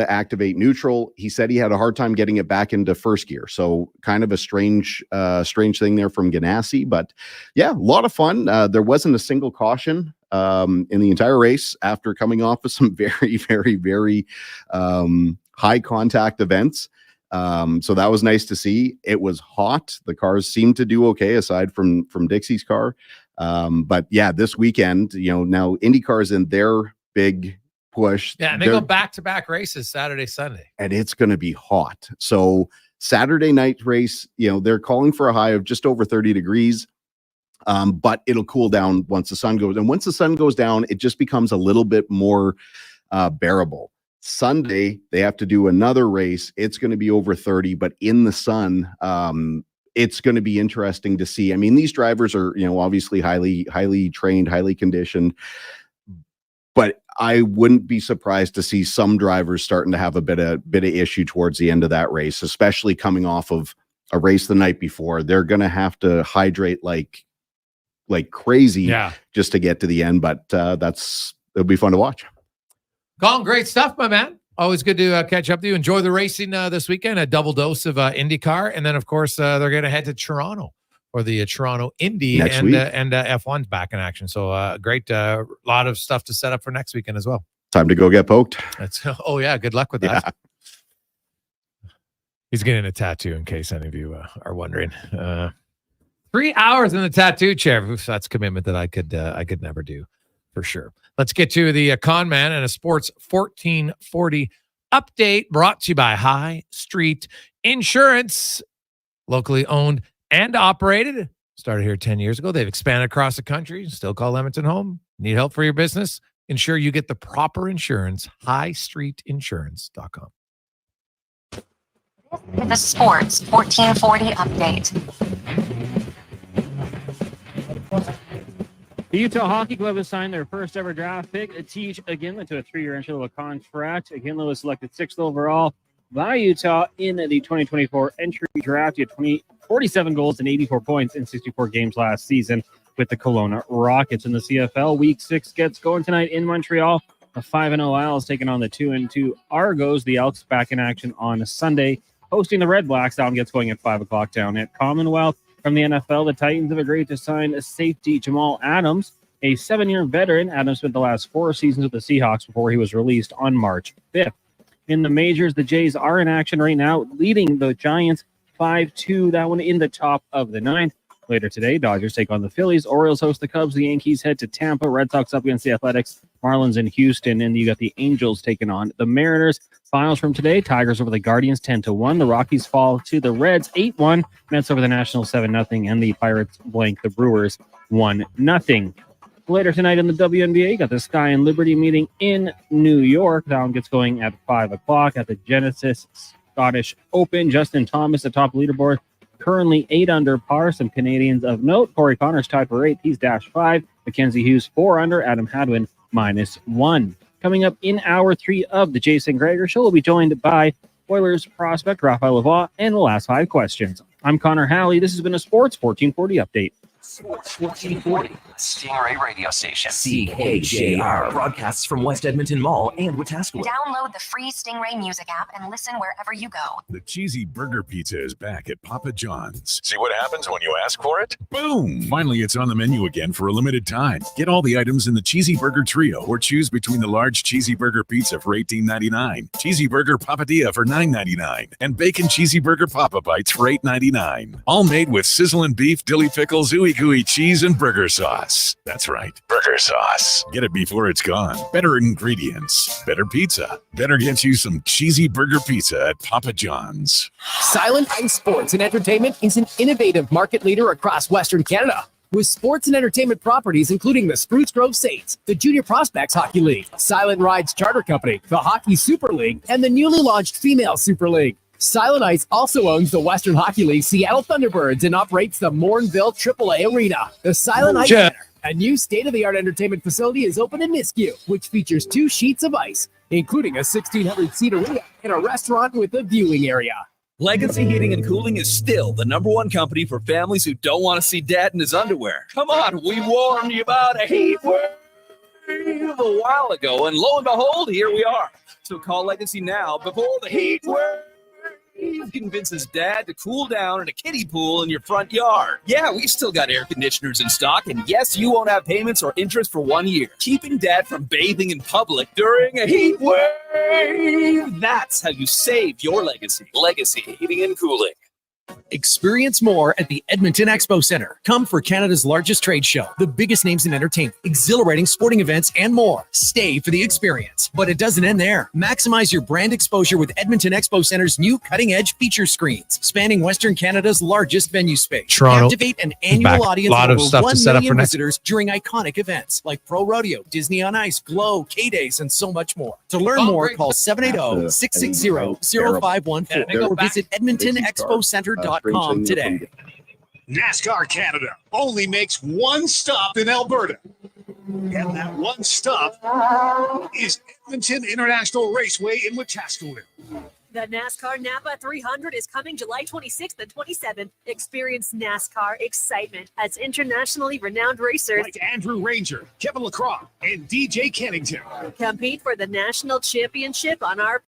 activate neutral. He said he had a hard time getting it back into first gear. So kind of a strange thing there from Ganassi, but yeah, a lot of fun. There wasn't a single caution in the entire race after coming off of some very, very, very high contact events. So that was nice to see. It was hot. The cars seemed to do okay aside from Dixie's car. But yeah, this weekend, you know, now IndyCar's in their big push. Yeah, and they go back-to-back races Saturday, Sunday. And it's going to be hot. So Saturday night race, you know, they're calling for a high of just over 30 degrees. But it'll cool down once the sun goes. And once the sun goes down, it just becomes a little bit more bearable. Sunday, they have to do another race. It's going to be over 30, but in the sun, it's going to be interesting to see. I mean, these drivers are, you know, obviously highly trained, highly conditioned, but I wouldn't be surprised to see some drivers starting to have a bit of issue towards the end of that race, especially coming off of a race the night before. They're going to have to hydrate like crazy just to get to the end, but it'll be fun to watch. Colin, great stuff, my man. Always good to catch up to you. Enjoy the racing this weekend, a double dose of IndyCar. And then, of course, they're going to head to Toronto for the Toronto Indy Next and week. F1's back in action. So great, lot of stuff to set up for next weekend as well. Time to go get poked. Oh, yeah. Good luck with that. Yeah. He's getting a tattoo, in case any of you are wondering. 3 hours in the tattoo chair. Oof, that's a commitment that I could never do, for sure. Let's get to the Con Man and a Sports 1440 update brought to you by High Street Insurance, locally owned and operated. Started here 10 years ago. They've expanded across the country. Still call Edmonton home. Need help for your business? Ensure you get the proper insurance. HighStreetInsurance.com. The Sports 1440 update. The Utah Hockey Club has signed their first ever draft pick, Atish Aginla, to a 3-year entry-level contract. Aginla was selected 6th overall by Utah in the 2024 entry draft. He had 47 goals and 84 points in 64 games last season with the Kelowna Rockets. In the CFL, Week 6 gets going tonight in Montreal. The 5-0 Isles taking on the 2-2 Argos. The Elks back in action on Sunday, hosting the Red Blacks. That one gets going at 5 o'clock down at Commonwealth. From the NFL, the Titans have agreed to sign a safety Jamal Adams, a 7-year veteran. Adams spent the last 4 seasons with the Seahawks before he was released on March 5th. In the majors, the Jays are in action right now, leading the Giants 5-2. That one in the top of the ninth. Later today, Dodgers take on the Phillies. Orioles host the Cubs. The Yankees head to Tampa. Red Sox up against the Athletics. Marlins in Houston. And you got the Angels taking on the Mariners. Finals from today, Tigers over the Guardians 10-1. The Rockies fall to the Reds 8-1. Mets over the Nationals 7-0. And the Pirates blank the Brewers 1-0. Later tonight in the WNBA, you got the Sky and Liberty meeting in New York. That one gets going at 5 o'clock at the Genesis Scottish Open. Justin Thomas atop leaderboard, currently 8 under par. Some Canadians of note. Corey Connors tied for 8th. He's dash 5. Mackenzie Hughes 4 under. Adam Hadwin -1. Coming up in hour 3 of the Jason Gregor Show, we'll be joined by Oilers prospect Raphael Lavoie and the last 5 questions. I'm Connor Halley. This has been a Sports 1440 update. Sports 1440, Stingray Radio Station. CKJR broadcasts from West Edmonton Mall and Wetaskiwin. Download the free Stingray music app and listen wherever you go. The cheesy burger pizza is back at Papa John's. See what happens when you ask for it? Boom! Finally, it's on the menu again for a limited time. Get all the items in the cheesy burger trio or choose between the large cheesy burger pizza for $18.99, cheesy burger papadilla for $9.99, and bacon cheesy burger papa bites for $8.99. All made with sizzling beef, dilly pickles, ooey gooey cheese, and burger sauce. That's right, burger sauce. Get it before it's gone. Better ingredients, better pizza. Better get you some cheesy burger pizza at Papa John's. Silent Ice Sports and Entertainment is an innovative market leader across Western Canada, with sports and entertainment properties including the Spruce Grove Saints, the Junior Prospects Hockey League, Silent Rides Charter Company, the Hockey Super League, and the newly launched Female Super League. Silent Ice also owns the Western Hockey League Seattle Thunderbirds and operates the Morinville AAA Arena. The Silent Ice Center, a new state-of-the-art entertainment facility, is open in Nisku, which features 2 sheets of ice, including a 1,600-seat arena and a restaurant with a viewing area. Legacy Heating and Cooling is still the #1 company for families who don't want to see dad in his underwear. Come on, we warned you about a heat wave a while ago, and lo and behold, here we are. So call Legacy now before the heat wave convinces dad to cool down in a kiddie pool in your front yard. Yeah, we've still got air conditioners in stock, and yes, you won't have payments or interest for 1 year. Keeping dad from bathing in public during a heat wave. That's how you save your legacy. Legacy Heating and Cooling. Experience more at the Edmonton Expo Center. Come for Canada's largest trade show, the biggest names in entertainment, exhilarating sporting events, and more. Stay for the experience. But it doesn't end there. Maximize your brand exposure with Edmonton Expo Center's new cutting-edge feature screens, spanning Western Canada's largest venue space. Toronto, Captivate an annual audience lot of of over stuff 1 to set up million for next. visitors during iconic events like Pro Rodeo, Disney on Ice, Glow, K-Days, and so much more. To learn more, call 780-660-0514 or visit EdmontonExpoCenter.com today. NASCAR Canada only makes one stop in Alberta. And that one stop is Edmonton International Raceway in Wetaskiwin. The NASCAR Napa 300 is coming July 26th and 27th. Experience NASCAR excitement as internationally renowned racers like Andrew Ranger, Kevin LaCroix, and DJ Kennington compete for the national championship on our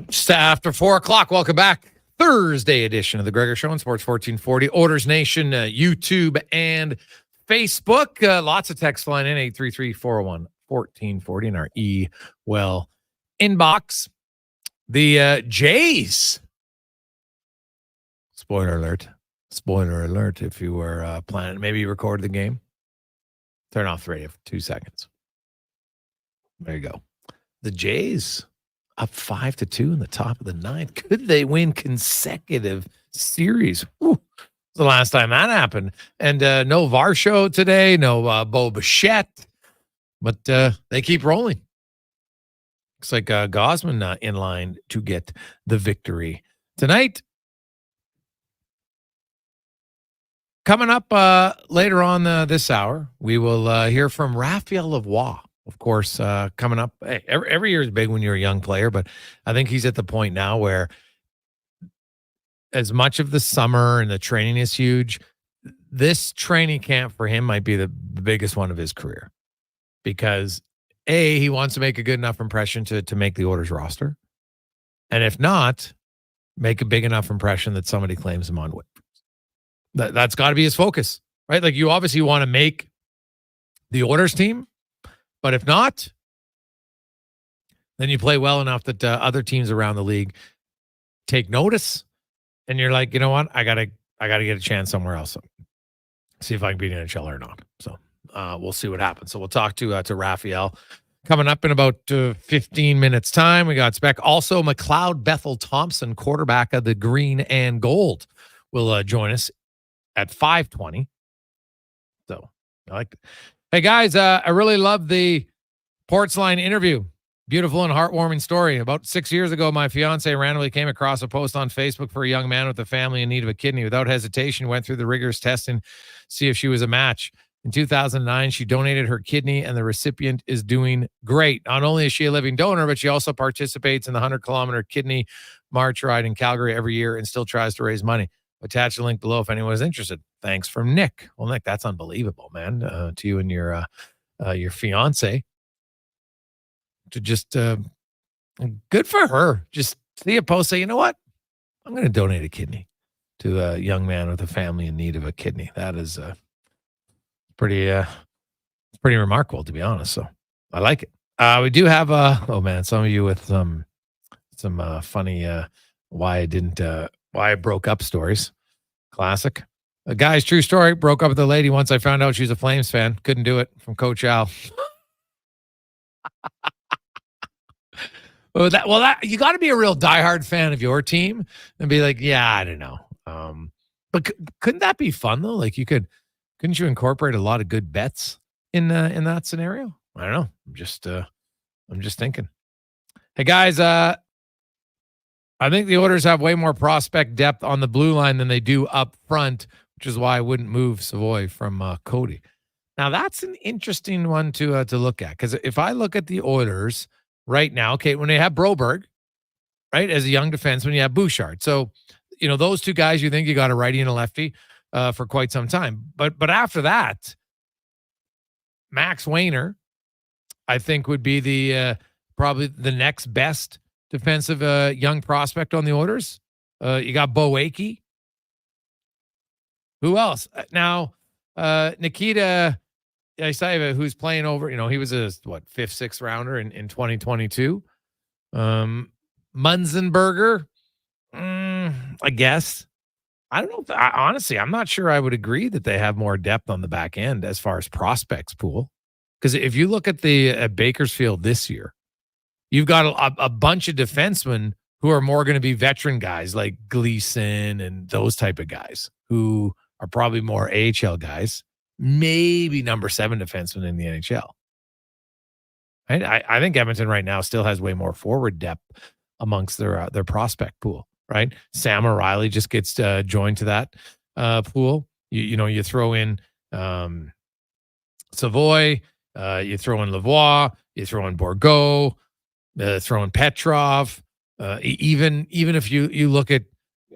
Just after 4 o'clock. Welcome back. Thursday edition of the Gregor Show on Sports 1440, Oilers Nation, YouTube, and Facebook. Lots of text flying in, 833-401-1440 in our well inbox. The Jays. Spoiler alert. If you were planning, maybe you recorded the game. Turn off the radio for 2 seconds. There you go. The Jays up 5-2 in the top of the ninth. Could they win consecutive series? Ooh, the last time that happened. And no Varsho today, no Bo Bichette, but they keep rolling. Looks like Gosman in line to get the victory tonight. Coming up later on this hour, we will hear from Raphael Lavoie. Of course, coming up, every year is big when you're a young player, but I think he's at the point now where as much of the summer and the training is huge, this training camp for him might be the biggest one of his career because he wants to make a good enough impression to make the Oilers roster. And if not, make a big enough impression that somebody claims him on waivers. That's got to be his focus, right? Like you obviously want to make the Oilers team, but if not, then you play well enough that other teams around the league take notice, and you're like, you know what, I gotta get a chance somewhere else. See if I can beat NHL or not. So we'll see what happens. So we'll talk to Raphael coming up in about 15 minutes time. We got spec. Also, McLoud Bethel-Thompson, quarterback of the Green and Gold, will join us at 5:20. So I like it. Hey guys, I really love the Portzline interview. Beautiful and heartwarming story. About 6 years ago, my fiance randomly came across a post on Facebook for a young man with a family in need of a kidney. Without hesitation, went through the rigorous testing, see if she was a match. In 2009, she donated her kidney, and the recipient is doing great. Not only is she a living donor, but she also participates in the 100-kilometer kidney march ride in Calgary every year and still tries to raise money. Attach the link below if anyone is interested. Thanks from Nick. Well, Nick, that's unbelievable, man. To you and your fiance. To just good for her. Just see a post, say, you know what? I'm going to donate a kidney to a young man with a family in need of a kidney. That is pretty remarkable, to be honest. So I like it. We do have some of you with some funny why I broke up stories. Classic. A guy's true story. Broke up with a lady once I found out she was a Flames fan. Couldn't do it. From Coach Al. That you got to be a real diehard fan of your team and be like, yeah, I don't know. But couldn't that be fun though? Like couldn't you incorporate a lot of good bets in that scenario? I don't know. I'm just thinking. Hey guys, I think the Oilers have way more prospect depth on the blue line than they do up front, which is why I wouldn't move Savoie from Cody. Now, that's an interesting one to look at, because if I look at the Oilers right now, okay, when they have Broberg, right, as a young defenseman, you have Bouchard. So, you know, those two guys, you think you got a righty and a lefty for quite some time. But after that, Max Wayner, I think, would be the probably the next best defensive young prospect on the Oilers. You got Bo Akey. Who else? Now, Nikita Isaiva, who's playing over, you know, he was a, 5th, 6th rounder in 2022. Munzenberger, I guess. I don't know. Honestly, I'm not sure I would agree that they have more depth on the back end as far as prospects pool. Because if you look at the Bakersfield this year, you've got a bunch of defensemen who are more going to be veteran guys like Gleason and those type of guys who are probably more AHL guys, maybe number 7 defensemen in the NHL. Right? I think Edmonton right now still has way more forward depth amongst their prospect pool, right? Sam O'Reilly just gets joined to that pool. You throw in Savoie, you throw in Lavoie, you throw in Bourgault, throw in Petrov. Even if you look at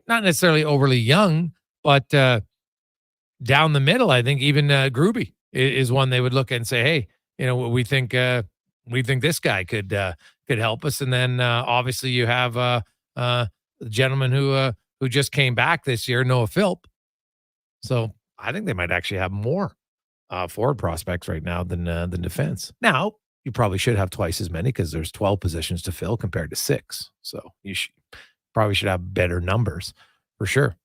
not necessarily overly young, But down the middle, I think even Gruby is one they would look at and say, hey, we think this guy could help us. And then obviously you have the gentleman who just came back this year, Noah Philp. So I think they might actually have more forward prospects right now than defense. Now, you probably should have twice as many because there's 12 positions to fill compared to 6. So you probably should have better numbers for sure.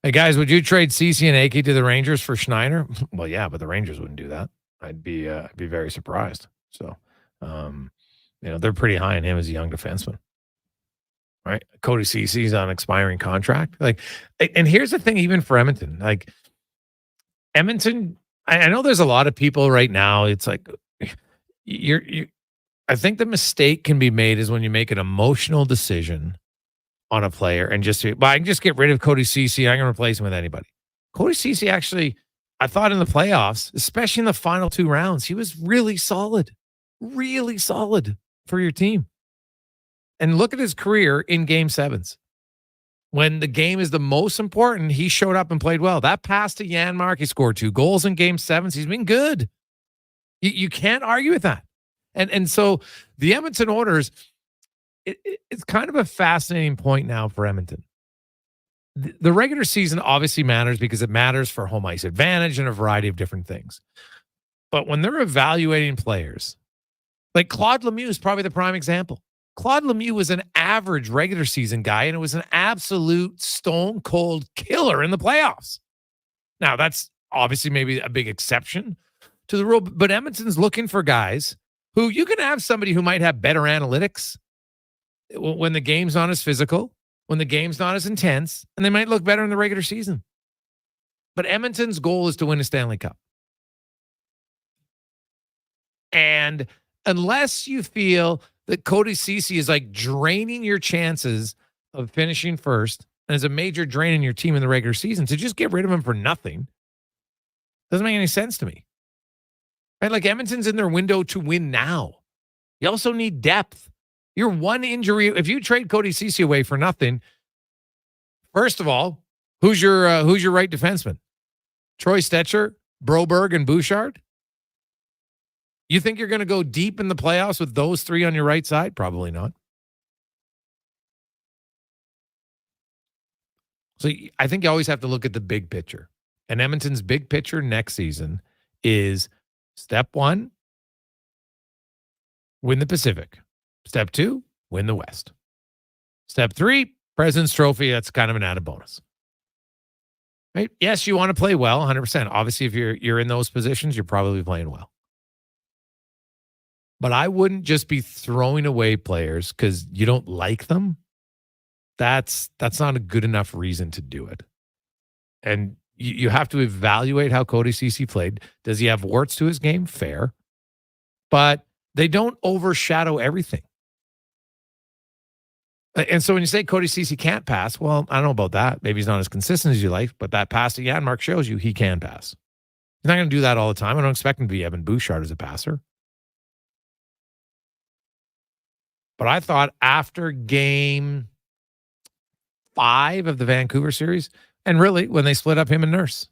Hey guys, would you trade Cece and Akey to the Rangers for Schneider? Well, yeah, but the Rangers wouldn't do that. I'd be very surprised. So, they're pretty high on him as a young defenseman. Right? Cody Cece's on expiring contract. And here's the thing, even for Edmonton, Edmonton, I know there's a lot of people right now. It's like I think the mistake can be made is when you make an emotional decision on a player and I can just get rid of Cody Cece. I can replace him with anybody. Cody Cece actually, I thought in the playoffs, especially in the final 2 rounds, he was really solid for your team. And look at his career in game 7s. When the game is the most important, he showed up and played well. That pass to Janmark, he scored 2 goals in game 7s. He's been good. You can't argue with that. And so the Edmonton Oilers, it's kind of a fascinating point now for Edmonton. The regular season obviously matters because it matters for home ice advantage and a variety of different things. But when they're evaluating players, like Claude Lemieux is probably the prime example. Claude Lemieux was an average regular season guy, and it was an absolute stone cold killer in the playoffs. Now, that's obviously maybe a big exception to the rule, but Edmonton's looking for guys who you can have somebody who might have better analytics when the game's not as physical, when the game's not as intense, and they might look better in the regular season. But Edmonton's goal is to win a Stanley Cup. And unless you feel that Cody Cece is draining your chances of finishing first and is a major drain in your team in the regular season, to just get rid of him for nothing doesn't make any sense to me. Right? Edmonton's in their window to win now. You also need depth. You're one injury. If you trade Cody Cece away for nothing, first of all, who's your right defenseman? Troy Stetcher, Broberg, and Bouchard? You think you're going to go deep in the playoffs with those 3 on your right side? Probably not. So I think you always have to look at the big picture. And Edmonton's big picture next season is step 1, win the Pacific. Step 2, win the West. Step 3, President's Trophy. That's kind of an added bonus. Right? Yes, you want to play well, 100%. Obviously, if you're in those positions, you're probably playing well. But I wouldn't just be throwing away players because you don't like them. That's not a good enough reason to do it. And you have to evaluate how Cody Cece played. Does he have warts to his game? Fair. But they don't overshadow everything. And so when you say Cody Cece can't pass, well, I don't know about that. Maybe he's not as consistent as you like, but that pass to Janmark shows you he can pass. He's not going to do that all the time. I don't expect him to be Evan Bouchard as a passer. But I thought after game 5 of the Vancouver series, and really when they split up him and Nurse,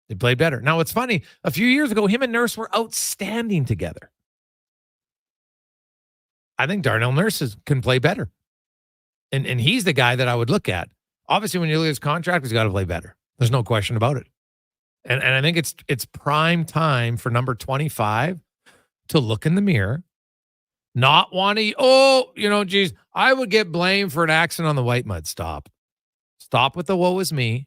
they played better. Now, it's funny. A few years ago, him and Nurse were outstanding together. I think Darnell Nurse can play better. And he's the guy that I would look at. Obviously, when you look at his contract, he's got to play better. There's no question about it. And I think it's prime time for number 25 to look in the mirror, not want to, geez, I would get blamed for an accident on the White Mud. Stop with the woe is me.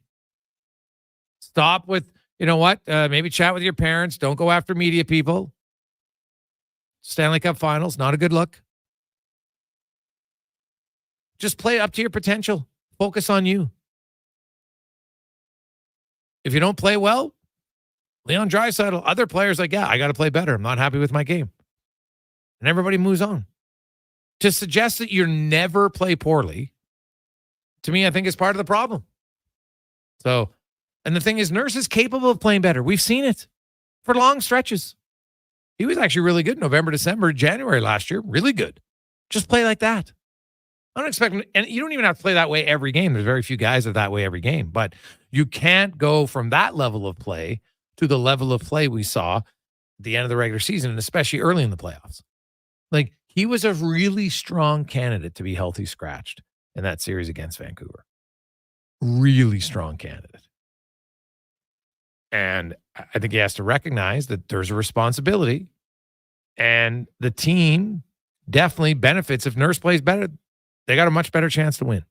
Stop with, maybe chat with your parents. Don't go after media people. Stanley Cup Finals, not a good look. Just play up to your potential. Focus on you. If you don't play well, Leon Draisaitl, other players I got to play better. I'm not happy with my game. And everybody moves on. To suggest that you never play poorly, to me, I think is part of the problem. So, and the thing is, Nurse is capable of playing better. We've seen it for long stretches. He was actually really good November, December, January last year. Really good. Just play like that. I don't expect, and you don't even have to play that way every game. There's very few guys that are that way every game, but you can't go from that level of play to the level of play we saw at the end of the regular season, and especially early in the playoffs. Like, he was a really strong candidate to be healthy scratched in that series against Vancouver. Really strong candidate. And I think he has to recognize that there's a responsibility, and the team definitely benefits if Nurse plays better. They got a much better chance to win.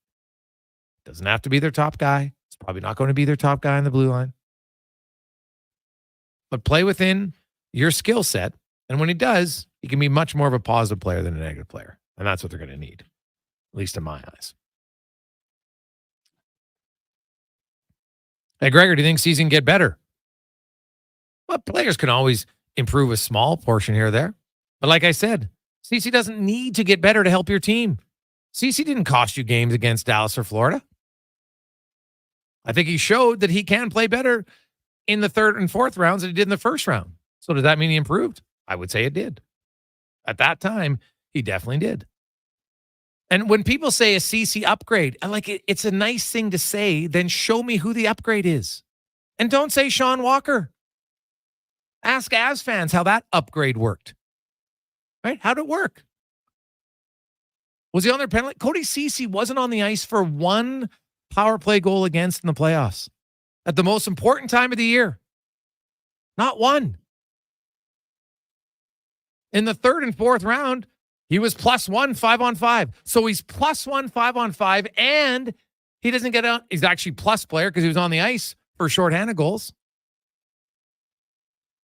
Doesn't have to be their top guy. It's probably not going to be their top guy in the blue line. But play within your skill set. And when he does, he can be much more of a positive player than a negative player. And that's what they're going to need, at least in my eyes. Hey, Gregor, do you think season get better? Well, players can always improve a small portion here or there. But like I said, CC doesn't need to get better to help your team. CC didn't cost you games against Dallas or Florida. I think he showed that he can play better in the third and fourth rounds than he did in the first round. So does that mean he improved? I would say it did. At that time, he definitely did. And when people say a CC upgrade, I like it. It's a nice thing to say. Then show me who the upgrade is. And don't say Sean Walker. Ask Avs fans how that upgrade worked. Right? How'd it work? Was he on their penalty? Cody Ceci wasn't on the ice for one power play goal against in the playoffs at the most important time of the year. Not one. In the third and fourth round, he was +1 5-on-5. So he's +1 5-on-5, and he doesn't get out. He's actually plus player because he was on the ice for shorthanded goals.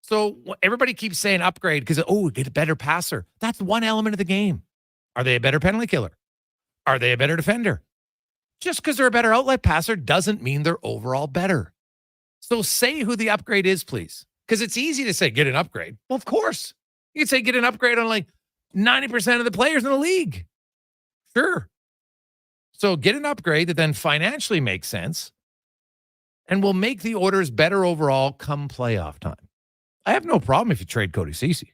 So everybody keeps saying upgrade because, get a better passer. That's one element of the game. Are they a better penalty killer? Are they a better defender? Just because they're a better outlet passer doesn't mean they're overall better. So say who the upgrade is, please. Because it's easy to say, get an upgrade. Well, of course. You could say get an upgrade on like 90% of the players in the league. Sure. So get an upgrade that then financially makes sense and will make the Oilers better overall come playoff time. I have no problem if you trade Cody Ceci.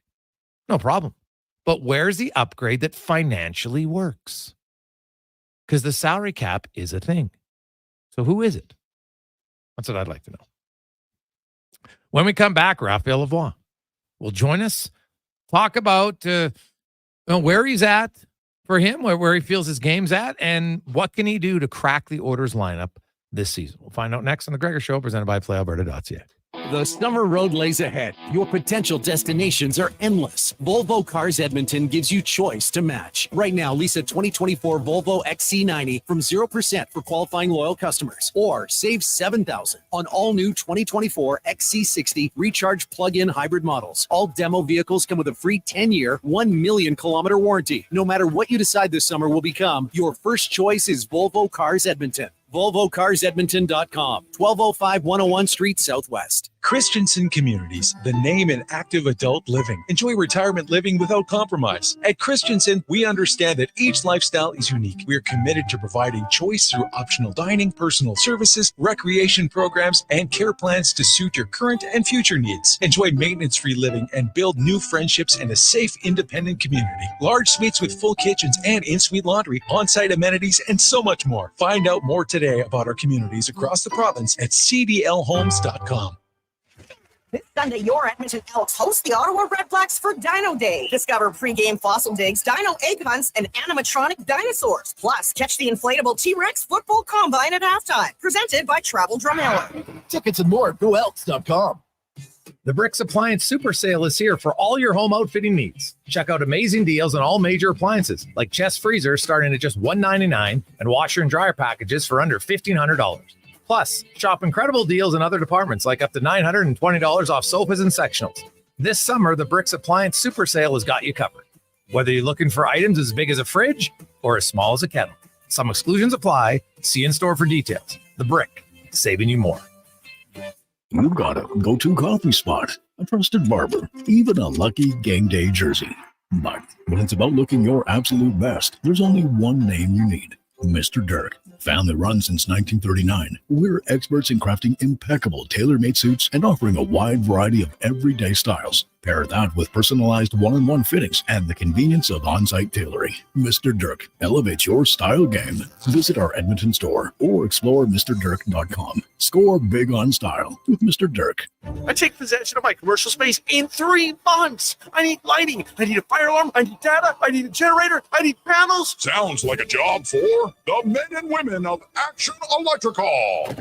No problem. But where's the upgrade that financially works? Because the salary cap is a thing. So who is it? That's what I'd like to know. When we come back, Raphael Lavoie will join us, talk about where he's at for him, where he feels his game's at, and what can he do to crack the Oilers lineup this season. We'll find out next on The Gregor Show, presented by PlayAlberta.ca. The summer road lays ahead. Your potential destinations are endless. Volvo Cars Edmonton gives you choice to match. Right now, lease a 2024 Volvo XC90 from 0% for qualifying loyal customers. Or save $7,000 on all new 2024 XC60 recharge plug-in hybrid models. All demo vehicles come with a free 10-year, 1 million kilometer warranty. No matter what you decide this summer will become, your first choice is Volvo Cars Edmonton. VolvoCarsEdmonton.com, 1205 101 Street Southwest. Christensen Communities, the name in active adult living. Enjoy retirement living without compromise. At Christensen, we understand that each lifestyle is unique. We are committed to providing choice through optional dining, personal services, recreation programs, and care plans to suit your current and future needs. Enjoy maintenance-free living and build new friendships in a safe, independent community. Large suites with full kitchens and in-suite laundry, on-site amenities, and so much more. Find out more today about our communities across the province at cdlhomes.com. This Sunday, your Edmonton Elks host the Ottawa Redblacks for Dino Day. Discover pregame fossil digs, dino egg hunts, and animatronic dinosaurs. Plus, catch the inflatable T-Rex football combine at halftime. Presented by Travel Drumella. Tickets and more, go Elks.com. The Bricks Appliance Super Sale is here for all your home outfitting needs. Check out amazing deals on all major appliances, like chest freezers starting at just $199 and washer and dryer packages for under $1,500. Plus, shop incredible deals in other departments, like up to $920 off sofas and sectionals. This summer, the Bricks Appliance Super Sale has got you covered. Whether you're looking for items as big as a fridge or as small as a kettle. Some exclusions apply. See in store for details. The Brick, saving you more. You've got a go-to coffee spot, a trusted barber, even a lucky game day jersey. But when it's about looking your absolute best, there's only one name you need. Mr. Dirk. Family run since 1939, we're experts in crafting impeccable tailor-made suits and offering a wide variety of everyday styles. Pair that with personalized one-on-one fittings and the convenience of on-site tailoring. Mr. Dirk elevates your style game. Visit our Edmonton store or explore MrDirk.com. Score big on style with Mr. Dirk. I take possession of my commercial space in 3 months. I need lighting. I need a fire alarm. I need data. I need a generator. I need panels. Sounds like a job for the men and women of Action Electrical.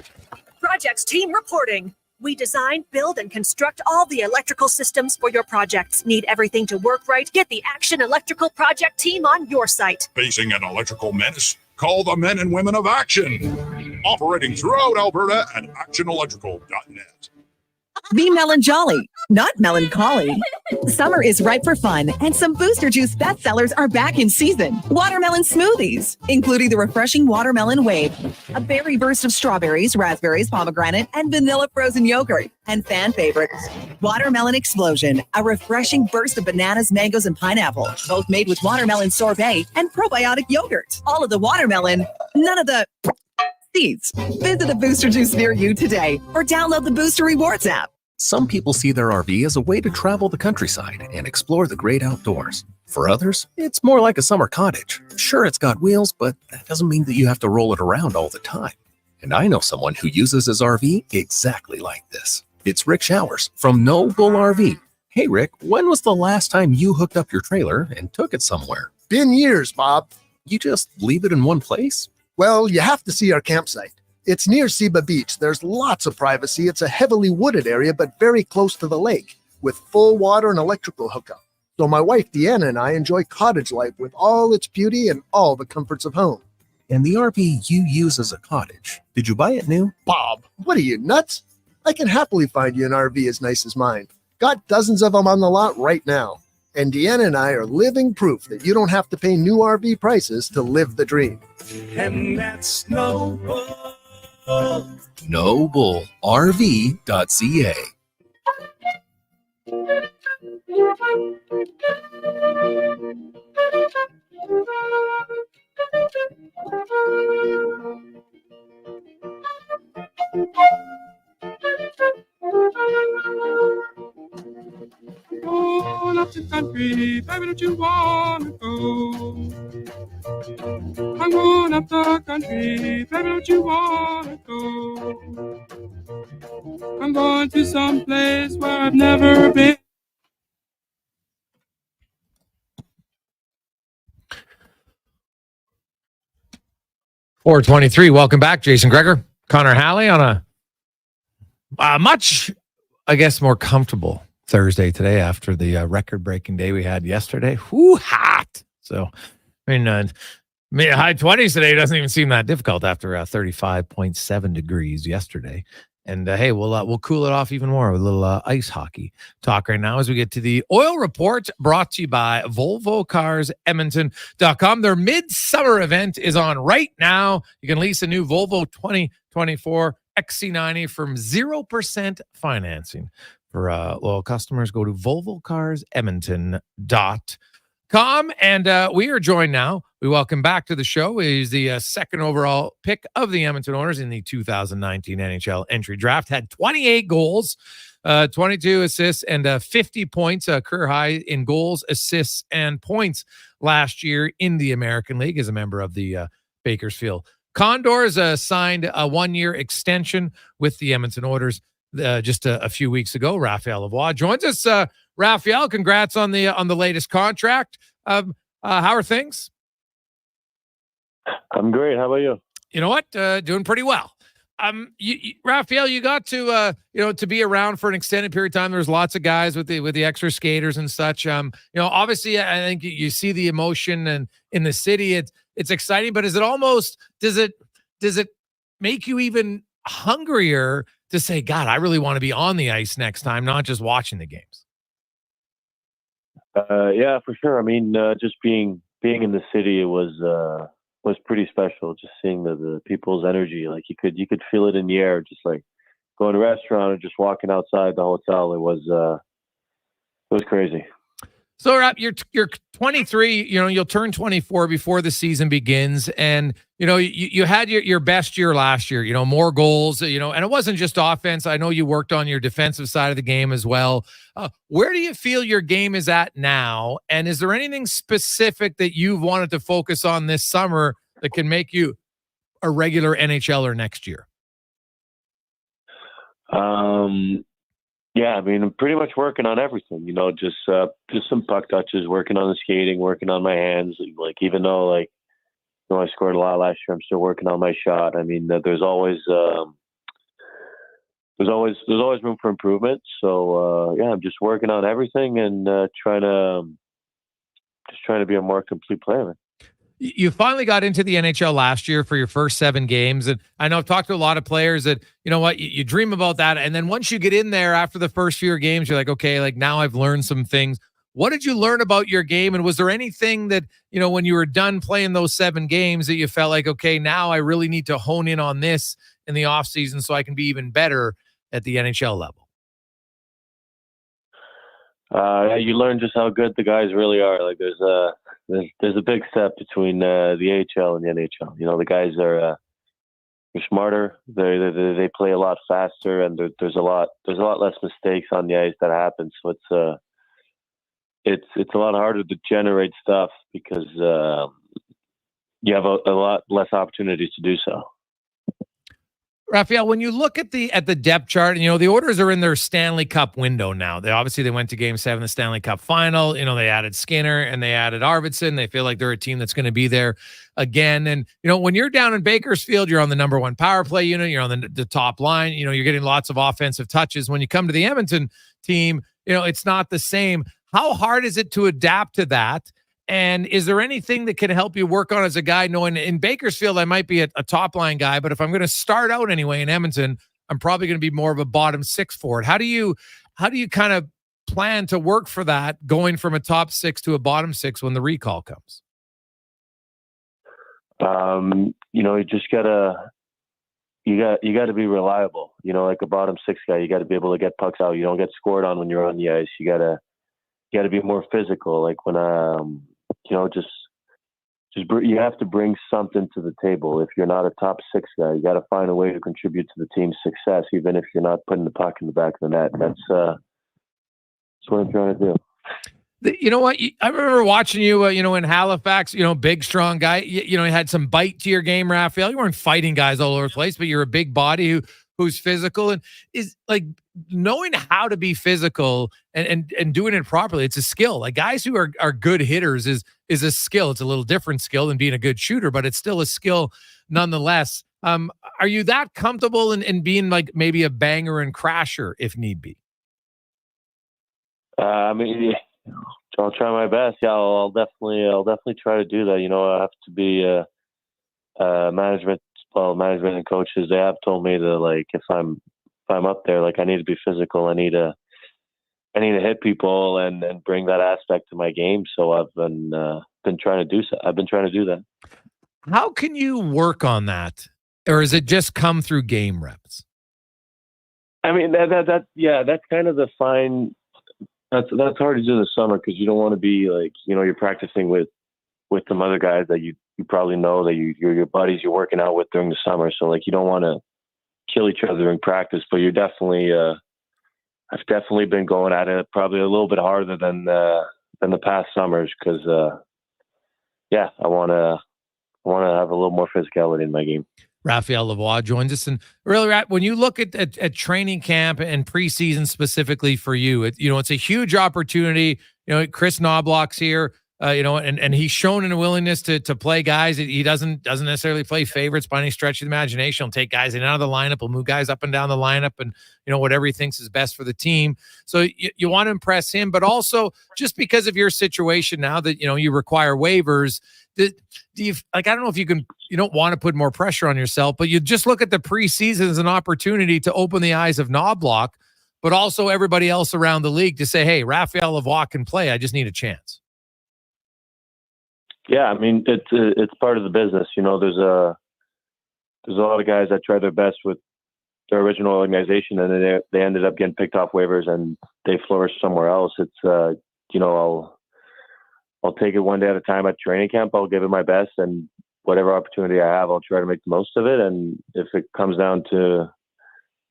Projects team reporting. We design, build, and construct all the electrical systems for your projects. Need everything to work right? Get the Action Electrical project team on your site. Facing an electrical menace? Call the men and women of Action. Operating throughout Alberta at actionelectrical.net. Be melon jolly, not melancholy. Summer is ripe for fun, and some Booster Juice bestsellers are back in season. Watermelon smoothies, including the refreshing Watermelon Wave, a berry burst of strawberries, raspberries, pomegranate, and vanilla frozen yogurt, and fan favorites, Watermelon Explosion, a refreshing burst of bananas, mangoes, and pineapple, both made with watermelon sorbet and probiotic yogurt. All of the watermelon, none of the seeds. Visit a Booster Juice near you today, or download the Booster Rewards app. Some people see their RV as a way to travel the countryside and explore the great outdoors. For others, it's more like a summer cottage. Sure, it's got wheels, but that doesn't mean that you have to roll it around all the time. And I know someone who uses his RV exactly like this. It's Rick Showers from No Bull RV. Hey Rick, when was the last time you hooked up your trailer and took it somewhere? Been years, Bob. You just leave it in one place? Well, you have to see our campsite. It's near Seba Beach. There's lots of privacy. It's a heavily wooded area, but very close to the lake, with full water and electrical hookup. So my wife, Deanna, and I enjoy cottage life with all its beauty and all the comforts of home. And the RV you use as a cottage, did you buy it new? Bob, what are you, nuts? I can happily find you an RV as nice as mine. Got dozens of them on the lot right now. And Deanna and I are living proof that you don't have to pay new RV prices to live the dream. And that's No Bull. NobleRV.ca. Going up the country, baby, don't you wanna go? I'm going up the country, baby, don't you wanna go? I'm going to some place where I've never been. .423. Welcome back, Jason Gregor, Connor Halley on a much, I guess, more comfortable Thursday today after the record-breaking day we had yesterday. Whoo, hot! So, I mean, high 20s today doesn't even seem that difficult after 35.7 degrees yesterday. And hey, we'll cool it off even more with a little ice hockey talk right now as we get to the oil report brought to you by VolvoCarsEdmonton.com. Their midsummer event is on right now. You can lease a new Volvo 2024 XC90 from 0% financing. For loyal customers, go to VolvoCarsEdmonton.com. And we are joined now. We welcome back to the show. He's the second overall pick of the Edmonton Oilers in the 2019 NHL entry draft. Had 28 goals, 22 assists, and 50 points, career high in goals, assists, and points last year in the American League as a member of the Bakersfield Condors. Signed a 1-year extension with the Edmonton Oilers just a few weeks ago. Raphael Lavoie joins us. Raphael, congrats on the latest contract. How are things? I'm great. How about you? You know what? Doing pretty well. Raphael, you got to to be around for an extended period of time. There's lots of guys with the extra skaters and such. Obviously, I think you see the emotion and in the city. It's exciting, but is it almost does it make you even hungrier to say, God, I really want to be on the ice next time, not just watching the games? Yeah, for sure. I mean, just being in the city was pretty special. Just seeing the people's energy, like you could feel it in the air. Just like going to a restaurant or just walking outside the hotel, it was crazy. So you're 23, you'll turn 24 before the season begins. And, you had your best year last year, more goals, and it wasn't just offense. I know you worked on your defensive side of the game as well. Where do you feel your game is at now? And is there anything specific that you've wanted to focus on this summer that can make you a regular NHLer next year? Yeah, I mean, I'm pretty much working on everything, just some puck touches, working on the skating, working on my hands. Like, even though, I scored a lot last year, I'm still working on my shot. I mean, there's always room for improvement. So, I'm just working on everything and trying to be a more complete player. You finally got into the NHL last year for your first 7 games. And I know I've talked to a lot of players that, you dream about that. And then once you get in there after the first few games, you're like, okay, now I've learned some things. What did you learn about your game? And was there anything that, when you were done playing those 7 games that you felt like, okay, now I really need to hone in on this in the offseason so I can be even better at the NHL level? You learn just how good the guys really are. Like, there's a big step between the AHL and the NHL. The guys are they're smarter. They play a lot faster, and there's a lot less mistakes on the ice that happen. So it's a lot harder to generate stuff because you have a lot less opportunities to do so. Raphael, when you look at the depth chart, and the Oilers are in their Stanley Cup window now. They went to Game 7 of the Stanley Cup Final. They added Skinner and they added Arvidsson. They feel like they're a team that's going to be there again. And when you're down in Bakersfield, you're on the number 1 power play unit. You're on the top line. You're getting lots of offensive touches. When you come to the Edmonton team, it's not the same. How hard is it to adapt to that? And is there anything that can help you work on as a guy, knowing in Bakersfield, I might be a top line guy, but if I'm going to start out anyway in Edmonton, I'm probably going to be more of a bottom 6 forward. How do you kind of plan to work for that, going from a top 6 to a bottom 6 when the recall comes? You just gotta be reliable. Like a bottom 6 guy, you got to be able to get pucks out. You don't get scored on when you're on the ice. You gotta be more physical. Like when just you have to bring something to the table. If you're not a top 6 guy, you got to find a way to contribute to the team's success, even if you're not putting the puck in the back of the net. That's what I'm trying to do. You know what? I remember watching you, in Halifax, big, strong guy. You had some bite to your game, Raphael. You weren't fighting guys all over the place, but you're a big body who's physical, and is like knowing how to be physical and doing it properly. It's a skill. Like, guys who are good hitters is a skill. It's a little different skill than being a good shooter, but it's still a skill nonetheless. Are you that comfortable in being like maybe a banger and crasher if need be? I mean, I'll try my best. Yeah, I'll definitely try to do that. I have to be management and coaches. They have told me that, like, if I'm up there, like, I need to be physical. I need to hit people and bring that aspect to my game. So I've been trying to do so. I've been trying to do that. How can you work on that, or is it just come through game reps? I mean, that's kind of the fine. That's hard to do this summer because you don't want to be like, you're practicing with some other guys that you probably know that you're your buddies you're working out with during the summer. So, like, you don't want to kill each other in practice, but you're definitely I've definitely been going at it probably a little bit harder than the past summers because I want to have a little more physicality in my game. Raphael Lavoie joins us, and really, when you look at training camp and preseason specifically for you, it's a huge opportunity. Chris Knobloch's here. And he's shown a willingness to play guys. He doesn't necessarily play favorites by any stretch of the imagination. He'll take guys in and out of the lineup. He'll move guys up and down the lineup, and whatever he thinks is best for the team. So you want to impress him, but also just because of your situation now that you require waivers. Do you, like, I don't know if you don't want to put more pressure on yourself, but you just look at the preseason as an opportunity to open the eyes of Knobloch, but also everybody else around the league to say, hey, Raphael Lavoie can play. I just need a chance. Yeah, I mean, it's part of the business. There's a lot of guys that try their best with their original organization, and they ended up getting picked off waivers and they flourished somewhere else. It's I'll I'll take it one day at a time at training camp. I'll give it my best, and whatever opportunity I have, I'll try to make the most of it. And if it comes down to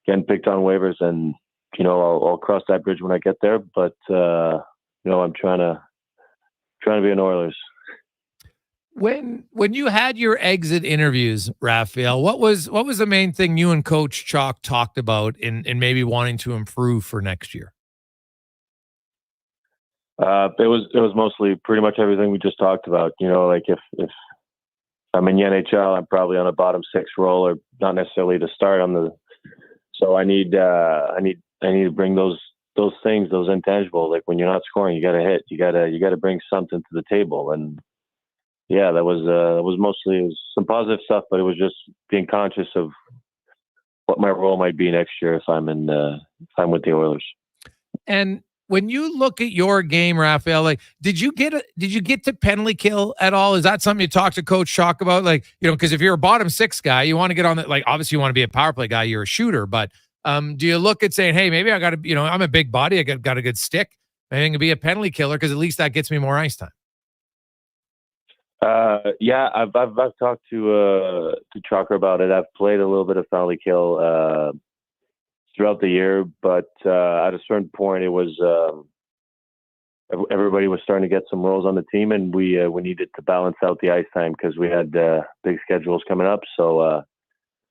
getting picked on waivers, and I'll cross that bridge when I get there. But I'm trying to be an Oilers. When you had your exit interviews, Raphael, what was the main thing you and Coach Chalk talked about in maybe wanting to improve for next year? It was mostly pretty much everything we just talked about. Like if I'm in the NHL, I'm probably on a bottom 6 role, or not necessarily to start on the. So I need to bring those things, those intangibles. Like when you're not scoring, you got to hit. You got to bring something to the table. And yeah, that was mostly some positive stuff, but it was just being conscious of what my role might be next year if I'm with the Oilers. And when you look at your game, Raphael, like, did you get to penalty kill at all? Is that something you talk to Coach Chalk about? Like, because if you're a bottom 6 guy, you want to get on that. Like, obviously you want to be a power play guy. You're a shooter, but do you look at saying, hey, maybe I got to, I'm a big body. I got a good stick. I think I can be a penalty killer because at least that gets me more ice time. Yeah, I've talked to Chalker about it. I've played a little bit of penalty kill throughout the year, but at a certain point, it was everybody was starting to get some roles on the team, and we needed to balance out the ice time because we had big schedules coming up. So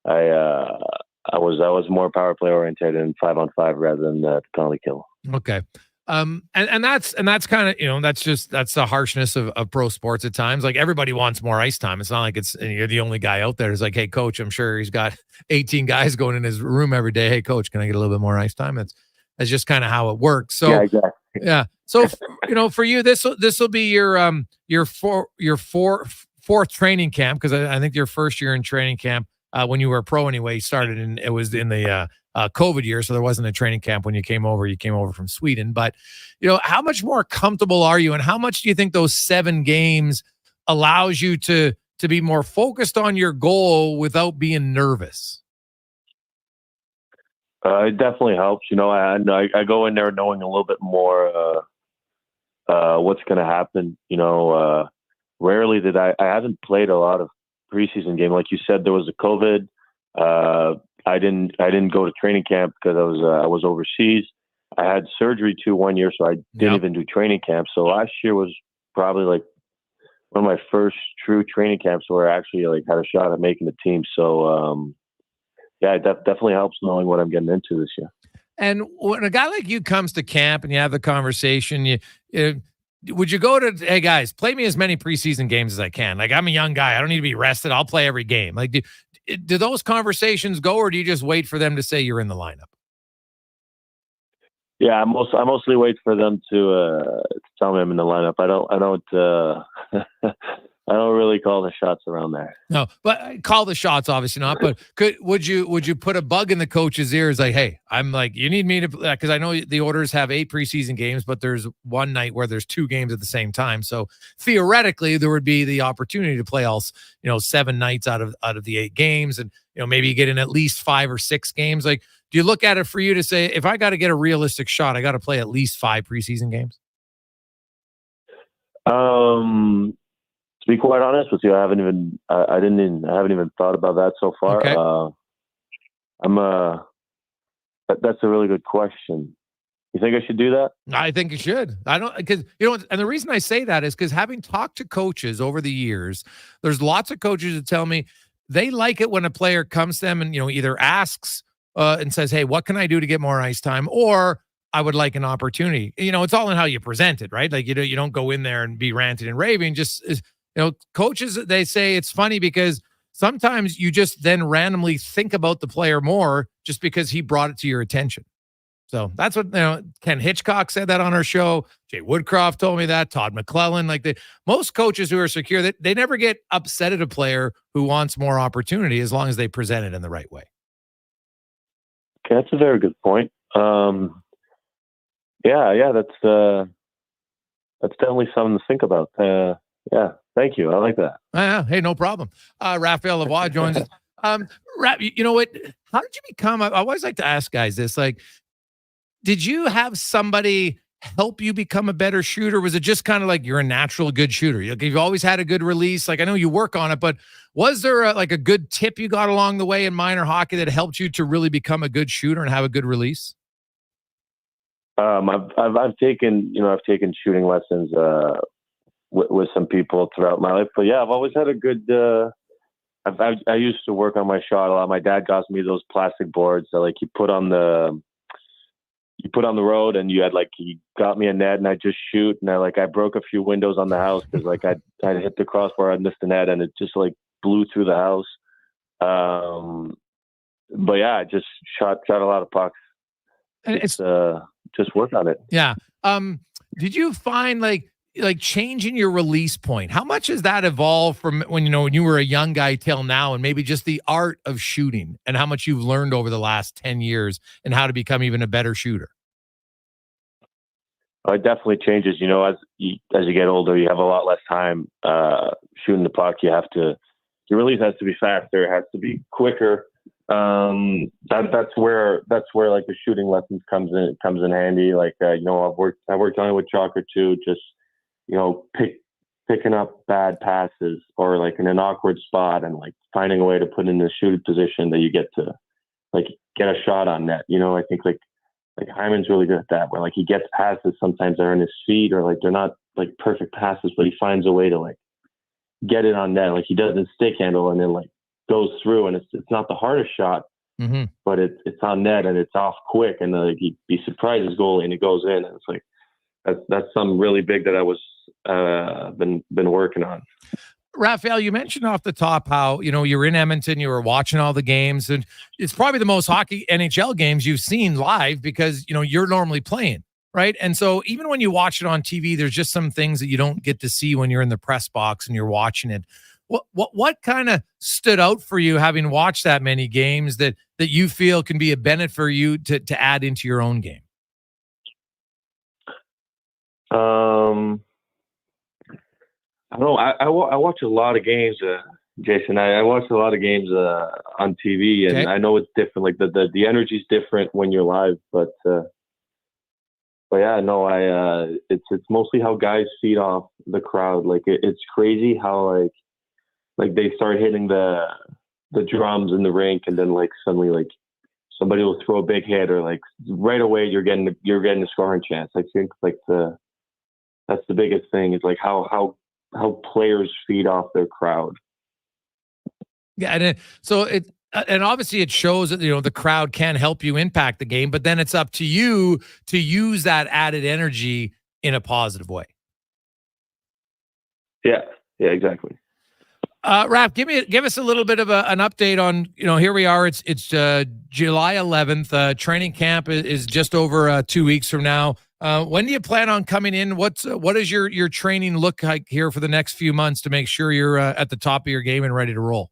I was more power play oriented and 5-on-5 rather than penalty kill. Okay. And that's kind of, that's the harshness of pro sports at times. Like, everybody wants more ice time. It's not like you're the only guy out there. It's like, hey, coach, I'm sure he's got 18 guys going in his room every day. Hey, coach, can I get a little bit more ice time? That's just kind of how it works. So yeah, exactly. Yeah. So, for you, this will be your fourth training camp. Cause I think your first year in training camp, when you were a pro anyway, started it was in the, COVID year, so there wasn't a training camp when you came over. You came over from Sweden, but how much more comfortable are you, and how much do you think those 7 games allows you to be more focused on your goal without being nervous? It definitely helps. I go in there knowing a little bit more what's going to happen. Rarely did I haven't played a lot of preseason game. Like you said, there was a COVID. I didn't go to training camp because I was overseas. I had surgery too 1 year, so I didn't even do training camp. So last year was probably like one of my first true training camps where I actually had a shot at making the team. So yeah, it definitely helps knowing what I'm getting into this year. And when a guy like you comes to camp and you have the conversation, would you go to, hey guys, play me as many preseason games as I can? Like, I'm a young guy. I don't need to be rested. I'll play every game. Like, do those conversations go, or do you just wait for them to say you're in the lineup? Yeah, I mostly wait for them to tell me I'm in the lineup. I don't really call the shots around there. No, but call the shots, obviously not. But would you put a bug in the coach's ears, like, hey, I'm like, you need me to, because I know the Oilers have 8 preseason games, but there's one night where there's 2 games at the same time. So theoretically, there would be the opportunity to play all 7 nights out of the 8 games, and maybe you get in at least 5 or 6 games. Like, do you look at it for you to say, if I got to get a realistic shot, I got to play at least 5 preseason games? To be quite honest with you, I haven't even thought about that so far. Okay. That's a really good question. You think I should do that? I think you should. I don't, because and the reason I say that is because having talked to coaches over the years, there's lots of coaches that tell me they like it when a player comes to them and either asks and says, "Hey, what can I do to get more ice time?" or I would like an opportunity. It's all in how you present it, right? Like, you don't go in there and be ranting and raving. Just coaches, they say it's funny because sometimes you just then randomly think about the player more just because he brought it to your attention. So that's what, Ken Hitchcock said that on our show. Jay Woodcroft told me that. Todd McClellan. Like, most coaches who are secure, they never get upset at a player who wants more opportunity as long as they present it in the right way. Okay, that's a very good point. Yeah, that's definitely something to think about. Yeah, thank you. I like that. Hey, no problem. Raphael Lavoie joins us. You know what? How did you become? I always like to ask guys this. Like, did you have somebody help you become a better shooter? Was it just kind of like you're a natural good shooter? You've always had a good release. Like, I know you work on it, but was there a good tip you got along the way in minor hockey that helped you to really become a good shooter and have a good release? I've taken shooting lessons with some people throughout my life, but yeah, I've always had a good. I used to work on my shot a lot. My dad got me those plastic boards that like you put on the road, and he got me a net, and I just shoot, and I broke a few windows on the house because like I'd hit the crossbar, I'd missed the net, and it just like blew through the house. But yeah, I just shot a lot of pucks. It's just work on it. Yeah. Did you find like changing your release point? How much has that evolved from when you were a young guy till now, and maybe just the art of shooting and how much you've learned over the last 10 years and how to become even a better shooter? It definitely changes. As you get older, you have a lot less time shooting the puck. Your release has to be faster. It has to be quicker. That's where like the shooting lessons comes in handy. Like I've worked on it with Chalker too. Just picking up bad passes or like in an awkward spot and like finding a way to put in the shooting position that you get to like get a shot on net. I think like Hyman's really good at that, where like he gets passes sometimes that are in his feet or like they're not like perfect passes, but he finds a way to like get it on net. Like he doesn't stick handle and then like goes through, and it's not the hardest shot, but it's on net and it's off quick, and he surprises goalie and it goes in, and it's like that's something really big that I was been working on. Raphael, you mentioned off the top how you're in Edmonton, you were watching all the games, and it's probably the most hockey NHL games you've seen live because you're normally playing, right? And so even when you watch it on TV, there's just some things that you don't get to see when you're in the press box and you're watching it. What kind of stood out for you having watched that many games that you feel can be a benefit for you to add into your own game? I don't know. I watch a lot of games, Jason. I watch a lot of games on TV, and I know it's different. Like the energy's different when you're live, but yeah, no, it's mostly how guys feed off the crowd. Like it's crazy how like they start hitting the drums in the rink, and then like suddenly like somebody will throw a big hit, or like right away you're getting a scoring chance. I think like that's the biggest thing is like how players feed off their crowd. Yeah, and obviously it shows that the crowd can help you impact the game, but then it's up to you to use that added energy in a positive way. Yeah, exactly. Raph, give us a little bit of an update on, here we are. It's July 11th. Training camp is just over 2 weeks from now. When do you plan on coming in? What does your training look like here for the next few months to make sure you're at the top of your game and ready to roll?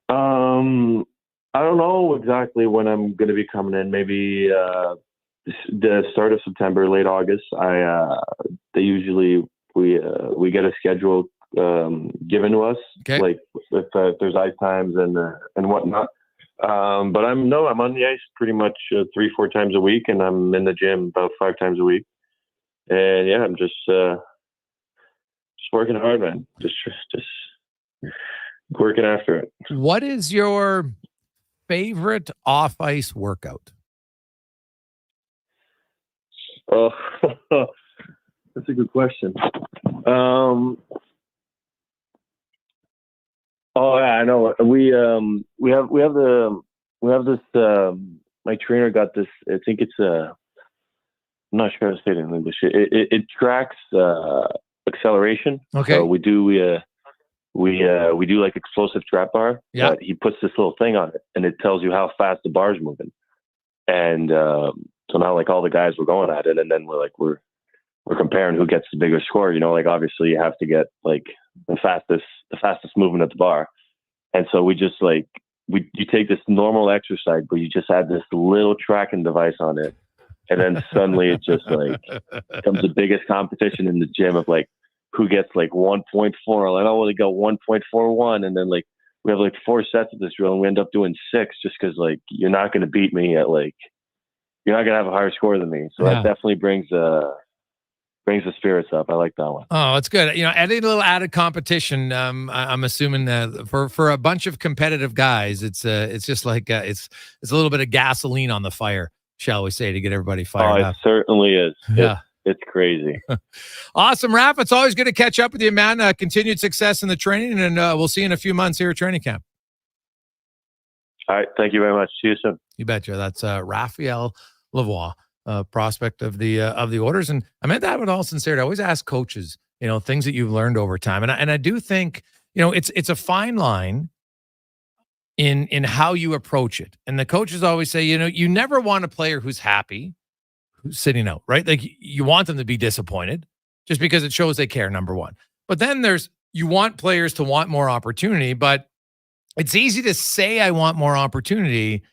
I don't know exactly when I'm going to be coming in. Maybe the start of September, late August. We get a schedule given to us, like if there's ice times and whatnot. But I'm on the ice pretty much 3-4 times a week, and I'm in the gym about 5 times a week. And yeah, I'm just working hard, man. Just working after it. What is your favorite off ice workout? Oh, that's a good question. Oh yeah, I know. We have this. My trainer got this. I think it's I'm not sure how to say it in English. It tracks acceleration. Okay. So we do like explosive trap bar. Yeah. He puts this little thing on it, and it tells you how fast the bar's moving. And so now like all the guys were going at it, and then we're comparing who gets the bigger score. Like obviously you have to get like the fastest movement at the bar. And so we just like you take this normal exercise, but you just add this little tracking device on it, and then suddenly it just like becomes the biggest competition in the gym of like who gets like 1.4. And I only got 1.41, and then like we have like 4 sets of this drill, and we end up doing 6 just because like you're not going to beat me at like you're not gonna have a higher score than me. So that definitely brings the spirits up. I like that one. Oh, it's good. Adding a little added competition. I'm assuming for a bunch of competitive guys, it's just like it's a little bit of gasoline on the fire, shall we say, to get everybody fired up. It certainly is. Yeah. It's crazy. Awesome, Raph. It's always good to catch up with you, man. Continued success in the training, and we'll see you in a few months here at training camp. All right. Thank you very much. See you soon. You betcha. That's Raphael Lavoie, prospect of the Oilers. And I meant that with all sincerity. I always ask coaches, things that you've learned over time. And I do think, it's a fine line in how you approach it. And the coaches always say, you never want a player who's happy, who's sitting out, right? Like you want them to be disappointed just because it shows they care, number one. But then you want players to want more opportunity, but it's easy to say I want more opportunity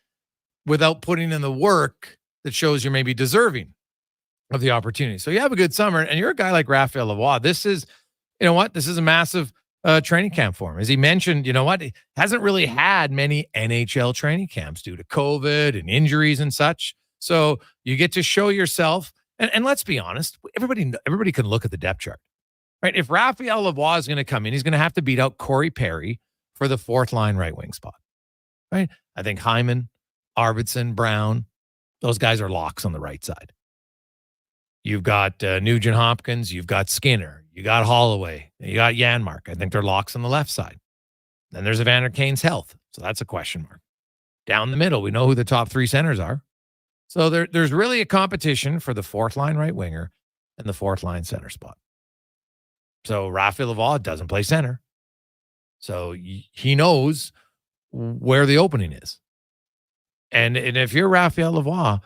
without putting in the work that shows you're maybe deserving of the opportunity. So you have a good summer, and you're a guy like Raphael Lavoie. This is, this is a massive training camp for him. As he mentioned, he hasn't really had many NHL training camps due to COVID and injuries and such. So you get to show yourself, and let's be honest, everybody can look at the depth chart, right? If Raphael Lavoie is going to come in, he's going to have to beat out Corey Perry for the fourth line right wing spot, right? I think Hyman, Arvidsson, Brown, those guys are locks on the right side. You've got Nugent Hopkins, you've got Skinner, you got Holloway, you got Janmark. I think they're locks on the left side. Then there's Evander Kane's health, so that's a question mark. Down the middle, we know who the top three centers are. So there's really a competition for the fourth line right winger and the fourth line center spot. So Raphael Lavoie doesn't play center. So he knows where the opening is. And if you're Raphael Lavoie,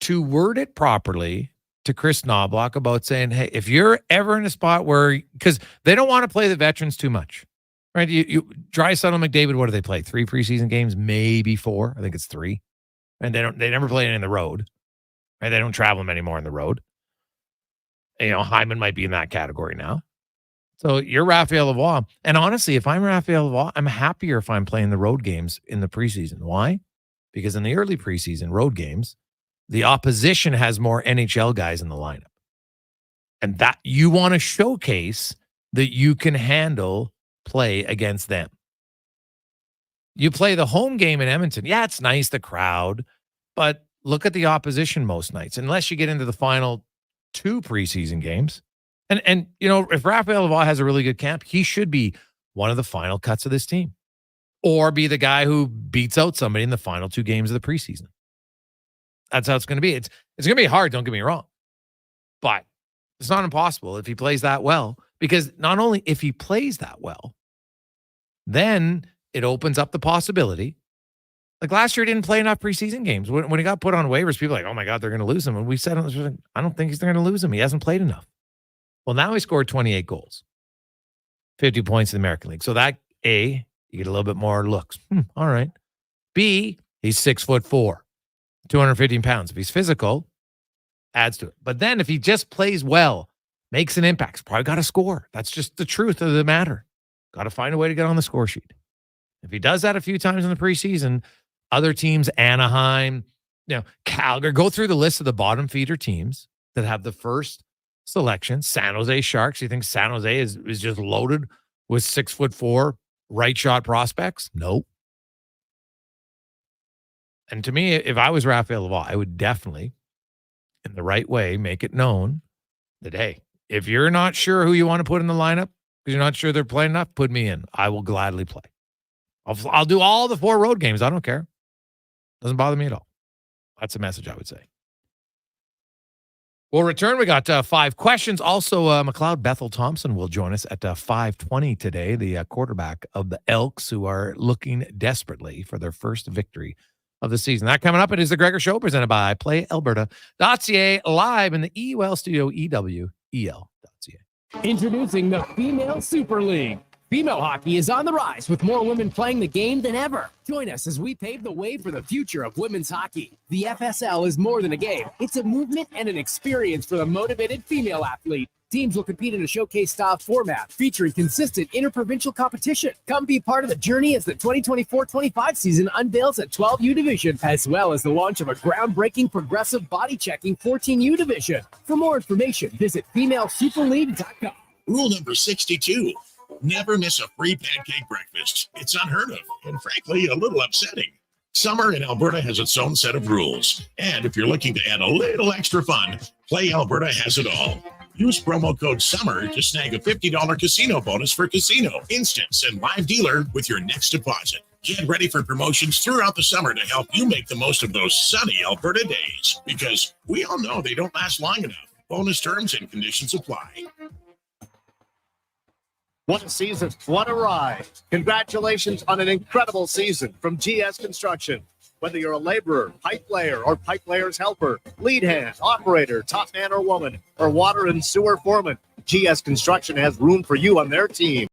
to word it properly to Chris Knobloch about saying, hey, if you're ever in a spot where, because they don't want to play the veterans too much, right? You Draisaitl and McDavid, what do they play? 3 preseason games, maybe 4. I think it's 3. And they never play it in the road, right? They don't travel them anymore in the road. Hyman might be in that category now. So you're Raphael Lavoie. And honestly, if I'm Raphael Lavoie, I'm happier if I'm playing the road games in the preseason. Why? Because in the early preseason road games, the opposition has more NHL guys in the lineup. And that you want to showcase that you can handle play against them. You play the home game in Edmonton. Yeah, it's nice, the crowd, but look at the opposition most nights, unless you get into the final 2 preseason games. And if Raphael Lavoie has a really good camp, he should be one of the final cuts of this team, or be the guy who beats out somebody in the final 2 games of the preseason. That's how it's going to be. It's going to be hard, don't get me wrong, but it's not impossible if he plays that well, because not only if he plays that well, then it opens up the possibility. Like last year, he didn't play enough preseason games. When he got put on waivers, people were like, oh my God, they're going to lose him. And we said, I don't think he's going to lose him. He hasn't played enough. Well, now he scored 28 goals, 50 points in the American League. So that, A, you get a little bit more looks. All right. B, he's 6'4", 215 pounds. If he's physical, adds to it. But then if he just plays well, makes an impact, he's probably got to score. That's just the truth of the matter. Got to find a way to get on the score sheet. If he does that a few times in the preseason, other teams, Anaheim, Calgary, go through the list of the bottom feeder teams that have the first selection. San Jose Sharks. You think San Jose is just loaded with 6'4" right shot prospects? Nope. And to me, if I was Raphael Lavoie, I would definitely, in the right way, make it known that, hey, if you're not sure who you want to put in the lineup because you're not sure they're playing enough, put me in. I will gladly play. I'll do all the 4 road games. I don't care. Doesn't bother me at all. That's a message I would say. We'll return. We got 5 questions. Also, McLoud Bethel-Thompson will join us at 5:20 today, the quarterback of the Elks, who are looking desperately for their first victory of the season. That coming up. It is the Gregor Show, presented by PlayAlberta.ca, live in the EUL studio, EWEL.ca. Introducing the Female Super League. Female hockey is on the rise with more women playing the game than ever. Join us as we pave the way for the future of women's hockey. The FSL is more than a game. It's a movement and an experience for the motivated female athlete. Teams will compete in a showcase-style format featuring consistent interprovincial competition. Come be part of the journey as the 2024-25 season unveils a 12U division, as well as the launch of a groundbreaking progressive body-checking 14U division. For more information, visit femalesuperleague.com. Rule number 62. Never miss a free pancake breakfast. It's unheard of and frankly a little upsetting. Summer in Alberta has its own set of rules. And if you're looking to add a little extra fun, Play Alberta has it all. Use promo code SUMMER to snag a $50 casino bonus for casino, instants, and live dealer with your next deposit. Get ready for promotions throughout the summer to help you make the most of those sunny Alberta days. Because we all know they don't last long enough. Bonus terms and conditions apply. What a season, what a ride. Congratulations on an incredible season from GS Construction. Whether you're a laborer, pipe layer, or pipe layer's helper, lead hand, operator, top man or woman, or water and sewer foreman, GS Construction has room for you on their team.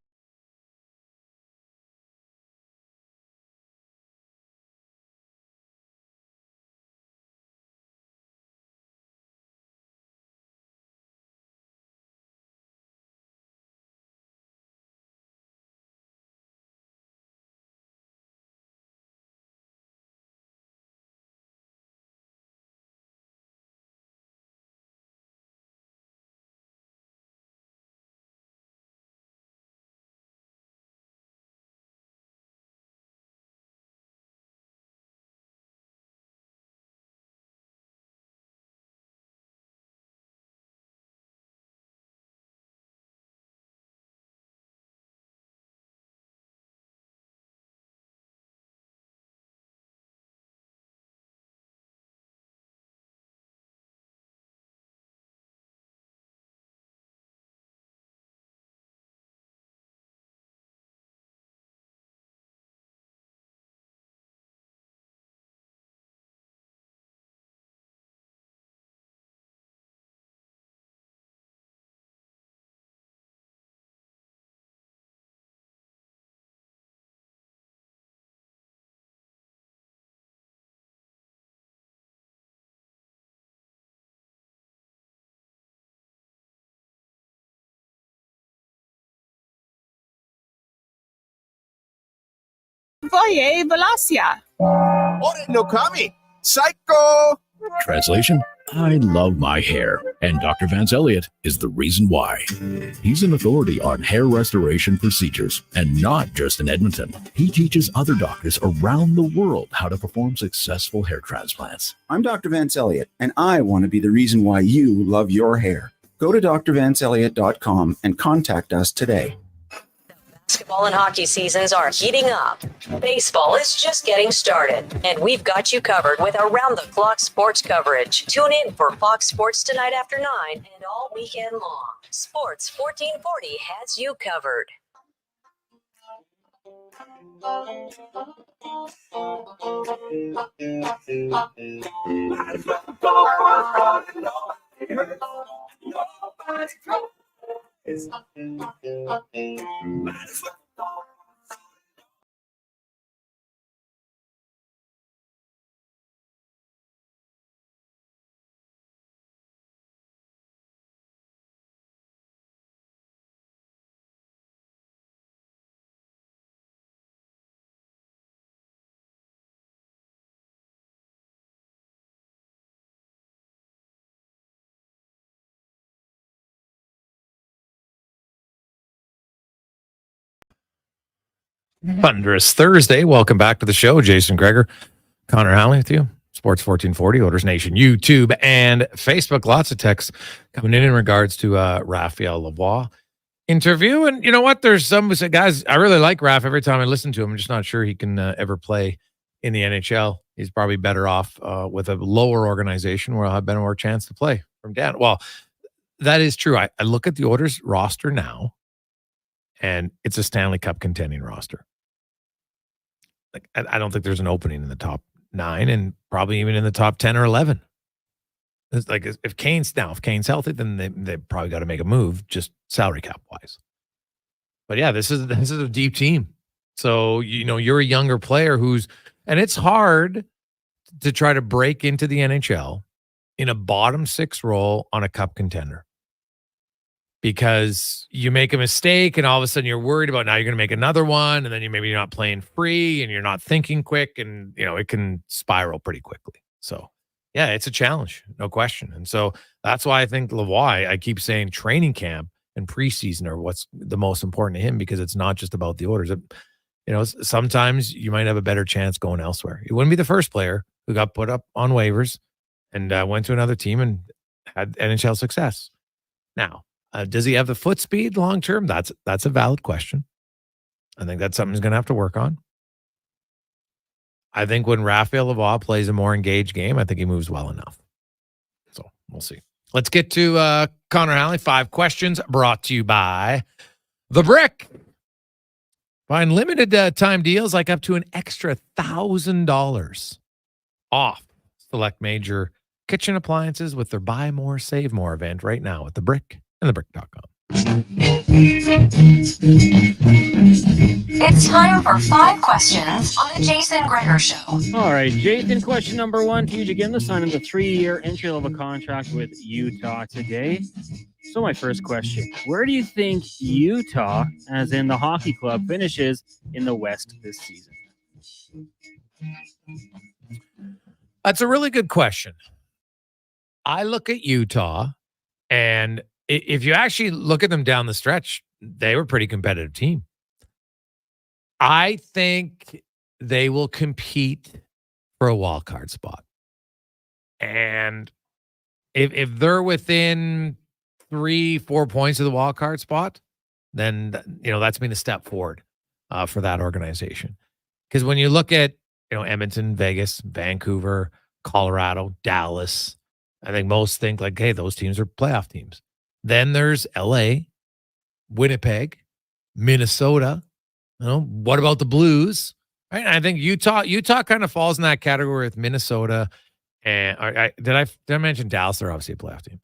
Voye Valasia. Ore no kami. Psycho. Translation: I love my hair, and Dr. Vance Elliott is the reason why. He's an authority on hair restoration procedures, and not just in Edmonton. He teaches other doctors around the world how to perform successful hair transplants. I'm Dr. Vance Elliott, and I want to be the reason why you love your hair. Go to drvanceelliott.com and contact us today. Basketball and hockey seasons are heating up. Baseball is just getting started, and we've got you covered with around-the-clock sports coverage. Tune in for Fox Sports tonight after 9 and all weekend long. Sports 1440 has you covered. Thunderous Thursday. Welcome back to the show. Jason Gregor, Connor Halley with you. Sports 1440, Oilers Nation, YouTube, and Facebook. Lots of texts coming in regards to Raphael Lavoie interview. And you know what? There's some who say, guys, I really like Raph. Every time I listen to him, I'm just not sure he can ever play in the NHL. He's probably better off with a lower organization where I'll have better more chance to play from Dan. Well, that is true. I look at the Oilers roster now, and it's a Stanley Cup contending roster. Like, I don't think there's an opening in the top 9 and probably even in the top 10 or 11. It's like if Kane's healthy, then they probably got to make a move just salary cap wise. But yeah, this is a deep team. So, you know, you're a younger player and it's hard to try to break into the NHL in a bottom 6 role on a cup contender. because you make a mistake and all of a sudden you're worried about now you're going to make another one, and then you're not playing free and you're not thinking quick, and it can spiral pretty quickly. So yeah, it's a challenge, no question. And so that's why I think Lavoie, I keep saying training camp and preseason are what's the most important to him, because it's not just about the orders. Sometimes you might have a better chance going elsewhere. He wouldn't be the first player who got put up on waivers and went to another team and had NHL success. Now, does he have the foot speed long term? That's a valid question. I think that's something he's going to have to work on. I think when Raphael Lavoie plays a more engaged game, I think he moves well enough. So we'll see. Let's get to Connor Halley. 5 questions brought to you by The Brick. Find limited time deals like up to an extra $1,000 off select major kitchen appliances with their Buy More, Save More event right now at The Brick and thebrick.com. It's time for 5 questions on the Jason Gregor Show. All right, Jason, question number 1 to you again. The sign of the 3-year entry-level contract with Utah today. So my first question, where do you think Utah, as in the hockey club, finishes in the West this season? That's a really good question. I look at Utah, and if you actually look at them down the stretch, they were a pretty competitive team. I think they will compete for a wild card spot. And if they're within 3-4 points of the wild card spot, then that's been a step forward for that organization. Because when you look at Edmonton, Vegas, Vancouver, Colorado, Dallas, I think most think like, hey, those teams are playoff teams. Then there's LA, Winnipeg, Minnesota. What about the Blues? Right? I think Utah kind of falls in that category with Minnesota. And did I mention Dallas? They're obviously a playoff team.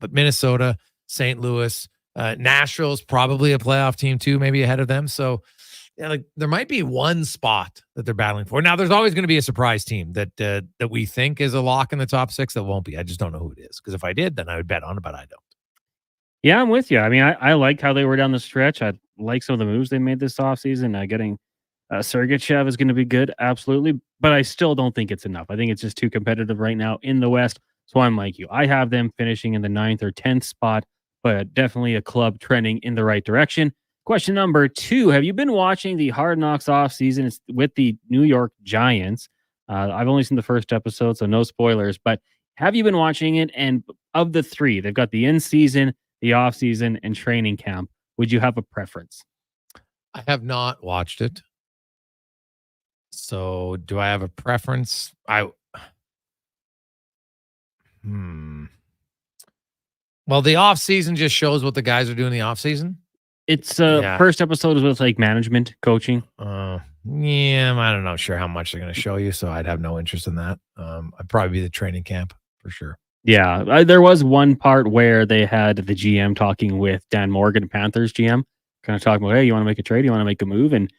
But Minnesota, St. Louis, Nashville's probably a playoff team too, maybe ahead of them. So there might be one spot that they're battling for. Now, there's always going to be a surprise team that we think is a lock in the top 6 that won't be. I just don't know who it is, because if I did, then I would bet on it, but I don't. Yeah, I'm with you. I mean, I like how they were down the stretch. I like some of the moves they made this offseason. Getting Sergachev is going to be good, absolutely. But I still don't think it's enough. I think it's just too competitive right now in the West. So I'm like you. I have them finishing in the 9th or 10th spot, but definitely a club trending in the right direction. Question number 2, have you been watching the Hard Knocks offseason? It's with the New York Giants. I've only seen the first episode, so no spoilers. But have you been watching it? And of the 3, they've got the in-season, the offseason, and training camp. Would you have a preference? I have not watched it. So do I have a preference? Well, the offseason just shows what the guys are doing in the offseason. It's first episode is with like management, coaching. Yeah, I don't know sure how much they're going to show you, so I'd have no interest in that. I'd probably be the training camp for sure. Yeah, there was one part where they had the GM talking with Dan Morgan, Panthers GM, kind of talking about, hey, you want to make a trade? You want to make a move? And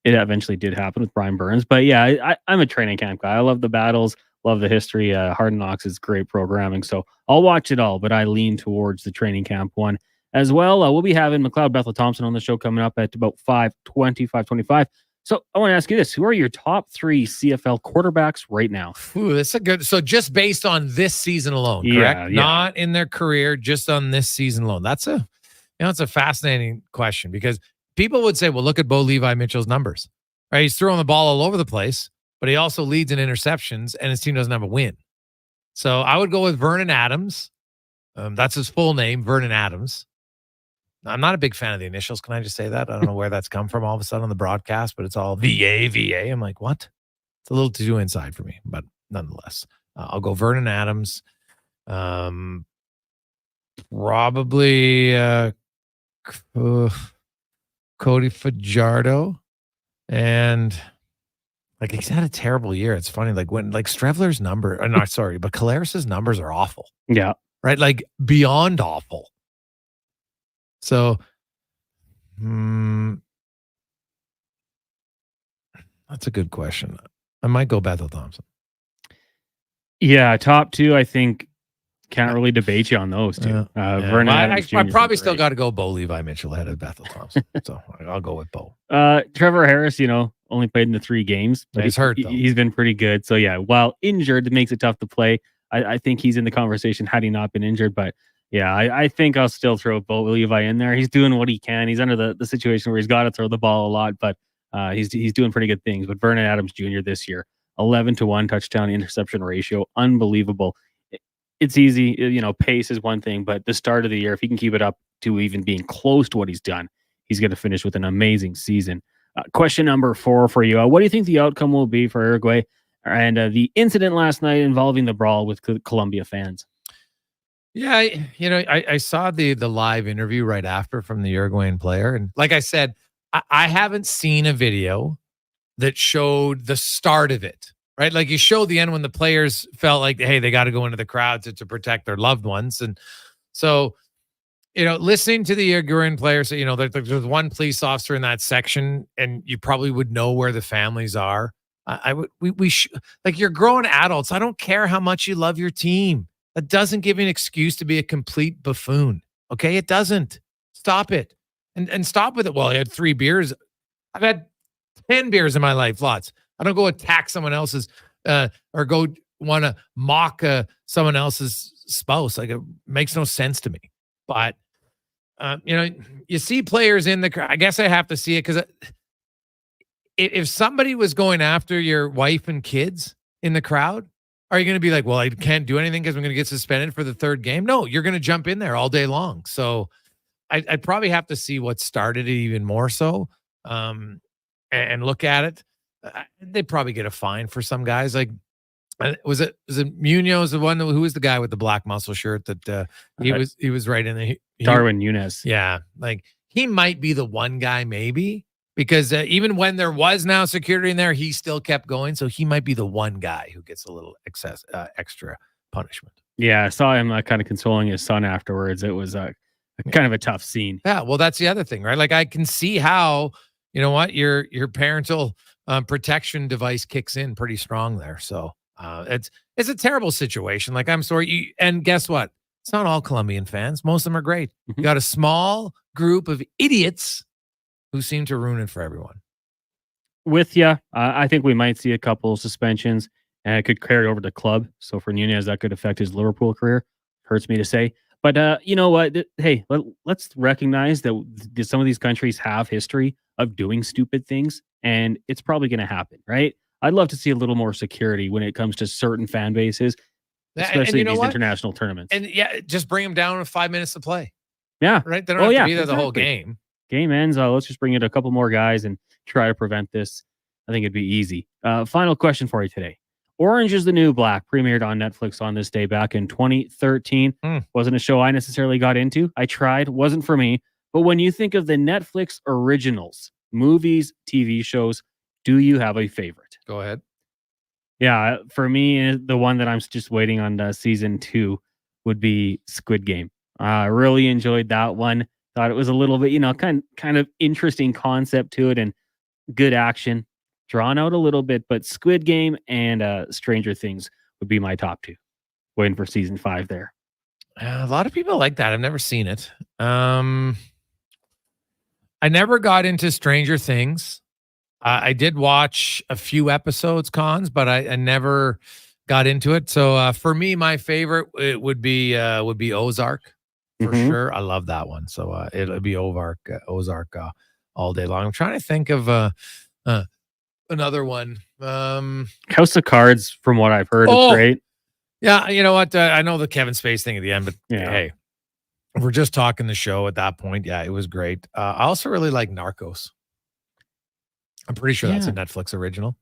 it eventually did happen with Brian Burns. But yeah, I'm a training camp guy. I love the battles, love the history. Hard Knocks is great programming. So I'll watch it all, but I lean towards the training camp one as well. We'll be having McLoud Bethel-Thompson on the show coming up at about 5:20, 5:25. So I want to ask you this. Who are your top 3 CFL quarterbacks right now? Ooh, that's a good. So just based on this season alone, correct? Yeah. Not in their career, just on this season alone. That's it's a fascinating question, because people would say, well, look at Bo Levi Mitchell's numbers, right? He's throwing the ball all over the place, but he also leads in interceptions, and his team doesn't have a win. So I would go with Vernon Adams. That's his full name, Vernon Adams. I'm not a big fan of the initials. Can I just say that? I don't know where that's come from all of a sudden on the broadcast, but it's all VA, VA. I'm like, what? It's a little too inside for me, but nonetheless, I'll go Vernon Adams. Probably Cody Fajardo. And like, he's had a terrible year. It's funny. Like when Strevler's number, but Caleris's numbers are awful. Yeah. Right. Like beyond awful. So, that's a good question. I might go Bethel-Thompson. Yeah, top 2, I think Can't really debate you on those two. Vernon Well, Adams Jr. I 's probably been still great. got to go Bo Levi Mitchell ahead of Bethel-Thompson. So I'll go with Bo. Trevor Harris, only played in the 3 games, but He's hurt, though. He's been pretty good. So yeah, while injured, it makes it tough to play. I think he's in the conversation had he not been injured. But yeah, I think I'll still throw Bo Levi in there. He's doing what he can. He's under the situation where he's got to throw the ball a lot, but he's doing pretty good things. But Vernon Adams Jr. this year, 11-1 touchdown interception ratio, unbelievable. It's easy, pace is one thing, but the start of the year, if he can keep it up to even being close to what he's done, he's going to finish with an amazing season. Question number 4 for you. What do you think the outcome will be for Uruguay and the incident last night involving the brawl with Columbia fans? Yeah, I saw the live interview right after from the Uruguayan player. And like I said, I haven't seen a video that showed the start of it, right? Like you showed the end when the players felt like, hey, they got to go into the crowd to protect their loved ones. And so, listening to the Uruguayan players, there's one police officer in that section and you probably would know where the families are. We like you're grown adults. I don't care how much you love your team. That doesn't give you an excuse to be a complete buffoon. Okay. It doesn't. Stop it. And stop with it. Well, I had 3 beers. I've had 10 beers in my life. Lots. I don't go attack someone else's or go want to mock someone else's spouse. Like it makes no sense to me. But you see players in the crowd. I guess I have to see it because if somebody was going after your wife and kids in the crowd, are you going to be like, well, I can't do anything because I'm going to get suspended for the 3rd game? No, you're going to jump in there all day long. So I'd probably have to see what started it even more so and look at it. They'd probably get a fine for some guys. Like, was it Munoz, the one who was the guy with the black muscle shirt that he was right in the Darwin Nunes. Yeah, like he might be the one guy maybe because even when there was now security in there, he still kept going. So he might be the one guy who gets a little extra punishment. Yeah, I saw him kind of consoling his son afterwards. It was kind of a tough scene. Yeah, well, that's the other thing, right? Like I can see how your parental protection device kicks in pretty strong there. So it's a terrible situation. Like I'm sorry, and guess what? It's not all Colombian fans. Most of them are great. You got a small group of idiots who seem to ruin it for everyone. With you, I think we might see a couple of suspensions, and it could carry over to club. So for Nunez, that could affect his Liverpool career. Hurts me to say. But you know what? Hey, let's recognize that some of these countries have history of doing stupid things, and it's probably going to happen, right? I'd love to see a little more security when it comes to certain fan bases, especially in these international tournaments. And yeah, just bring them down with 5 minutes to play. Yeah. Right? They don't have to be there the whole game. Game ends. Let's just bring in a couple more guys and try to prevent this. I think it'd be easy. Final question for you today. Orange is the New Black premiered on Netflix on this day back in 2013. Wasn't a show I necessarily got into. I tried. Wasn't for me. But when you think of the Netflix originals, movies, TV shows, do you have a favorite? Go ahead. Yeah, for me, the one that I'm just waiting on season 2 would be Squid Game. I really enjoyed that one. Thought it was a little bit, kind of interesting concept to it and good action. Drawn out a little bit, but Squid Game and Stranger Things would be my top 2. Waiting for season 5 there. A lot of people like that. I've never seen it. I never got into Stranger Things. I did watch a few episodes, Cons, but I never got into it. So for me, my favorite it would be Ozark for sure. I love that one. So it'll be Ozark all day long. I'm trying to think of another one. House of Cards, from what I've heard, is great. Yeah, you know what? I know the Kevin Spacey thing at the end, but hey, if we're just talking the show at that point, yeah, it was great. I also really like Narcos. I'm pretty sure that's a Netflix original.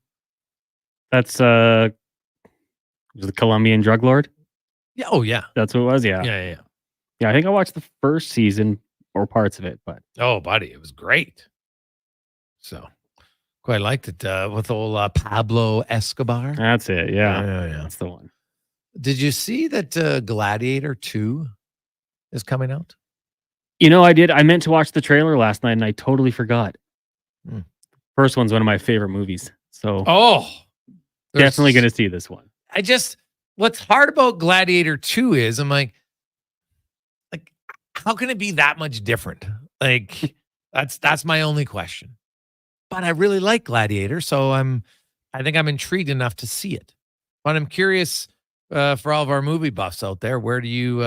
That's the Colombian drug lord? Yeah. Oh, yeah. That's what it was, yeah. Yeah. Yeah, I think I watched the first season or parts of it, but... Oh, buddy, it was great. So... Quite liked it with old Pablo Escobar. That's it. Yeah. That's the one. Did you see that Gladiator 2 is coming out? I did. I meant to watch the trailer last night and I totally forgot. First one's one of my favorite movies. So definitely going to see this one. what's hard about Gladiator 2 is I'm like, how can it be that much different? Like, that's my only question. But I really like Gladiator, so I think I'm intrigued enough to see it. But I'm curious for all of our movie buffs out there, where do you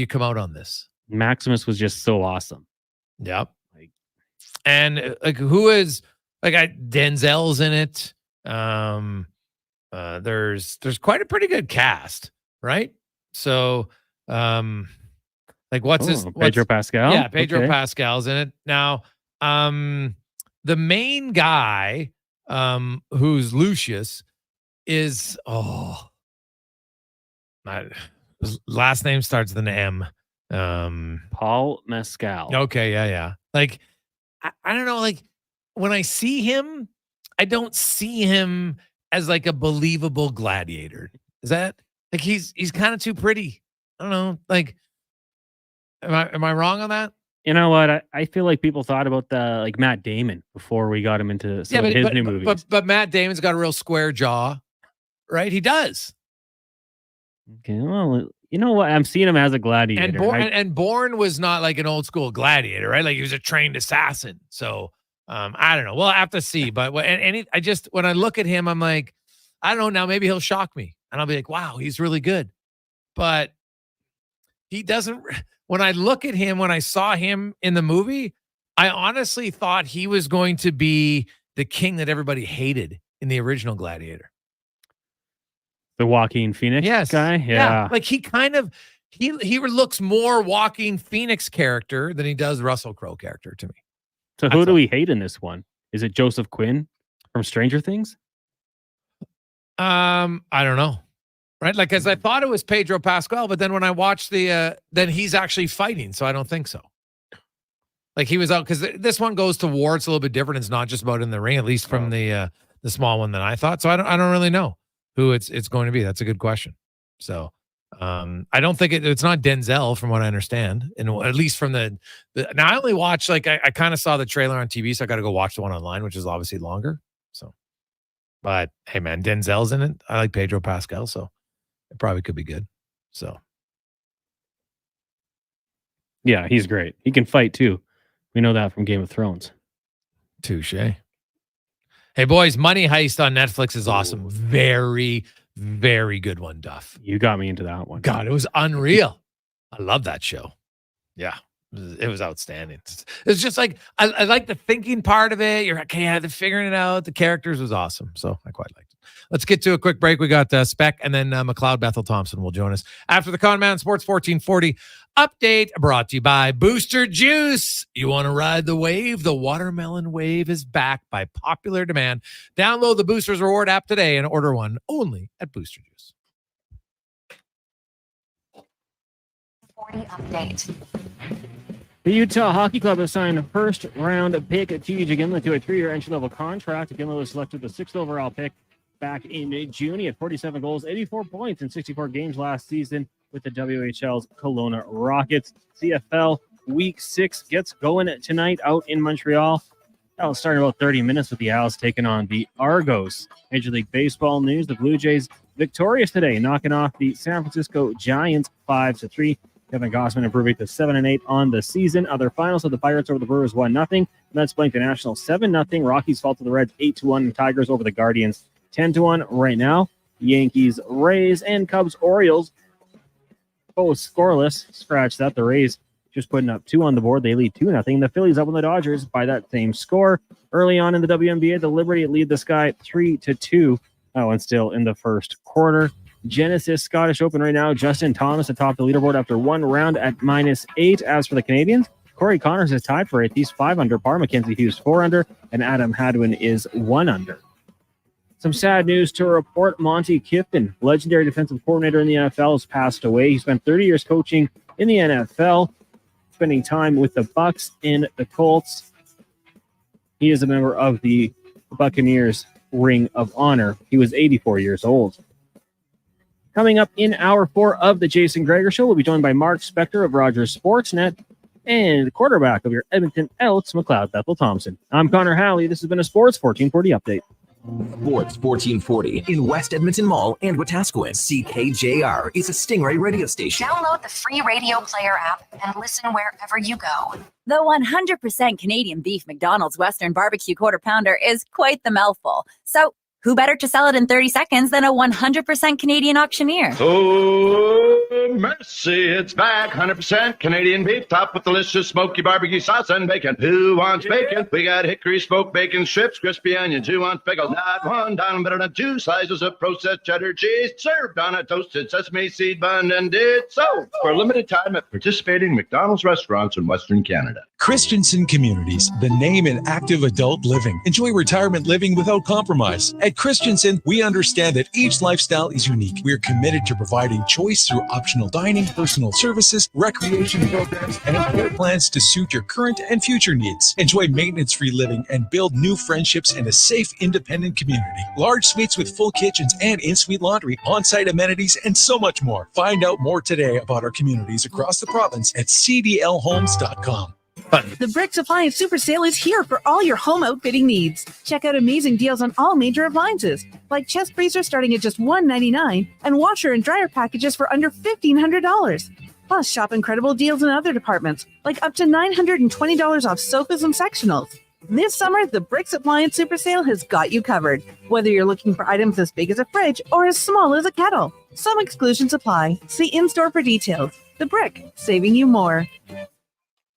come out on this? Maximus was just so awesome. Yep. And like, who is like, Denzel's in it. There's quite a pretty good cast, right? So, like, what's Pedro Pascal? Yeah, Pedro Pascal's in it. Now, the main guy, who's Lucius, is his last name starts with an M. Paul Mescal. Okay, yeah. Like, I don't know. Like, when I see him, I don't see him as like a believable gladiator. Is that like he's kind of too pretty? I don't know. Like, am I wrong on that? You know what? I feel like people thought about like Matt Damon before we got him into some of his new movies. But Matt Damon's got a real square jaw, right? He does. Okay, well, you know what? I'm seeing him as a gladiator. And Bourne was not like an old school gladiator, right? Like, he was a trained assassin. So I don't know. We'll have to see. But when I look at him, I'm like, I don't know. Now maybe he'll shock me, and I'll be like, wow, he's really good. But he doesn't. When I look at him, when I saw him in the movie, I honestly thought he was going to be the king that everybody hated in the original Gladiator. The Joaquin Phoenix guy? Yeah. Like, he kind of, he looks more Joaquin Phoenix character than he does Russell Crowe character to me. So who do we hate in this one? Is it Joseph Quinn from Stranger Things? I don't know. Right? Like, as I thought it was Pedro Pascal, but then when I watched then he's actually fighting, so I don't think so. Like, he was out, because this one goes to war. It's a little bit different. It's not just about in the ring, at least from the small one that I thought. So I don't really know who it's going to be. That's a good question. So I don't think it's not Denzel, from what I understand, and at least from the now I only watched, like, I kind of saw the trailer on TV, so I got to go watch the one online, which is obviously longer. So, but hey, man, Denzel's in it. I like Pedro Pascal, so it probably could be good. So, yeah, he's great. He can fight too. We know that from Game of Thrones. Touche. Hey, boys, Money Heist on Netflix is awesome. Very, very good one, Duff. You got me into that one. God, it was unreal. I love that show. Yeah, it was outstanding. It's just like, I like the thinking part of it. You're okay, they're figuring it out. The characters was awesome. So I quite liked it. Let's get to a quick break. We got Spec, and then McLoud Bethel-Thompson will join us after the Con Man Sports 1440 update, brought to you by Booster Juice. You want to ride the wave? The watermelon wave is back by popular demand. Download the Boosters Reward app today and order one only at Booster Juice. 40 update. The Utah Hockey Club has signed a first-round pick TJ Gimlet to a 3-year entry-level contract. Gimlet was selected the 6th overall pick back in June. He had 47 goals, 84 points in 64 games last season with the WHL's Kelowna Rockets. CFL Week 6 gets going tonight out in Montreal. That will start in about 30 minutes with the Owls taking on the Argos. Major League Baseball news, the Blue Jays victorious today, knocking off the San Francisco Giants 5-3. Kevin Gossman improving to 7-8 on the season. Other finals of the Pirates over the Brewers 1-0. Mets blanked the Nationals 7-0. Rockies fall to the Reds 8-1. And Tigers over the Guardians 10-1 right now. Yankees, Rays, and Cubs, Orioles both scoreless. Scratch that. The Rays just putting up 2 on the board. They lead 2-0. The Phillies up on the Dodgers by that same score. Early on in the WNBA, the Liberty lead the Sky 3-2. That one's still in the first quarter. Genesis Scottish Open right now. Justin Thomas atop the leaderboard after one round at -8. As for the Canadians, Corey Connors is tied for 8th. He's 5 under par. Mackenzie Hughes 4 under, and Adam Hadwin is 1 under. Some sad news to report. Monty Kiffin, legendary defensive coordinator in the NFL, has passed away. He spent 30 years coaching in the NFL, spending time with the Bucs and the Colts. He is a member of the Buccaneers Ring of Honor. He was 84 years old. Coming up in hour 4 of the Jason Gregor Show, we'll be joined by Mark Spector of Rogers Sportsnet and the quarterback of your Edmonton Elks, McLoud Bethel-Thompson. I'm Connor Halley. This has been a Sports 1440 update. Sports 1440 in West Edmonton Mall and Wetaskiwin. CKJR is a Stingray radio station. Download the free radio player app and listen wherever you go. The 100% Canadian beef McDonald's Western Barbecue Quarter Pounder is quite the mouthful. So, who better to sell it in 30 seconds than a 100% Canadian auctioneer? Oh, mercy, it's back. 100% Canadian beef, topped with delicious smoky barbecue sauce and bacon. Who wants bacon? We got hickory smoked bacon strips, crispy onions. Who wants pickles? Not one, down better than 2 slices of processed cheddar cheese, served on a toasted sesame seed bun, and did so for a limited time at participating McDonald's restaurants in Western Canada. Christensen Communities, the name in active adult living. Enjoy retirement living without compromise. At Christensen, we understand that each lifestyle is unique. We are committed to providing choice through optional dining, personal services, recreation programs, and care plans to suit your current and future needs. Enjoy maintenance-free living and build new friendships in a safe, independent community. Large suites with full kitchens and in-suite laundry, on-site amenities, and so much more. Find out more today about our communities across the province at cdlhomes.com. The Bricks Appliance Super Sale is here for all your home outfitting needs. Check out amazing deals on all major appliances, like chest freezer starting at just $199 and washer and dryer packages for under $1,500. Plus, shop incredible deals in other departments, like up to $920 off sofas and sectionals. This summer, the Bricks Appliance Super Sale has got you covered, whether you're looking for items as big as a fridge or as small as a kettle. Some exclusions apply. See in-store for details. The Brick, saving you more.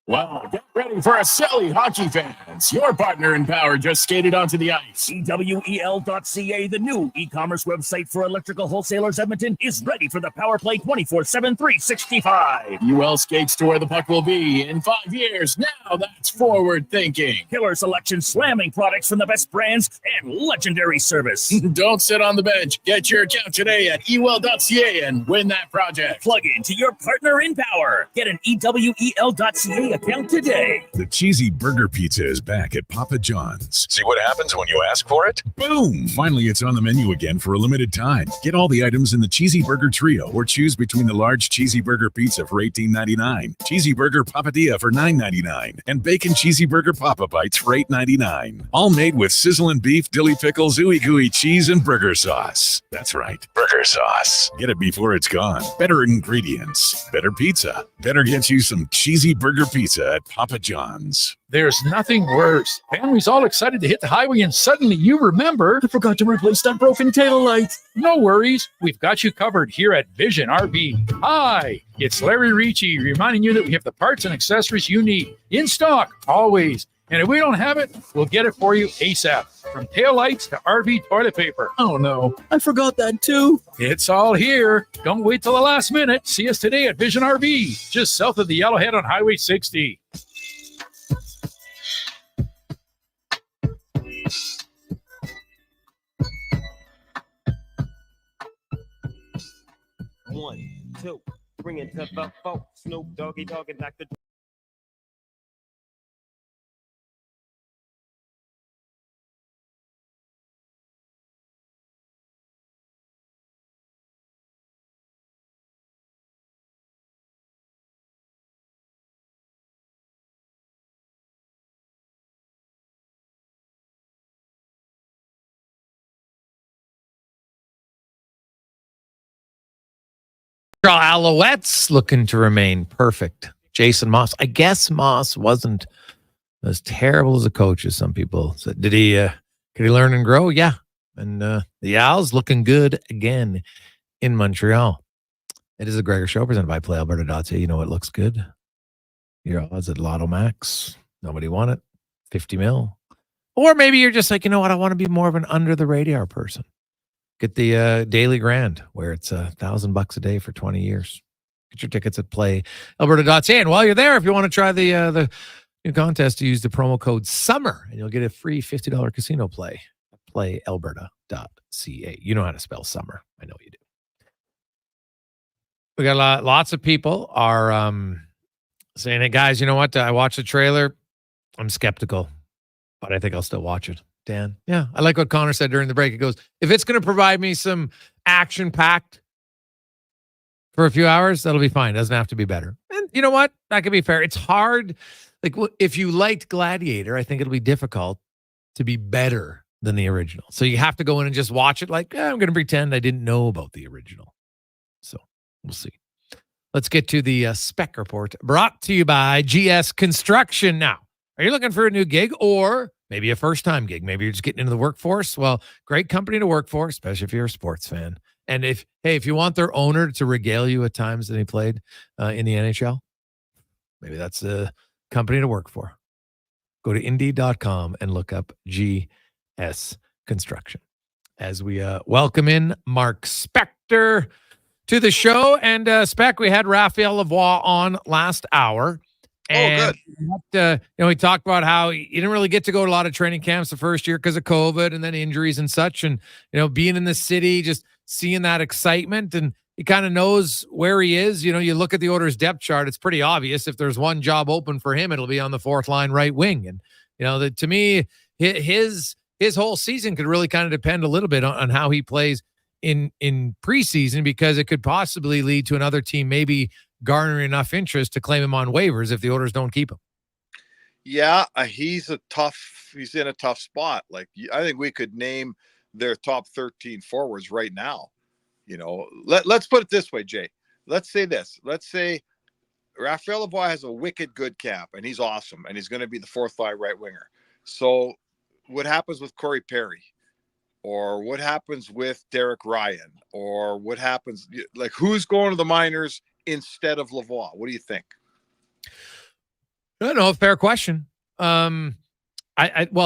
Wow, get ready for a silly hockey fans. Your partner in power just skated onto the ice. EWEL.ca, the new e-commerce website for electrical wholesalers Edmonton, is ready for the power play 24/7, 365. UL skates to where the puck will be in 5 years. Now that's forward thinking. Killer selection, slamming products from the best brands, and legendary service. Don't sit on the bench. Get your account today at EWEL.ca and win that project. Plug into your partner in power. Get an EWEL.ca account today. The cheesy burger pizza is back at Papa John's. See what happens when you ask for it? Boom! Finally, it's on the menu again for a limited time. Get all the items in the cheesy burger trio or choose between the large cheesy burger pizza for $18.99, cheesy burger papadilla for $9.99, and bacon cheesy burger papa bites for $8.99. All made with sizzling beef, dilly pickles, ooey gooey cheese, and burger sauce. That's right, burger sauce. Get it before it's gone. Better ingredients, better pizza. Better get you some cheesy burger pizza at Papa John's. There's nothing worse. Family's all excited to hit the highway and suddenly you remember, I forgot to replace that broken taillight. No worries. We've got you covered here at Vision RV. Hi, it's Larry Ricci reminding you that we have the parts and accessories you need in stock always. And if we don't have it, we'll get it for you ASAP. From taillights to RV toilet paper. Oh no, I forgot that too. It's all here. Don't wait till the last minute. See us today at Vision RV, just south of the Yellowhead on Highway 60. One, two, bring it to the folk. Snoop Doggy Dogg and Dr. Alouettes looking to remain perfect. Jason Moss. I guess Moss wasn't as terrible as a coach as some people said. Could he learn and grow? Yeah. And the Owls looking good again in Montreal. It is a Gregor Show presented by PlayAlberta.ca. You know what looks good? Your odds at Lotto Max. Nobody won it. 50 mil. Or maybe you're just like, you know what? I want to be more of an under the radar person. Get the Daily Grand, where it's $1,000 a day for 20 years. Get your tickets at PlayAlberta.ca. And while you're there, if you want to try the new contest, use the promo code SUMMER, and you'll get a free $50 casino play at PlayAlberta.ca. You know how to spell summer. I know you do. We got lots of people are saying, hey, guys, you know what? I watched the trailer. I'm skeptical, but I think I'll still watch it. Dan. Yeah, I like what Connor said during the break. It goes, if it's going to provide me some action-packed for a few hours, that'll be fine. It doesn't have to be better. And you know what? That could be fair. It's hard. Like, if you liked Gladiator, I think it'll be difficult to be better than the original. So you have to go in and just watch it like, I'm going to pretend I didn't know about the original. So we'll see. Let's get to the spec report brought to you by GS Construction. Now, are you looking for a new gig or maybe a first-time gig? Maybe you're just getting into the workforce. Well, great company to work for, especially if you're a sports fan. And if you want their owner to regale you at times that he played in the NHL, maybe that's a company to work for. Go to Indeed.com and look up GS Construction. As we welcome in Mark Spector to the show. And Spec, we had Raphael Lavoie on last hour. And we talked about how he didn't really get to go to a lot of training camps the first year because of COVID and then injuries and such. And, being in the city, just seeing that excitement, and he kind of knows where he is. You look at the Oilers depth chart, it's pretty obvious. If there's one job open for him, it'll be on the fourth line right wing. And, to me, his whole season could really kind of depend a little bit on how he plays in preseason, because it could possibly lead to another team maybe garnering enough interest to claim him on waivers if the Oilers don't keep him. Yeah, he's in a tough spot. Like, I think we could name their top 13 forwards right now. Let's put it this way, Jay. Let's say this. Let's say Raphael Lavoie has a wicked good camp and he's awesome and he's going to be the fourth line right winger. So what happens with Corey Perry? Or what happens with Derek Ryan? Or what happens, like, who's going to the minors instead of Lavoie? What do you think? No, fair question. Well,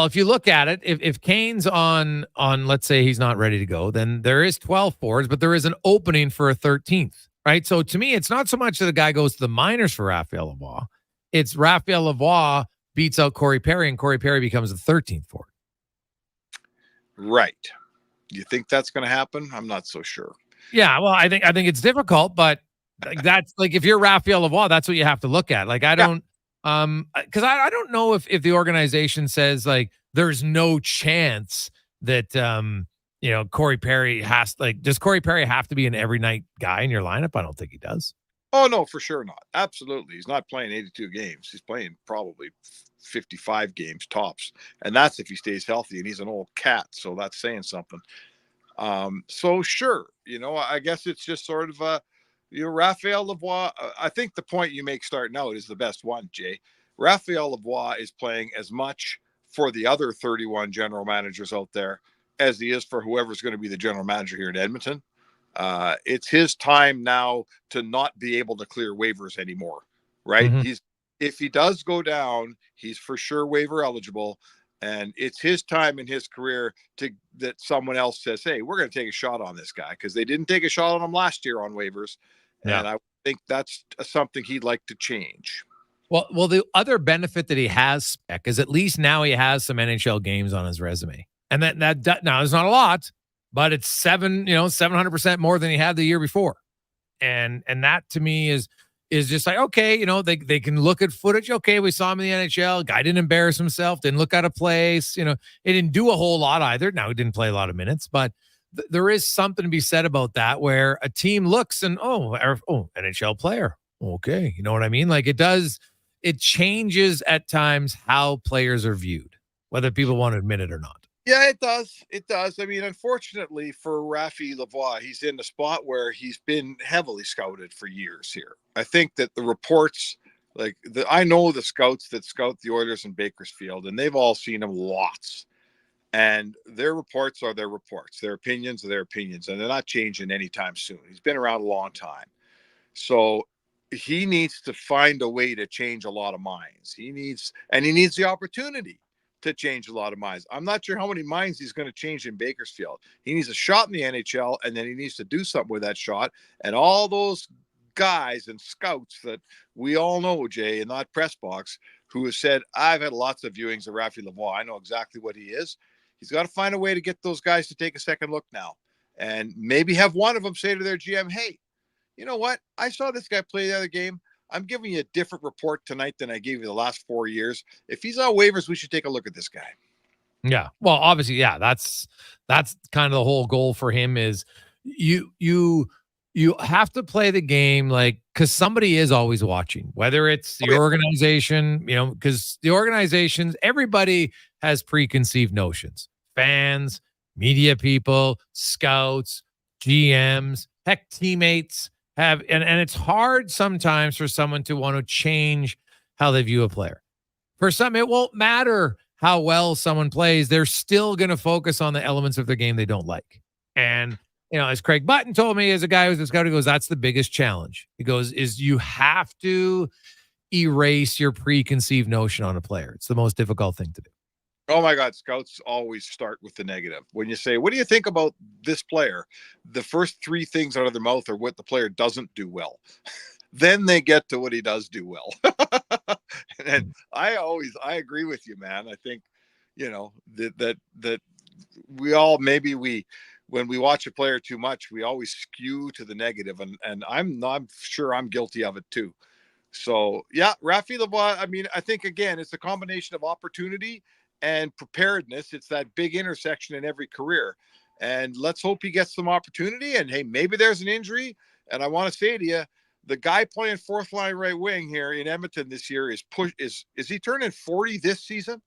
if you look at it, if Kane's on, let's say he's not ready to go, then there is 12 forwards, but there is an opening for a 13th, right? So to me, it's not so much that the guy goes to the minors for Raphael Lavoie. It's Raphael Lavoie beats out Corey Perry, and Corey Perry becomes the 13th forward. Right. You think that's going to happen? I'm not so sure. Yeah, well, I think it's difficult, but that's like, if you're Raphael Lavoie, that's what you have to look at. Like, I don't, because I don't know if the organization says, like, there's no chance that Corey Perry does Corey Perry have to be an every night guy in your lineup? I don't think he does. Oh, no, for sure not. Absolutely. He's not playing 82 games. He's playing probably 55 games tops. And that's if he stays healthy, and he's an old cat. So that's saying something. So sure. I guess it's just sort of Raphael Lavoie. I think the point you make starting out is the best one, Jay. Raphael Lavoie is playing as much for the other 31 general managers out there as he is for whoever's going to be the general manager here in Edmonton. It's his time now to not be able to clear waivers anymore, right? Mm-hmm. If he does go down, he's for sure waiver eligible, and it's his time in his career that someone else says, hey, we're going to take a shot on this guy, because they didn't take a shot on him last year on waivers. Yeah. And I think that's something he'd like to change. Well, the other benefit that he has, Spec, is at least now he has some NHL games on his resume. And that now there's not a lot, but it's 700% more than he had the year before. And that to me is just like, okay, they can look at footage. Okay, we saw him in the NHL. Guy didn't embarrass himself, didn't look out of place. He didn't do a whole lot either. Now, he didn't play a lot of minutes, but there is something to be said about that, where a team looks and, NHL player. Okay. You know what I mean? Like, it changes at times how players are viewed, whether people want to admit it or not. Yeah, it does. It does. I mean, unfortunately for Raphael Lavoie, he's in a spot where he's been heavily scouted for years here. I think that the reports, I know the scouts that scout the Oilers in Bakersfield, and they've all seen him lots. And their reports are their reports. Their opinions are their opinions, and they're not changing anytime soon. He's been around a long time. So he needs to find a way to change a lot of minds. He needs the opportunity to change a lot of minds. I'm not sure how many minds he's going to change in Bakersfield. He needs a shot in the NHL, and then he needs to do something with that shot. And all those guys and scouts that we all know, Jay, in that press box, who have said, I've had lots of viewings of Raphael Lavoie. I know exactly what he is. He's got to find a way to get those guys to take a second look now, and maybe have one of them say to their GM, hey, you know what? I saw this guy play the other game. I'm giving you a different report tonight than I gave you the last 4 years. If he's on waivers, we should take a look at this guy. Yeah. Well, obviously, yeah, that's kind of the whole goal for him is you have to play the game, like, because somebody is always watching, whether it's the organization, because the organizations, everybody has preconceived notions. fans, media people, scouts, GMs, heck, teammates have, and it's hard sometimes for someone to want to change how they view a player. For some, it won't matter how well someone plays. They're still going to focus on the elements of their game they don't like. And, as Craig Button told me, as a guy who's a scout, he goes, that's the biggest challenge. He goes, is you have to erase your preconceived notion on a player. It's the most difficult thing to do. Oh my God, scouts always start with the negative. When you say, what do you think about this player? The first three things out of their mouth are what the player doesn't do well. Then they get to what he does do well. And I agree with you, man. I think, that we all, when we watch a player too much, we always skew to the negative, and I'm sure I'm guilty of it too. So yeah, Raphael Lavoie, I mean, I think again, it's a combination of opportunity and preparedness. It's that big intersection in every career. And let's hope he gets some opportunity. And hey, maybe there's an injury. And I want to say to you, the guy playing fourth line right wing here in Edmonton this year is he turning 40 this season?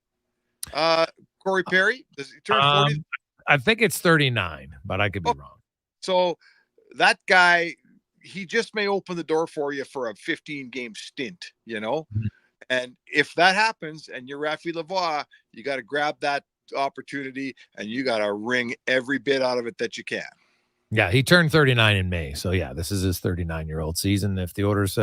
Corey Perry, does he turn 40? I think it's 39, but I could be wrong. So that guy, he just may open the door for you for a 15-game stint, Mm-hmm. And if that happens and you're Raphael Lavoie, you got to grab that opportunity and you got to wring every bit out of it that you can. Yeah, he turned 39 in May. So yeah, this is his 39-year-old season. If the Oilers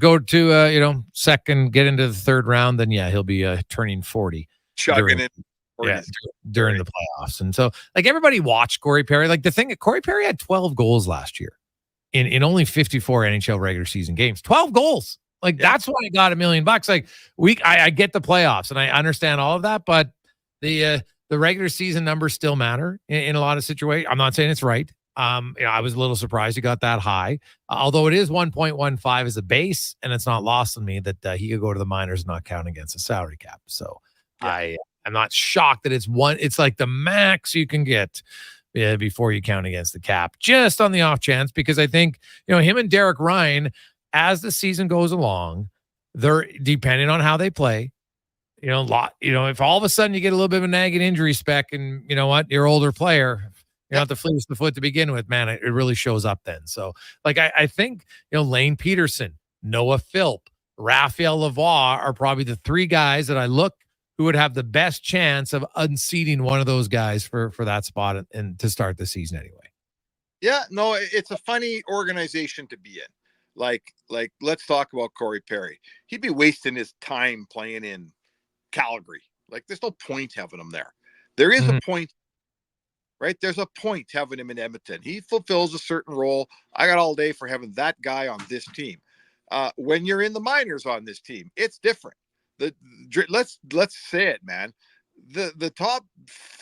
go to second, get into the third round, then yeah, he'll be turning 40. Chugging it. During the playoffs. And so like everybody watched Corey Perry. Like the thing, Corey Perry had 12 goals last year in only 54 NHL regular season games. 12 goals. Like that's why he got $1 million. Like I get the playoffs and I understand all of that, but the regular season numbers still matter in a lot of situations. I'm not saying it's right. I was a little surprised he got that high, although it is 1.15 as a base, and it's not lost on me that he could go to the minors and not count against the salary cap. So I'm not shocked that it's like the max you can get before you count against the cap, just on the off chance, because I think, him and Derek Ryan, as the season goes along, they're depending on how they play. If all of a sudden you get a little bit of a nagging injury spec and you're an older player, you're not the fleetest of foot to begin with, man, it really shows up then. So like, I think, Lane Peterson, Noah Philp, Raphael Lavoie are probably the three guys that I look who would have the best chance of unseating one of those guys for that spot and to start the season anyway. Yeah, no, it's a funny organization to be in. Like, let's talk about Corey Perry. He'd be wasting his time playing in Calgary. Like, there's no point having him there. There is a point, right? There's a point having him in Edmonton. He fulfills a certain role. I got all day for having that guy on this team. When you're in the minors on this team, it's different. Let's say it, man. The top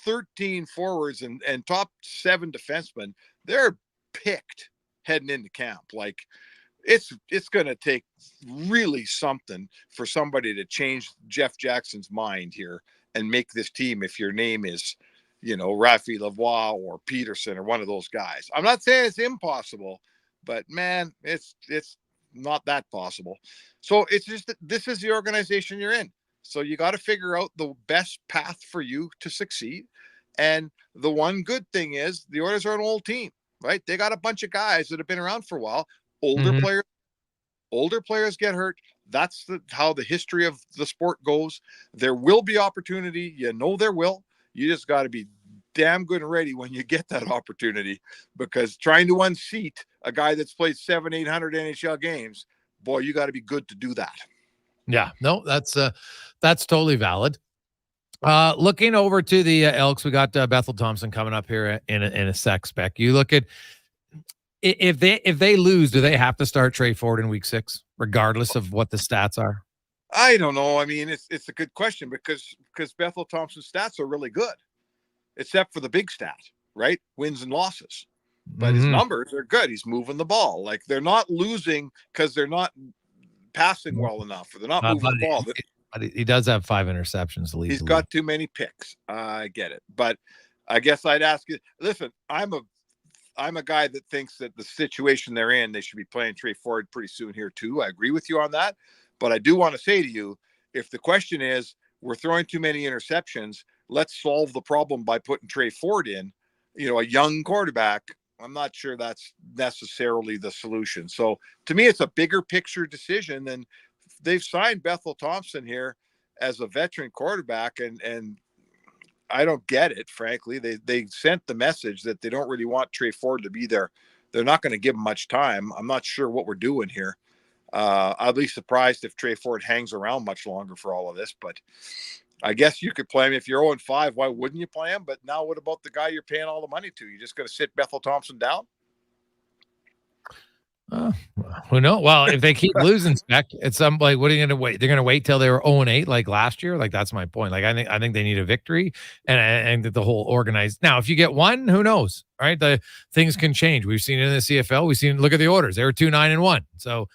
13 forwards and top 7 defensemen, they're picked heading into camp. Like, it's going to take really something for somebody to change Jeff Jackson's mind here and make this team, if your name is, Raphael Lavoie or Peterson or one of those guys. I'm not saying it's impossible, but man, it's not that possible. So it's just that this is the organization you're in. So you got to figure out the best path for you to succeed. And the one good thing is the Oilers are an old team, right? They got a bunch of guys that have been around for a while. Older players get hurt. That's how the history of the sport goes. There will be opportunity. There will. You just got to be damn good and ready when you get that opportunity, because trying to unseat a guy that's played 700-800 NHL games, boy, you got to be good to do that. Yeah, no, that's totally valid. Looking over to the Elks, we got Bethel-Thompson coming up here in a sec spec. You look at if they lose, do they have to start Trey Ford in week 6, regardless of what the stats are? I don't know. I mean, it's a good question because Bethel-Thompson's stats are really good, except for the big stat, right? Wins and losses. But his numbers are good. He's moving the ball. Like, they're not losing because they're not passing well enough, or they're not moving the ball. But he does have 5 interceptions to lead. He's got too many picks. I get it. But I guess I'd ask you, listen, I'm a guy that thinks that the situation they're in, they should be playing Trey Ford pretty soon here too. I agree with you on that. But I do want to say to you, if the question is, we're throwing too many interceptions, let's solve the problem by putting Trey Ford in, a young quarterback, I'm not sure that's necessarily the solution. So to me, it's a bigger picture decision, and they've signed Bethel-Thompson here as a veteran quarterback, and I don't get it, frankly. They sent the message that they don't really want Trey Ford to be there. They're not going to give him much time. I'm not sure what we're doing here. I'll be surprised if Trey Ford hangs around much longer for all of this, but I guess you could play him. If you're 0-5, why wouldn't you play him? But now what about the guy you're paying all the money to? You just going to sit Bethel-Thompson down? Who knows? Well, if they keep losing, Spec, it's what are you going to wait? They're going to wait till they were 0-8 like last year. Like, that's my point. Like, I think they need a victory and the whole organized. Now, if you get one, who knows? Right? The things can change. We've seen it in the CFL. We've seen, look at the orders. They were 2-9-1. So,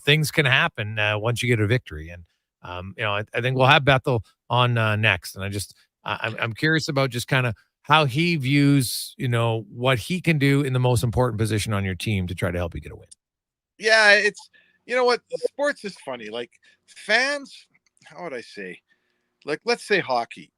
things can happen once you get a victory. And I think we'll have Bethel on next. And I'm curious about just kind of how he views, what he can do in the most important position on your team to try to help you get a win. Yeah, it's, what, sports is funny. Like, fans, how would I say? Like, let's say hockey,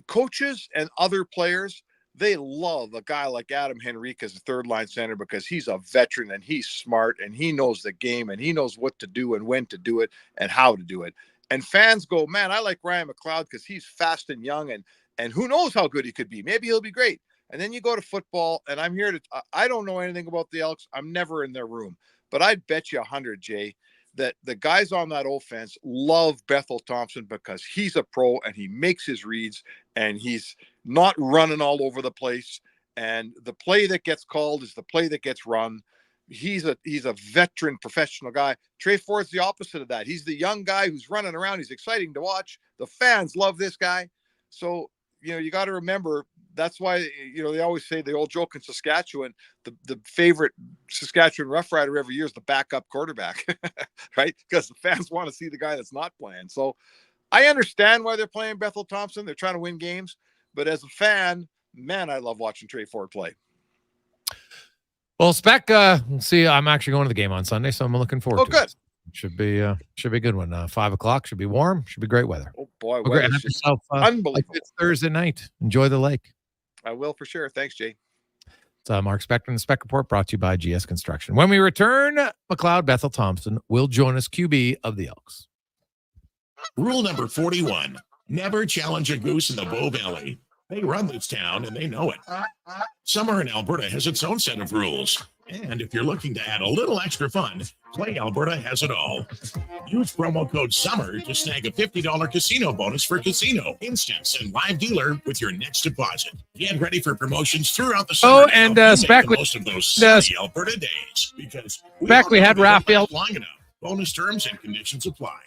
coaches and other players, they love a guy like Adam Henrique as a third line center because he's a veteran and he's smart and he knows the game and he knows what to do and when to do it and how to do it. And fans go, man, I like Ryan McLeod because he's fast and young and who knows how good he could be. Maybe he'll be great. And then you go to football, and I don't know anything about the Elks. I'm never in their room. But I'd bet you 100, Jay, that the guys on that offense love Bethel-Thompson because he's a pro and he makes his reads and he's not running all over the place. And the play that gets called is the play that gets run. He's a veteran professional guy. Trey Ford's the opposite of that. He's the young guy who's running around. He's exciting to watch. The fans love this guy. So, you got to remember, that's why, they always say the old joke in Saskatchewan, the favorite Saskatchewan Rough Rider every year is the backup quarterback, right? Because the fans want to see the guy that's not playing. So I understand why they're playing Bethel-Thompson. They're trying to win games. But as a fan, man, I love watching Trey Ford play. Well, Spec, see, I'm actually going to the game on Sunday, so I'm looking forward to good. it. Should be a good one. 5:00 should be warm. Should be great weather. Oh boy, have yourself, unbelievable. Like it's Thursday night. Enjoy the lake. I will for sure. Thanks, Jay. It's Mark Spector and the Spec Report brought to you by GS Construction. When we return, McLoud Bethel-Thompson will join us, QB of the Elks. Rule number 41: never challenge a goose in the bow valley. They run this town and they know it. Summer in Alberta has its own set of rules. And if you're looking to add a little extra fun, Play Alberta has it all. Use promo code SUMMER to snag a $50 casino bonus for casino, instance, and live dealer with your next deposit. Get ready for promotions throughout the summer. Oh, and Spec, most of those sunny Alberta days because we had Raphael. Long enough. Bonus terms and conditions apply.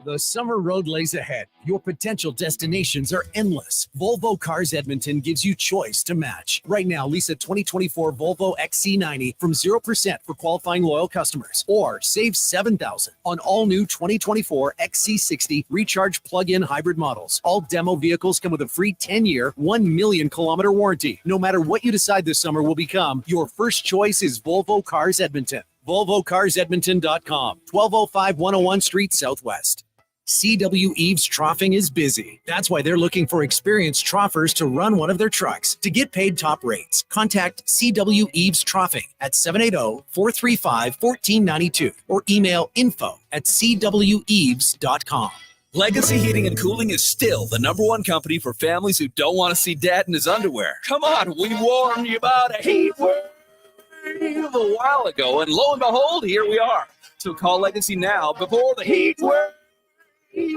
The summer road lays ahead. Your potential destinations are endless. Volvo Cars Edmonton gives you choice to match. Right now, lease a 2024 Volvo XC90 from 0% for qualifying loyal customers. Or save $7,000 on all new 2024 XC60 recharge plug-in hybrid models. All demo vehicles come with a free 10-year, 1 million kilometer warranty. No matter what you decide this summer will become, your first choice is Volvo Cars Edmonton. VolvoCarsEdmonton.com, 1205 101 Street Southwest. CW Eves Troughing is busy. That's why they're looking for experienced troughers to run one of their trucks. To get paid top rates, contact CW Eves Troughing at 780-435-1492 or email info@cweves.com. Legacy Heating and Cooling is still the #1 company for families who don't want to see dad in his underwear. Come on, we warned you about a heat wave a while ago, and lo and behold, here we are. So call Legacy now before the heat wave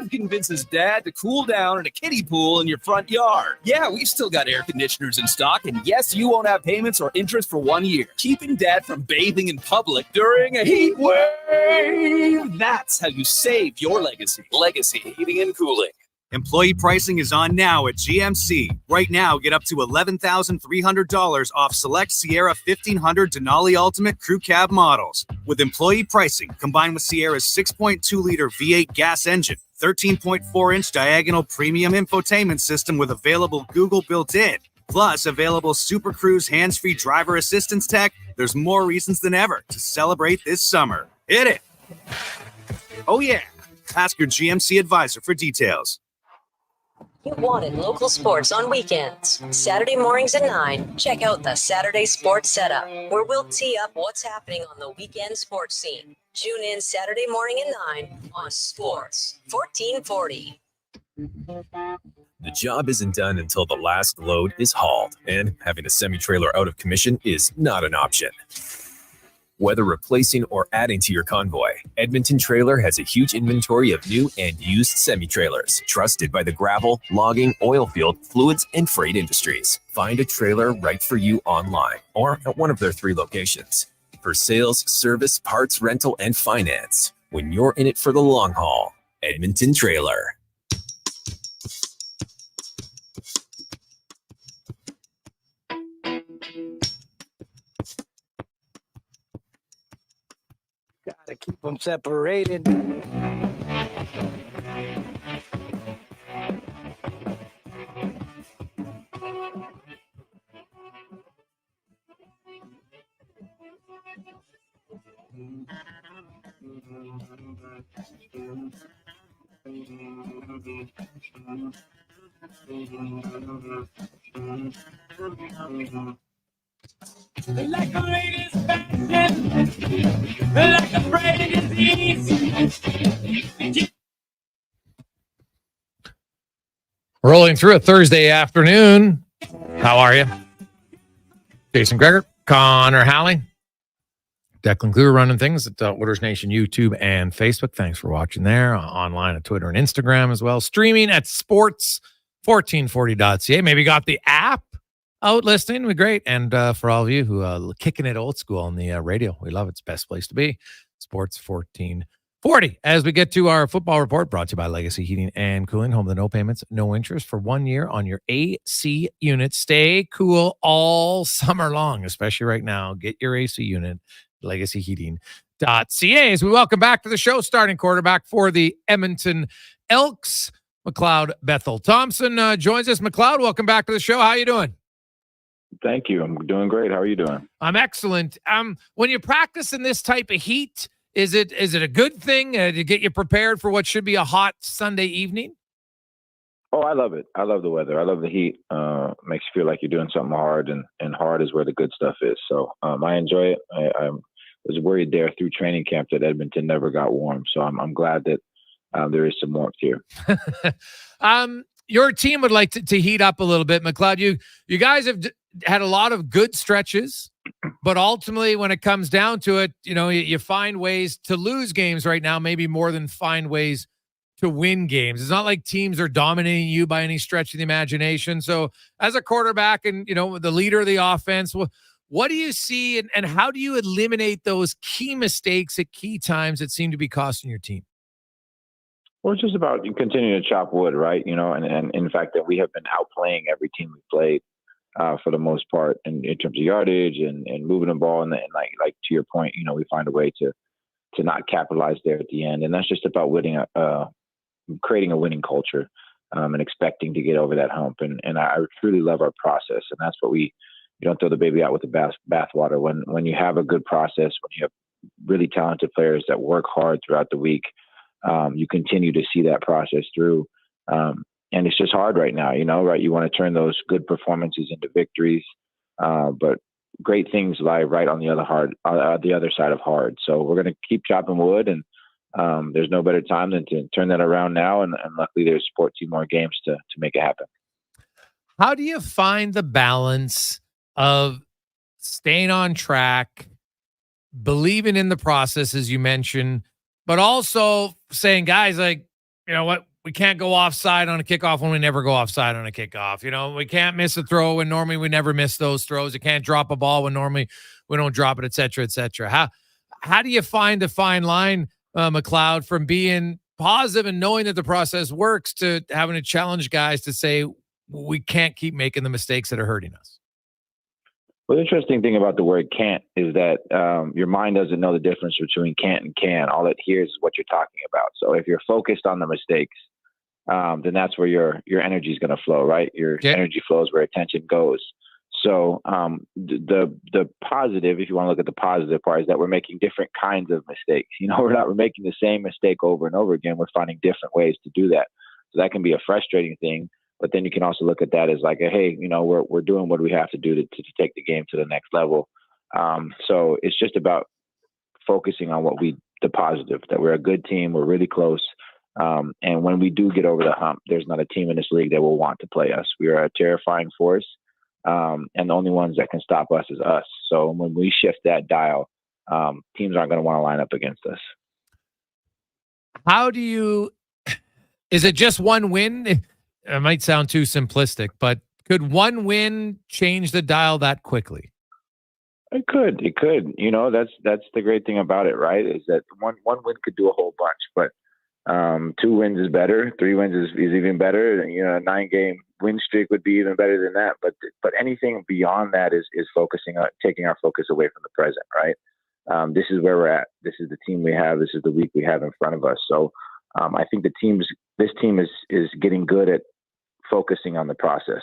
convinces dad to cool down in a kiddie pool in your front yard. Yeah, we've still got air conditioners in stock, and yes, you won't have payments or interest for 1 year. Keeping dad from bathing in public during a heat wave. That's how you save your legacy. Legacy Heating and Cooling. Employee pricing is on now at GMC. Right now, get up to $11,300 off select Sierra 1500 Denali Ultimate Crew Cab models. With employee pricing, combined with Sierra's 6.2-liter V8 gas engine, 13.4-inch diagonal premium infotainment system with available Google built-in, plus available Super Cruise hands-free driver assistance tech, there's more reasons than ever to celebrate this summer. Hit it! Oh yeah! Ask your GMC advisor for details. You wanted local sports on weekends. Saturday mornings at 9, check out the Saturday Sports Setup, where we'll tee up what's happening on the weekend sports scene. Tune in Saturday morning at 9 on Sports 1440. The job isn't done until the last load is hauled, and having a semi-trailer out of commission is not an option. Whether replacing or adding to your convoy, Edmonton Trailer has a huge inventory of new and used semi-trailers, trusted by the gravel, logging, oil field, fluids, and freight industries. Find a trailer right for you online or at one of their 3 locations. For sales, service, parts, rental, and finance, when you're in it for the long haul, Edmonton Trailer. Gotta keep them separated. Like a lady's fashion, like a brain disease. Rolling through a Thursday afternoon. How are you? Jason Gregor, Connor Halley, Declan Clue running things at Wooders Nation YouTube and Facebook. Thanks for watching there. Online at Twitter and Instagram as well. Streaming at sports1440.ca. Maybe got the app out listening. We're great. And for all of you who are kicking it old school on the radio, we love it. It's the best place to be. Sports 1440. As we get to our football report, brought to you by Legacy Heating and Cooling, home of the no payments, no interest for 1 year on your AC unit. Stay cool all summer long, especially right now. Get your AC unit, legacyheating.ca. As we welcome back to the show, starting quarterback for the Edmonton Elks, McLoud Bethel-Thompson joins us. McLoud, welcome back to the show. How you doing? Thank you. I'm doing great. How are you doing? I'm excellent. When you practice in this type of heat, is it a good thing to get you prepared for what should be a hot Sunday evening? Oh, I love it. I love the weather. I love the heat. Makes you feel like you're doing something hard, and hard is where the good stuff is. So I enjoy it. I was worried there through training camp that Edmonton never got warm. So I'm glad that there is some warmth here. Your team would like to heat up a little bit, McLeod. You guys have had a lot of good stretches, but ultimately when it comes down to it, you find ways to lose games right now, maybe more than find ways to win games. It's not like teams are dominating you by any stretch of the imagination. So as a quarterback and, the leader of the offense, what do you see and how do you eliminate those key mistakes at key times that seem to be costing your team? Well, it's just about you continuing to chop wood, right? And in fact that we have been outplaying every team we played for the most part in terms of yardage and moving the ball. And like to your point, we find a way to not capitalize there at the end. And that's just about creating a winning culture and expecting to get over that hump. And I truly love our process. And that's what you don't throw the baby out with the bathwater. When you have a good process, when you have really talented players that work hard throughout the week, you continue to see that process through. And it's just hard right now, right? You want to turn those good performances into victories. But great things lie right on the other side of hard. So we're going to keep chopping wood, and there's no better time than to turn that around now. And luckily there's 14 more games to make it happen. How do you find the balance of staying on track, believing in the process, as you mentioned, but also saying, guys, you know what? We can't go offside on a kickoff when we never go offside on a kickoff. We can't miss a throw when normally we never miss those throws. You can't drop a ball when normally we don't drop it, et cetera, et cetera. How do you find the fine line, McLeod, from being positive and knowing that the process works to having to challenge guys to say we can't keep making the mistakes that are hurting us? Well, the interesting thing about the word can't is that your mind doesn't know the difference between can't and can. All it hears is what you're talking about. So if you're focused on the mistakes, then that's where your energy is going to flow, right? Your energy flows where attention goes. So the positive, if you want to look at the positive part, is that we're making different kinds of mistakes. We're making the same mistake over and over again. We're finding different ways to do that. So that can be a frustrating thing, But then you can also look at that as like, hey, we're doing what we have to do to take the game to the next level. So it's just about focusing on the positive, that we're a good team. We're really close. And when we do get over the hump, there's not a team in this league that will want to play us. We are a terrifying force. And the only ones that can stop us is us. So when we shift that dial, teams aren't going to want to line up against us. Is it just one win? It might sound too simplistic, but could one win change the dial that quickly? It could. That's the great thing about it, right? Is that one win could do a whole bunch, but 2 wins is better. 3 wins is even better. A 9-game win streak would be even better than that. But anything beyond that is focusing on taking our focus away from the present, right? This is where we're at. This is the team we have. This is the week we have in front of us. So I think this team is getting good at focusing on the process.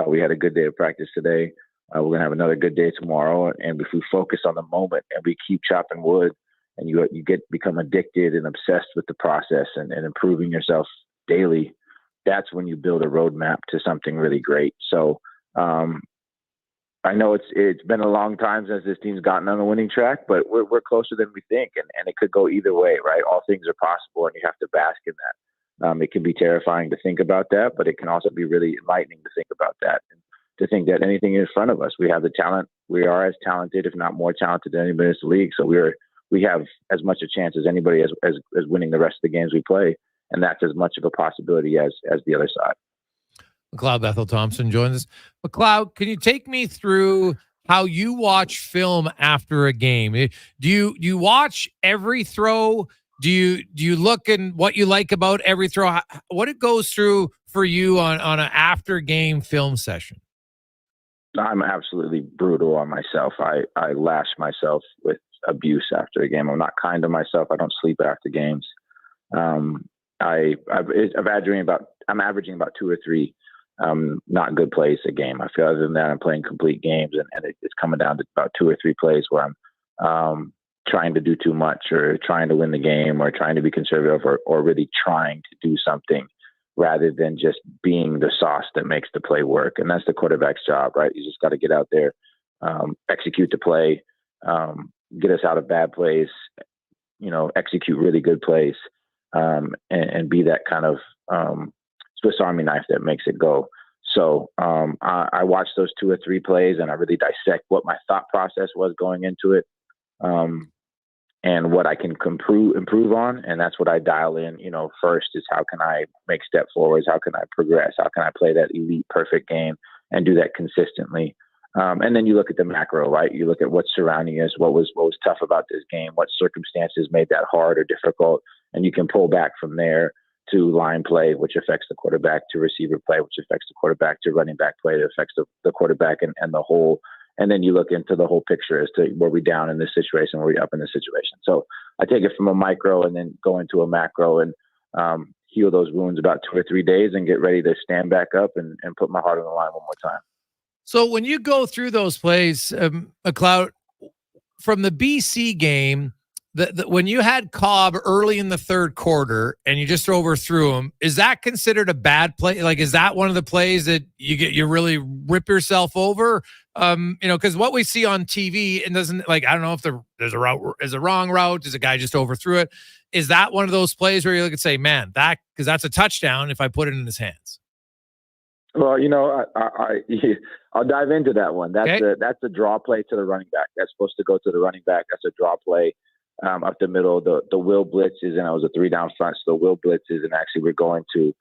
We had a good day of practice today. We're going to have another good day tomorrow. And if we focus on the moment and we keep chopping wood, and you become addicted and obsessed with the process and improving yourself daily, that's when you build a roadmap to something really great. So I know it's been a long time since this team's gotten on the winning track, but we're closer than we think, and it could go either way, right? All things are possible, and you have to bask in that. It can be terrifying to think about that, but it can also be really enlightening to think about that, and to think that anything is in front of us. We have the talent. We are as talented, if not more talented than anybody in the league. So we have as much a chance as anybody as winning the rest of the games we play. And that's as much of a possibility as the other side. McLoud Bethel-Thompson joins us. McLoud, can you take me through how you watch film after a game? Do you watch every throw? Do you look at what you like about every throw? What it goes through for you on an after game film session? I'm absolutely brutal on myself. I lash myself with abuse after a game. I'm not kind to myself. I don't sleep after games. I'm averaging about 2 or 3 not good plays a game. I feel other than that, I'm playing complete games, and it's coming down to about 2 or 3 plays where I'm trying to do too much, or trying to win the game, or trying to be conservative, or really trying to do something rather than just being the sauce that makes the play work. And that's the quarterback's job, right? You just got to get out there, execute the play, get us out of bad plays, execute really good plays, and be that kind of Swiss Army knife that makes it go. So I watch those 2 or 3 plays, and I really dissect what my thought process was going into it, and what I can improve on. And that's what I dial in, first is how can I make step forwards? How can I progress? How can I play that elite perfect game and do that consistently? And then you look at the macro, right? You look at what's surrounding us, what was tough about this game, what circumstances made that hard or difficult, and you can pull back from there to line play, which affects the quarterback, to receiver play, which affects the quarterback, to running back play, that affects the quarterback and the whole. And then you look into the whole picture as to were we down in this situation, were we up in this situation. So I take it from a micro and then go into a macro and heal those wounds about 2 or 3 days and get ready to stand back up and put my heart on the line one more time. So when you go through those plays, McLoud, from the BC game, when you had Cobb early in the third quarter and you just overthrew him, is that considered a bad play? Like, is that one of the plays that you really rip yourself over? Because what we see on TV, and doesn't, like, I don't know if there's a route, is a wrong route, is a guy just overthrew it? Is that one of those plays where you look and say, man, because that's a touchdown if I put it in his hands? Well, I'll dive into that one. That's a draw play to the running back. That's supposed to go to the running back. That's a draw play up the middle. The will blitzes, and it was a 3 down front. So the will blitzes, and actually we're going to.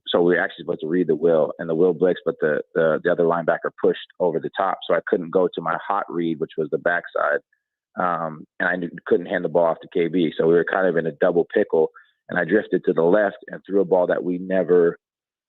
So we're actually supposed to read the will, and the will blitz, but the other linebacker pushed over the top, so I couldn't go to my hot read, which was the backside, and I couldn't hand the ball off to KB. So we were kind of in a double pickle, and I drifted to the left and threw a ball that we never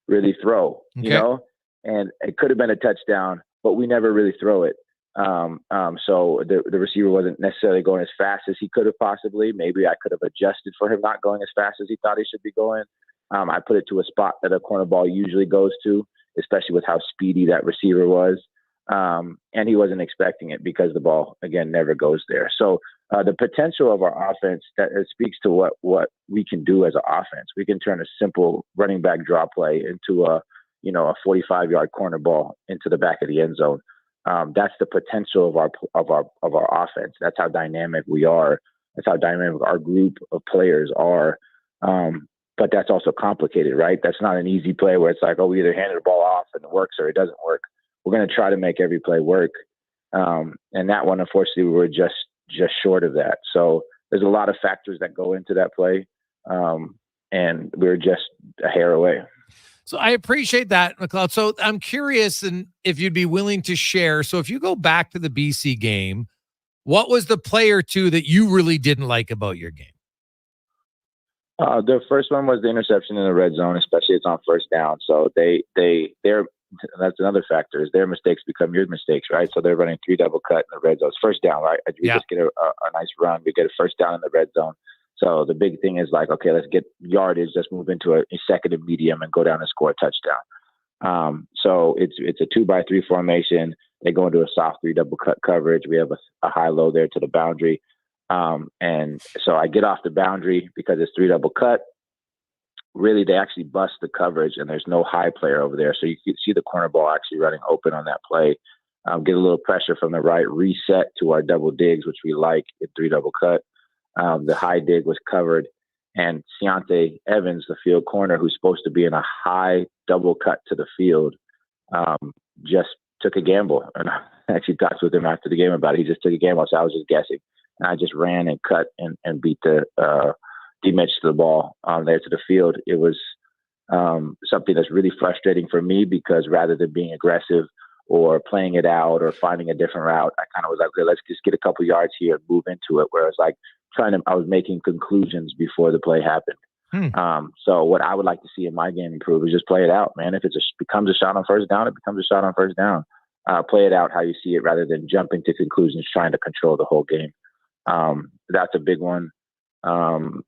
really throw, and it could have been a touchdown, but we never really throw it. So the receiver wasn't necessarily going as fast as he could have possibly. Maybe I could have adjusted for him not going as fast as he thought he should be going. I put it to a spot that a corner ball usually goes to, especially with how speedy that receiver was. And he wasn't expecting it because the ball, again, never goes there. So the potential of our offense, that it speaks to what we can do as an offense. We can turn a simple running back draw play into a 45-yard corner ball into the back of the end zone. That's the potential of our offense. That's how dynamic we are. That's how dynamic our group of players are. But that's also complicated, right? That's not an easy play where it's like, we either hand the ball off and it works or it doesn't work. We're going to try to make every play work. And that one, unfortunately, we were just short of that. So there's a lot of factors that go into that play. And we were just a hair away. So I appreciate that, McLoud. So I'm curious and if you'd be willing to share. So if you go back to the BC game, what was the play or two that you really didn't like about your game? The first one was the interception in the red zone, especially it's on first down. So that's another factor is their mistakes become your mistakes, right? So they're running 3 double cut in the red zone. It's first down, right? We just get a nice run. We get a first down in the red zone. So the big thing is like, okay, let's get yardage. Let's move into a second and medium and go down and score a touchdown. So it's a 2-by-3 formation. They go into a soft 3 double cut coverage. We have a high low there to the boundary. And so I get off the boundary because it's 3 double cut. Really, they actually bust the coverage and there's no high player over there. So you can see the corner ball actually running open on that play. Get a little pressure from the right, reset to our double digs, which we like at 3 double cut. The high dig was covered, and Ciante Evans, the field corner, who's supposed to be in a high double cut to the field, just took a gamble. And I actually talked with him after the game about it. He just took a gamble. So I was just guessing. And I just ran and cut and beat the demitch to the ball there to the field. It was something that's really frustrating for me because rather than being aggressive or playing it out or finding a different route, I kind of was like, okay, let's just get a couple yards here and move into it. Whereas like I was making conclusions before the play happened. So what I would like to see in my game improve is just play it out, man. If it becomes a shot on first down, it becomes a shot on first down. Play it out how you see it rather than jumping to conclusions, trying to control the whole game. That's a big one.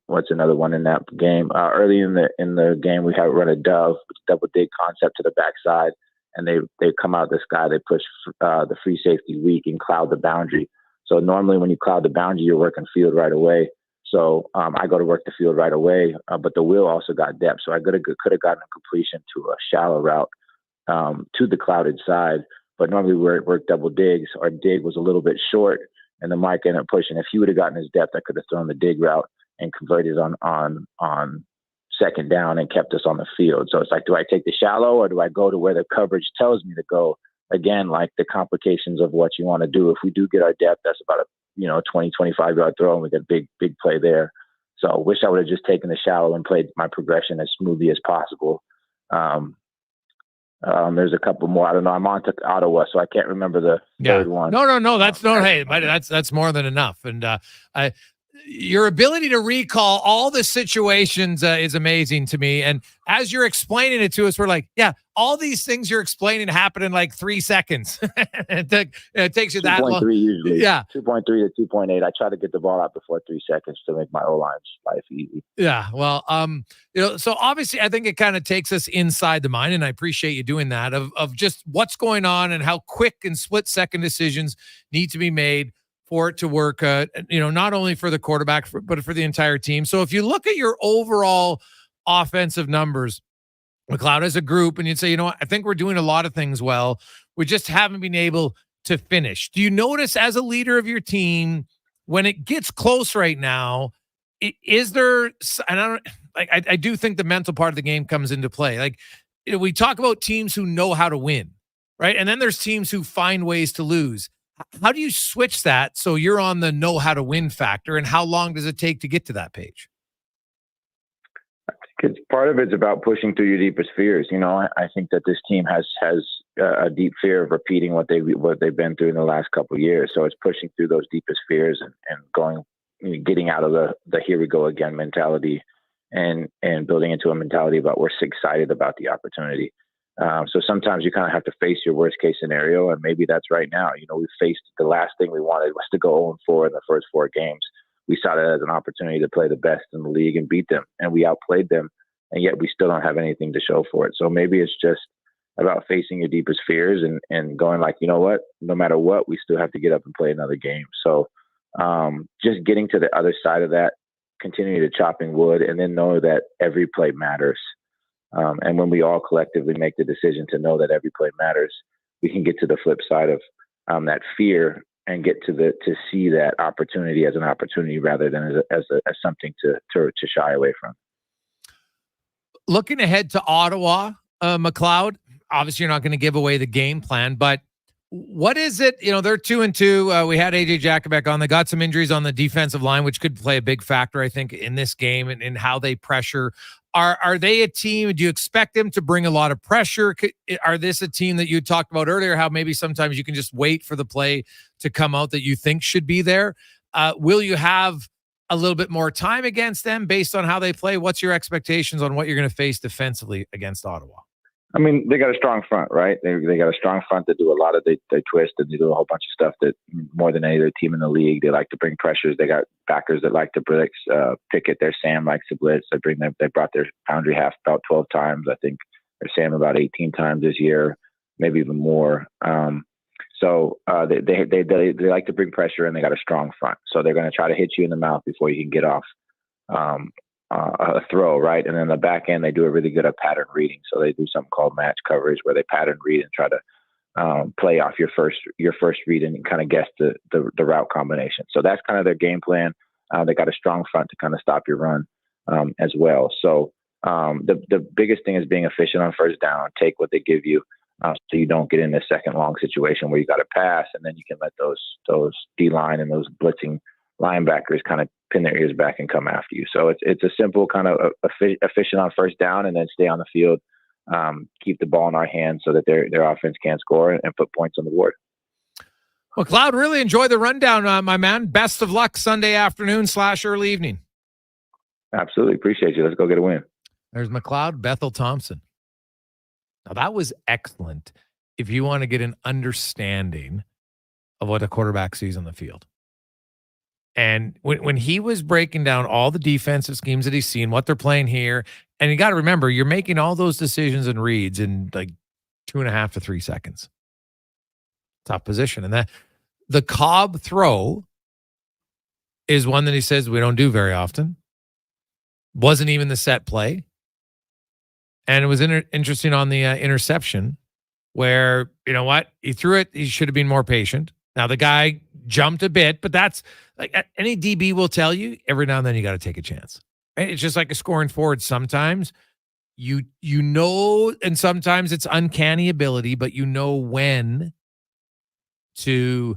What's another one in that game? Early in the game, we had run a dove, double dig concept to the backside, and they come out of the sky. They push the free safety weak and cloud the boundary. So normally when you cloud the boundary, you're working field right away. So I go to work the field right away, but the wheel also got depth. So I could have gotten a completion to a shallow route to the clouded side. But normally we work double digs. Our dig was a little bit short, and the mic ended up pushing. If he would have gotten his depth, I could have thrown the dig route and converted on second down and kept us on the field. So it's like, do I take the shallow or do I go to where the coverage tells me to go? Again, like the complications of what you want to do. If we do get our depth, that's about a 20, 25 yard throw, and we get big play there. So I wish I would have just taken the shallow and played my progression as smoothly as possible. There's a couple more. I don't know. I'm on to Ottawa, so I can't remember the third one. No. That's more than enough. And your ability to recall all the situations is amazing to me. And as you're explaining it to us, we're like, yeah, all these things you're explaining happen in like 3 seconds. It takes you that long. 2.3 usually. Yeah. 2.3 to 2.8. I try to get the ball out before 3 seconds to make my O-line's life easy. Yeah. Well, so obviously I think it kind of takes us inside the mind, and I appreciate you doing that, of just what's going on and how quick and split-second decisions need to be made for it to work, not only for the quarterback, but for the entire team. So if you look at your overall offensive numbers, McLoud, as a group, and you'd say, I think we're doing a lot of things well. We just haven't been able to finish. Do you notice as a leader of your team, when it gets close right now, is there, and I do think the mental part of the game comes into play. Like, we talk about teams who know how to win, right? And then there's teams who find ways to lose. How do you switch that so you're on the know how to win factor, and how long does it take to get to that page? I think part of it's about pushing through your deepest fears. I think that this team has a deep fear of repeating what they've been through in the last couple of years. So it's pushing through those deepest fears and getting out of the here we go again mentality and building into a mentality about we're excited about the opportunity. So sometimes you kind of have to face your worst case scenario, and maybe that's right now. We faced the last thing we wanted was to go 0-4 in the first 4 games. We saw that as an opportunity to play the best in the league and beat them, and we outplayed them, and yet we still don't have anything to show for it. So maybe it's just about facing your deepest fears and going like, you know what, no matter what, we still have to get up and play another game. So just getting to the other side of that, continuing to chopping wood, and then know that every play matters. And when we all collectively make the decision to know that every play matters, we can get to the flip side of that fear and get to see that opportunity as an opportunity rather than as something to shy away from. Looking ahead to Ottawa, McLeod, obviously you're not going to give away the game plan, but what is it? They're 2-2. We had AJ Jakubek on. They got some injuries on the defensive line, which could play a big factor, I think, in this game and in how they pressure. Are they a team? Do you expect them to bring a lot of pressure? Are this a team that you talked about earlier, how maybe sometimes you can just wait for the play to come out that you think should be there? Will you have a little bit more time against them based on how they play? What's your expectations on what you're going to face defensively against Ottawa? I mean, they got a strong front, right? They got a strong front that do a lot of they twist and they do a whole bunch of stuff that more than any other team in the league. They like to bring pressures. They got backers that like to picket. Their Sam likes to blitz. They brought their boundary half about 12 times. I think their Sam about 18 times this year, maybe even more. So they like to bring pressure, and they got a strong front. So they're going to try to hit you in the mouth before you can get off a throw, right? And then the back end, they do a really good at pattern reading. So they do something called match coverage, where they pattern read and try to play off your first read and kind of guess the route combination. So that's kind of their game plan. They got a strong front to kind of stop your run as well. So the biggest thing is being efficient on first down. Take what they give you, so you don't get in a second long situation where you got to pass, and then you can let those D-line and those blitzing linebackers kind of pin their ears back and come after you. So it's a simple kind of efficient on first down, and then stay on the field, keep the ball in our hands so that their offense can't score and put points on the board. Well, Cloud, really enjoy the rundown, my man. Best of luck Sunday afternoon / early evening. Absolutely. Appreciate you. Let's go get a win. There's McLoud Bethel-Thompson. Now, that was excellent if you want to get an understanding of what a quarterback sees on the field. And when he was breaking down all the defensive schemes that he's seen, what they're playing here, and you got to remember, you're making all those decisions and reads in like 2.5 to 3 seconds. Tough position. And that the Cobb throw is one that he says we don't do very often. Wasn't even the set play. And it was interesting on the interception where, you know what, he threw it. He should have been more patient. Now, the guy jumped a bit, but that's like any DB will tell you, every now and then you got to take a chance. Right? It's just like a scoring forward. Sometimes you know, and sometimes it's uncanny ability, but you know when to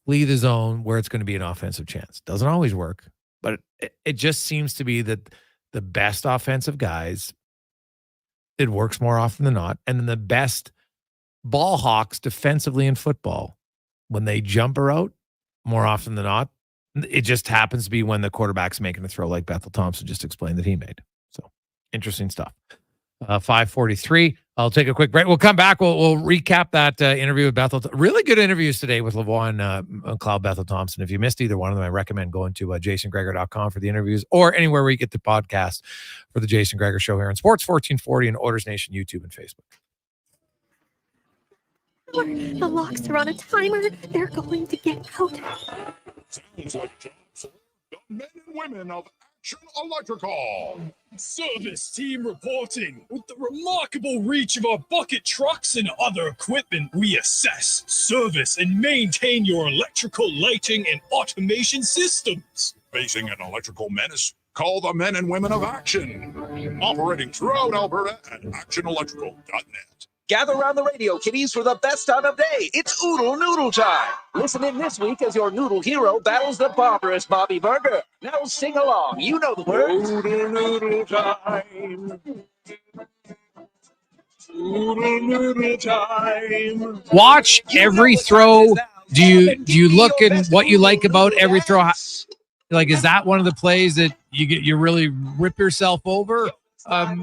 flee the zone where it's going to be an offensive chance. Doesn't always work, but it just seems to be that the best offensive guys, it works more often than not. And then the best ball hawks defensively in football, when they jump her out, more often than not, it just happens to be when the quarterback's making a throw like Bethel-Thompson just explained that he made. So interesting stuff. 5:43. I'll take a quick break. We'll come back. We'll recap that interview with Bethel. Really good interviews today with Lavoie and McLoud Bethel-Thompson. If you missed either one of them, I recommend going to jasongregor.com for the interviews, or anywhere where you get the podcast for the Jason Gregor Show here on Sports 1440 and Orders Nation YouTube and Facebook. The locks are on a timer. They're going to get out. Sounds like time for the men and women of Action Electrical. Service team reporting. With the remarkable reach of our bucket trucks and other equipment, we assess, service, and maintain your electrical lighting and automation systems. Facing an electrical menace? Call the men and women of Action. Operating throughout Alberta at actionelectrical.net. Gather around the radio, kiddies, for the best time of day. It's Oodle Noodle time. Listen in this week as your noodle hero battles the barbarous Bobby Burger. Now sing along. You know the words. Oodle Noodle time. Oodle Noodle time. Watch every throw. Do you look at what you like about every throw? Like, is that one of the plays that you really rip yourself over?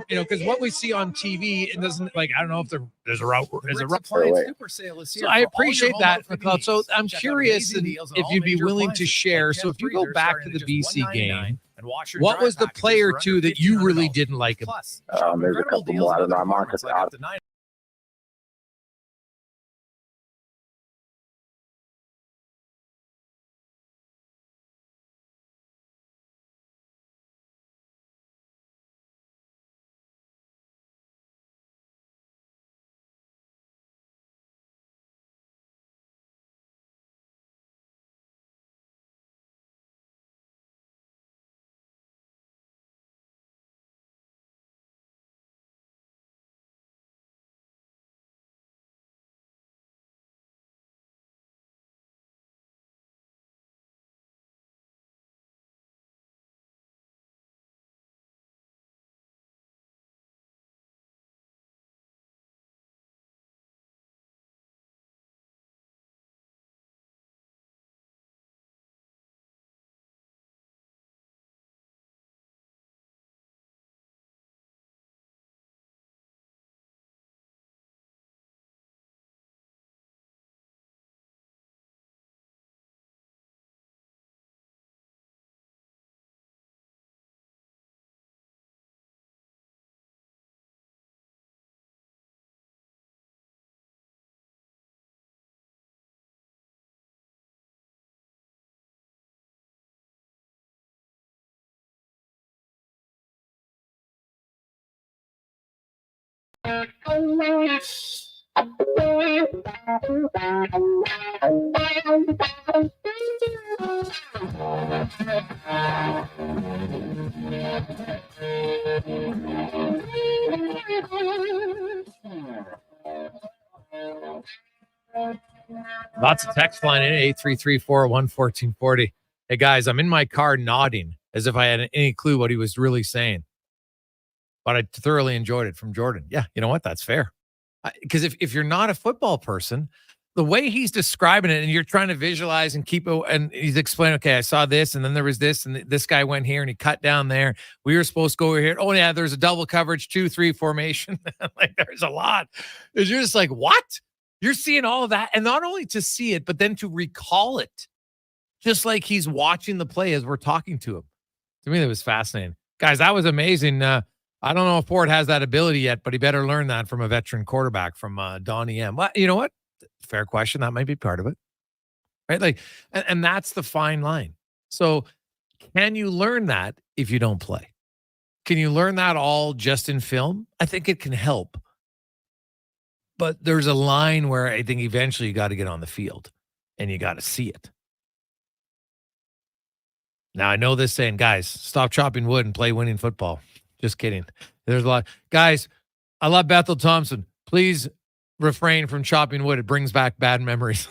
Because what we see on TV, it doesn't, like, I don't know if there's a route. Super sale is here. So I appreciate that, McLeod. So I'm curious if you'd be willing to share. So if you go back to the BC game, what was the play or two that you really didn't like? There's a couple more. I don't know. I'm on Lots of text flying in 833-401-1440. Hey guys, I'm in my car nodding as if I had any clue what he was really saying. But I thoroughly enjoyed it from Jordan. Yeah, you know what? That's fair. Because if you're not a football person, the way he's describing it and you're trying to visualize and keep it, and he's explaining, okay, I saw this and then there was this and this guy went here and he cut down there. We were supposed to go over here. Oh yeah, there's a double coverage, 2-3 formation. Like there's a lot. You're just like, what? You're seeing all of that. And not only to see it, but then to recall it. Just like he's watching the play as we're talking to him. To me, that was fascinating. Guys, that was amazing. I don't know if Ford has that ability yet, but he better learn that from a veteran quarterback, from Donnie M. Well, you know what? Fair question. That might be part of it. Right? Like, and that's the fine line. So can you learn that if you don't play? Can you learn that all just in film? I think it can help. But there's a line where I think eventually you got to get on the field and you got to see it. Now, I know this saying, guys, stop chopping wood and play winning football. Just kidding. There's a lot. Guys, I love Bethel-Thompson. Please refrain from chopping wood. It brings back bad memories.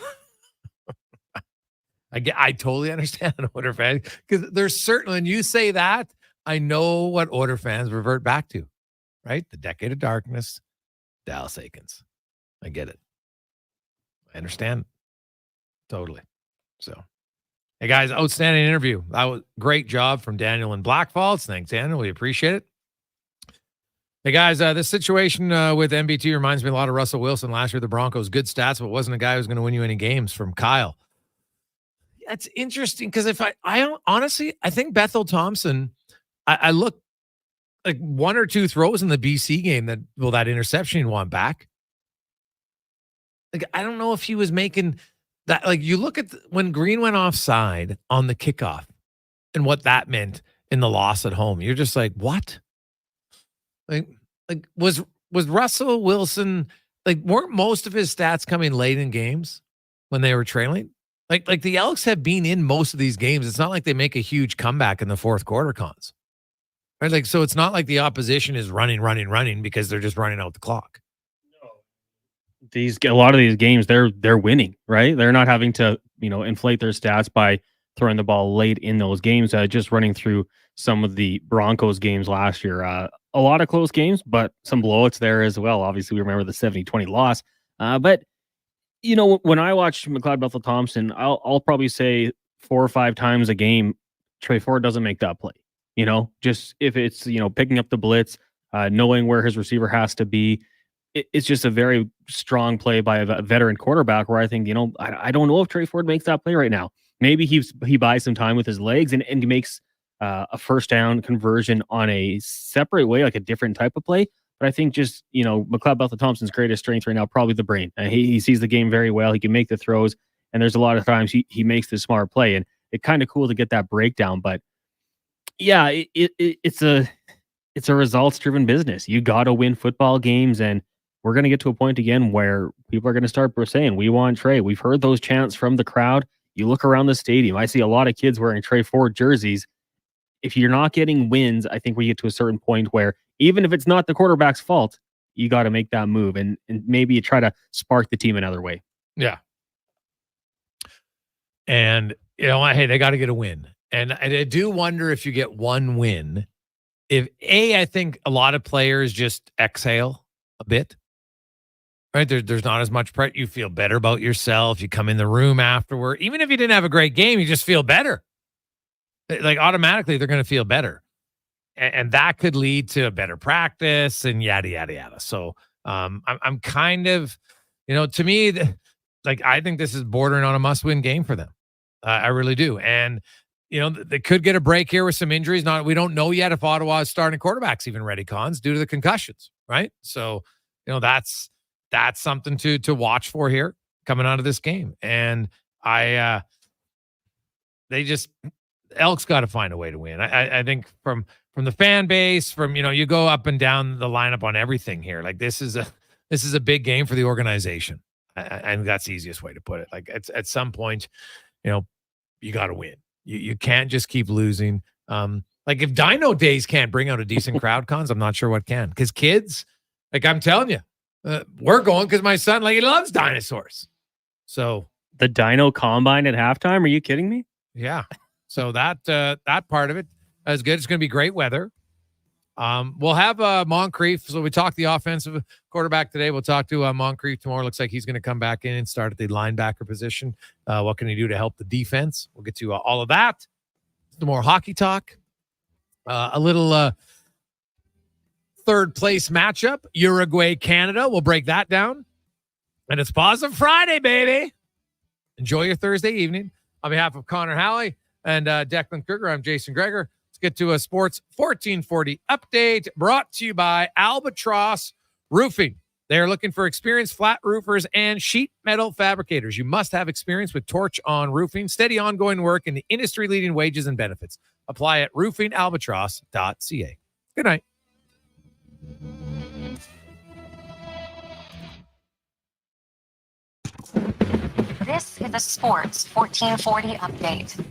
I totally understand Oiler fans, because there's certainly, when you say that, I know what Oiler fans revert back to, right? The decade of darkness, Dallas Aikens. I get it. I understand. Totally. So, hey guys, outstanding interview. That was great job from Daniel and Blackfalds. Thanks, Daniel. We appreciate it. Hey guys, this situation with MBT reminds me a lot of Russell Wilson last year. The Broncos, good stats, but wasn't a guy who's going to win you any games. From Kyle. That's interesting, because if I honestly, I think Bethel-Thompson, I look like one or two throws in the BC game that interception you want back. Like, I don't know if he was making that. Like, you look at when Green went offside on the kickoff and what that meant in the loss at home. You're just like, what? Like was Russell Wilson, like, weren't most of his stats coming late in games when they were trailing? Like the Elks have been in most of these games. It's not like they make a huge comeback in the fourth quarter, Cons. Right? Like, so it's not like the opposition is running because they're just running out the clock. A lot of these games, they're winning, right? They're not having to, inflate their stats by throwing the ball late in those games. Just running through some of the Broncos games last year, a lot of close games, but some blowouts there as well. Obviously, we remember the 70-20 loss. But when I watch McLeod Bethel-Thompson, I'll probably say 4 or 5 times a game, Trey Ford doesn't make that play. Just if it's picking up the blitz, knowing where his receiver has to be. It's just a very strong play by a veteran quarterback where I think, I don't know if Trey Ford makes that play right now. Maybe he buys some time with his legs and he makes a first down conversion on a separate way, like a different type of play. But I think just, McLeod Bethel-Thompson's greatest strength right now, probably the brain. He sees the game very well. He can make the throws. And there's a lot of times he makes the smart play. And it's kind of cool to get that breakdown. But yeah, it's a results-driven business. You got to win football games, and we're going to get to a point again where people are going to start saying, we want Trey. We've heard those chants from the crowd. You look around the stadium, I see a lot of kids wearing Trey Ford jerseys. If you're not getting wins, I think we get to a certain point where even if it's not the quarterback's fault, you got to make that move and maybe you try to spark the team another way. Yeah. And, hey, they got to get a win. And I do wonder if you get one win, I think a lot of players just exhale a bit. Right? There's not as much pressure. You feel better about yourself. You come in the room afterward. Even if you didn't have a great game, you just feel better. Like, automatically, they're going to feel better. And that could lead to a better practice and yada, yada, yada. So I'm kind of, to me, I think this is bordering on a must-win game for them. I really do. And, they could get a break here with some injuries. We don't know yet if Ottawa's starting quarterback's even ready, Cons, due to the concussions, right? So, that's something to watch for here coming out of this game. And Elks got to find a way to win. I think from from the fan base, from, you go up and down the lineup on everything here. Like this is a big game for the organization. And that's the easiest way to put it. Like at some point, you got to win. You can't just keep losing. Like if Dino Days can't bring out a decent crowd, Cons, I'm not sure what can. Because kids, like I'm telling you, we're going because my son, like, he loves dinosaurs. So the Dino Combine at halftime? Are you kidding me? Yeah. So that part of it is good. It's going to be great weather. We'll have Moncrief. So we talked the offensive quarterback today. We'll talk to Moncrief tomorrow. Looks like he's going to come back in and start at the linebacker position. What can he do to help the defense? We'll get to all of that. Some more hockey talk. A little third place matchup, Uruguay, Canada. We'll break that down. And it's Positive Friday, baby. Enjoy your Thursday evening. On behalf of Connor Halley and Declan Kruger, I'm Jason Gregor. Let's get to a Sports 1440 update brought to you by Albatross Roofing. They are looking for experienced flat roofers and sheet metal fabricators. You must have experience with torch on roofing, steady ongoing work, and the industry-leading wages and benefits. Apply at roofingalbatross.ca. Good night. This is a Sports 1440 update.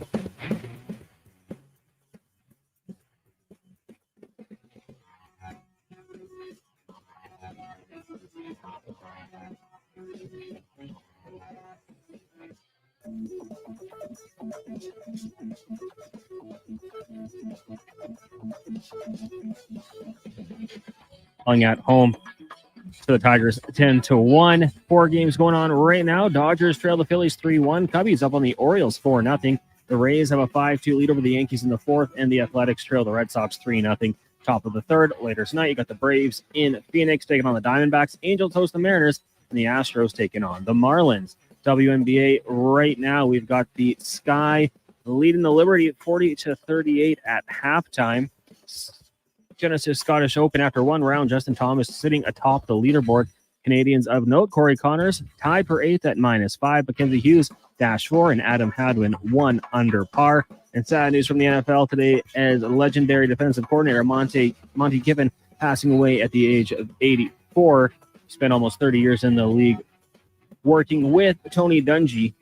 Playing at home to the Tigers 10-1. 4 games going on right now. Dodgers trail the Phillies 3-1. Cubbies up on the Orioles 4-0. The Rays have a 5-2 lead over the Yankees in the 4th, and the Athletics trail the Red Sox 3-0. Top of the 3rd. Later tonight, you got the Braves in Phoenix taking on the Diamondbacks. Angels host the Mariners, and the Astros taking on the Marlins. WNBA right now, we've got the Sky leading the Liberty at 40-38 at halftime. Genesis Scottish Open after one round. Justin Thomas sitting atop the leaderboard. Canadians of note, Corey Connors tied for 8th at -5. Mackenzie Hughes -4, and Adam Hadwin 1 under par. And sad news from the NFL today as legendary defensive coordinator Monty Giffen passing away at the age of 84. Spent almost 30 years in the league working with Tony Dungy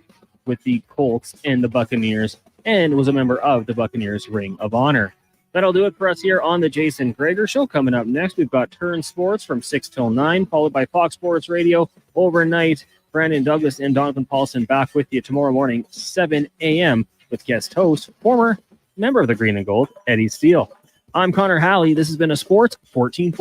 with the Colts and the Buccaneers, and was a member of the Buccaneers Ring of Honor. That'll do it for us here on the Jason Gregor Show. Coming up next, we've got Turn Sports from 6 till 9, followed by Fox Sports Radio overnight. Brandon Douglas and Donovan Paulson back with you tomorrow morning, 7 a.m. with guest host, former member of the Green and Gold, Eddie Steele. I'm Connor Halley. This has been a Sports 1440.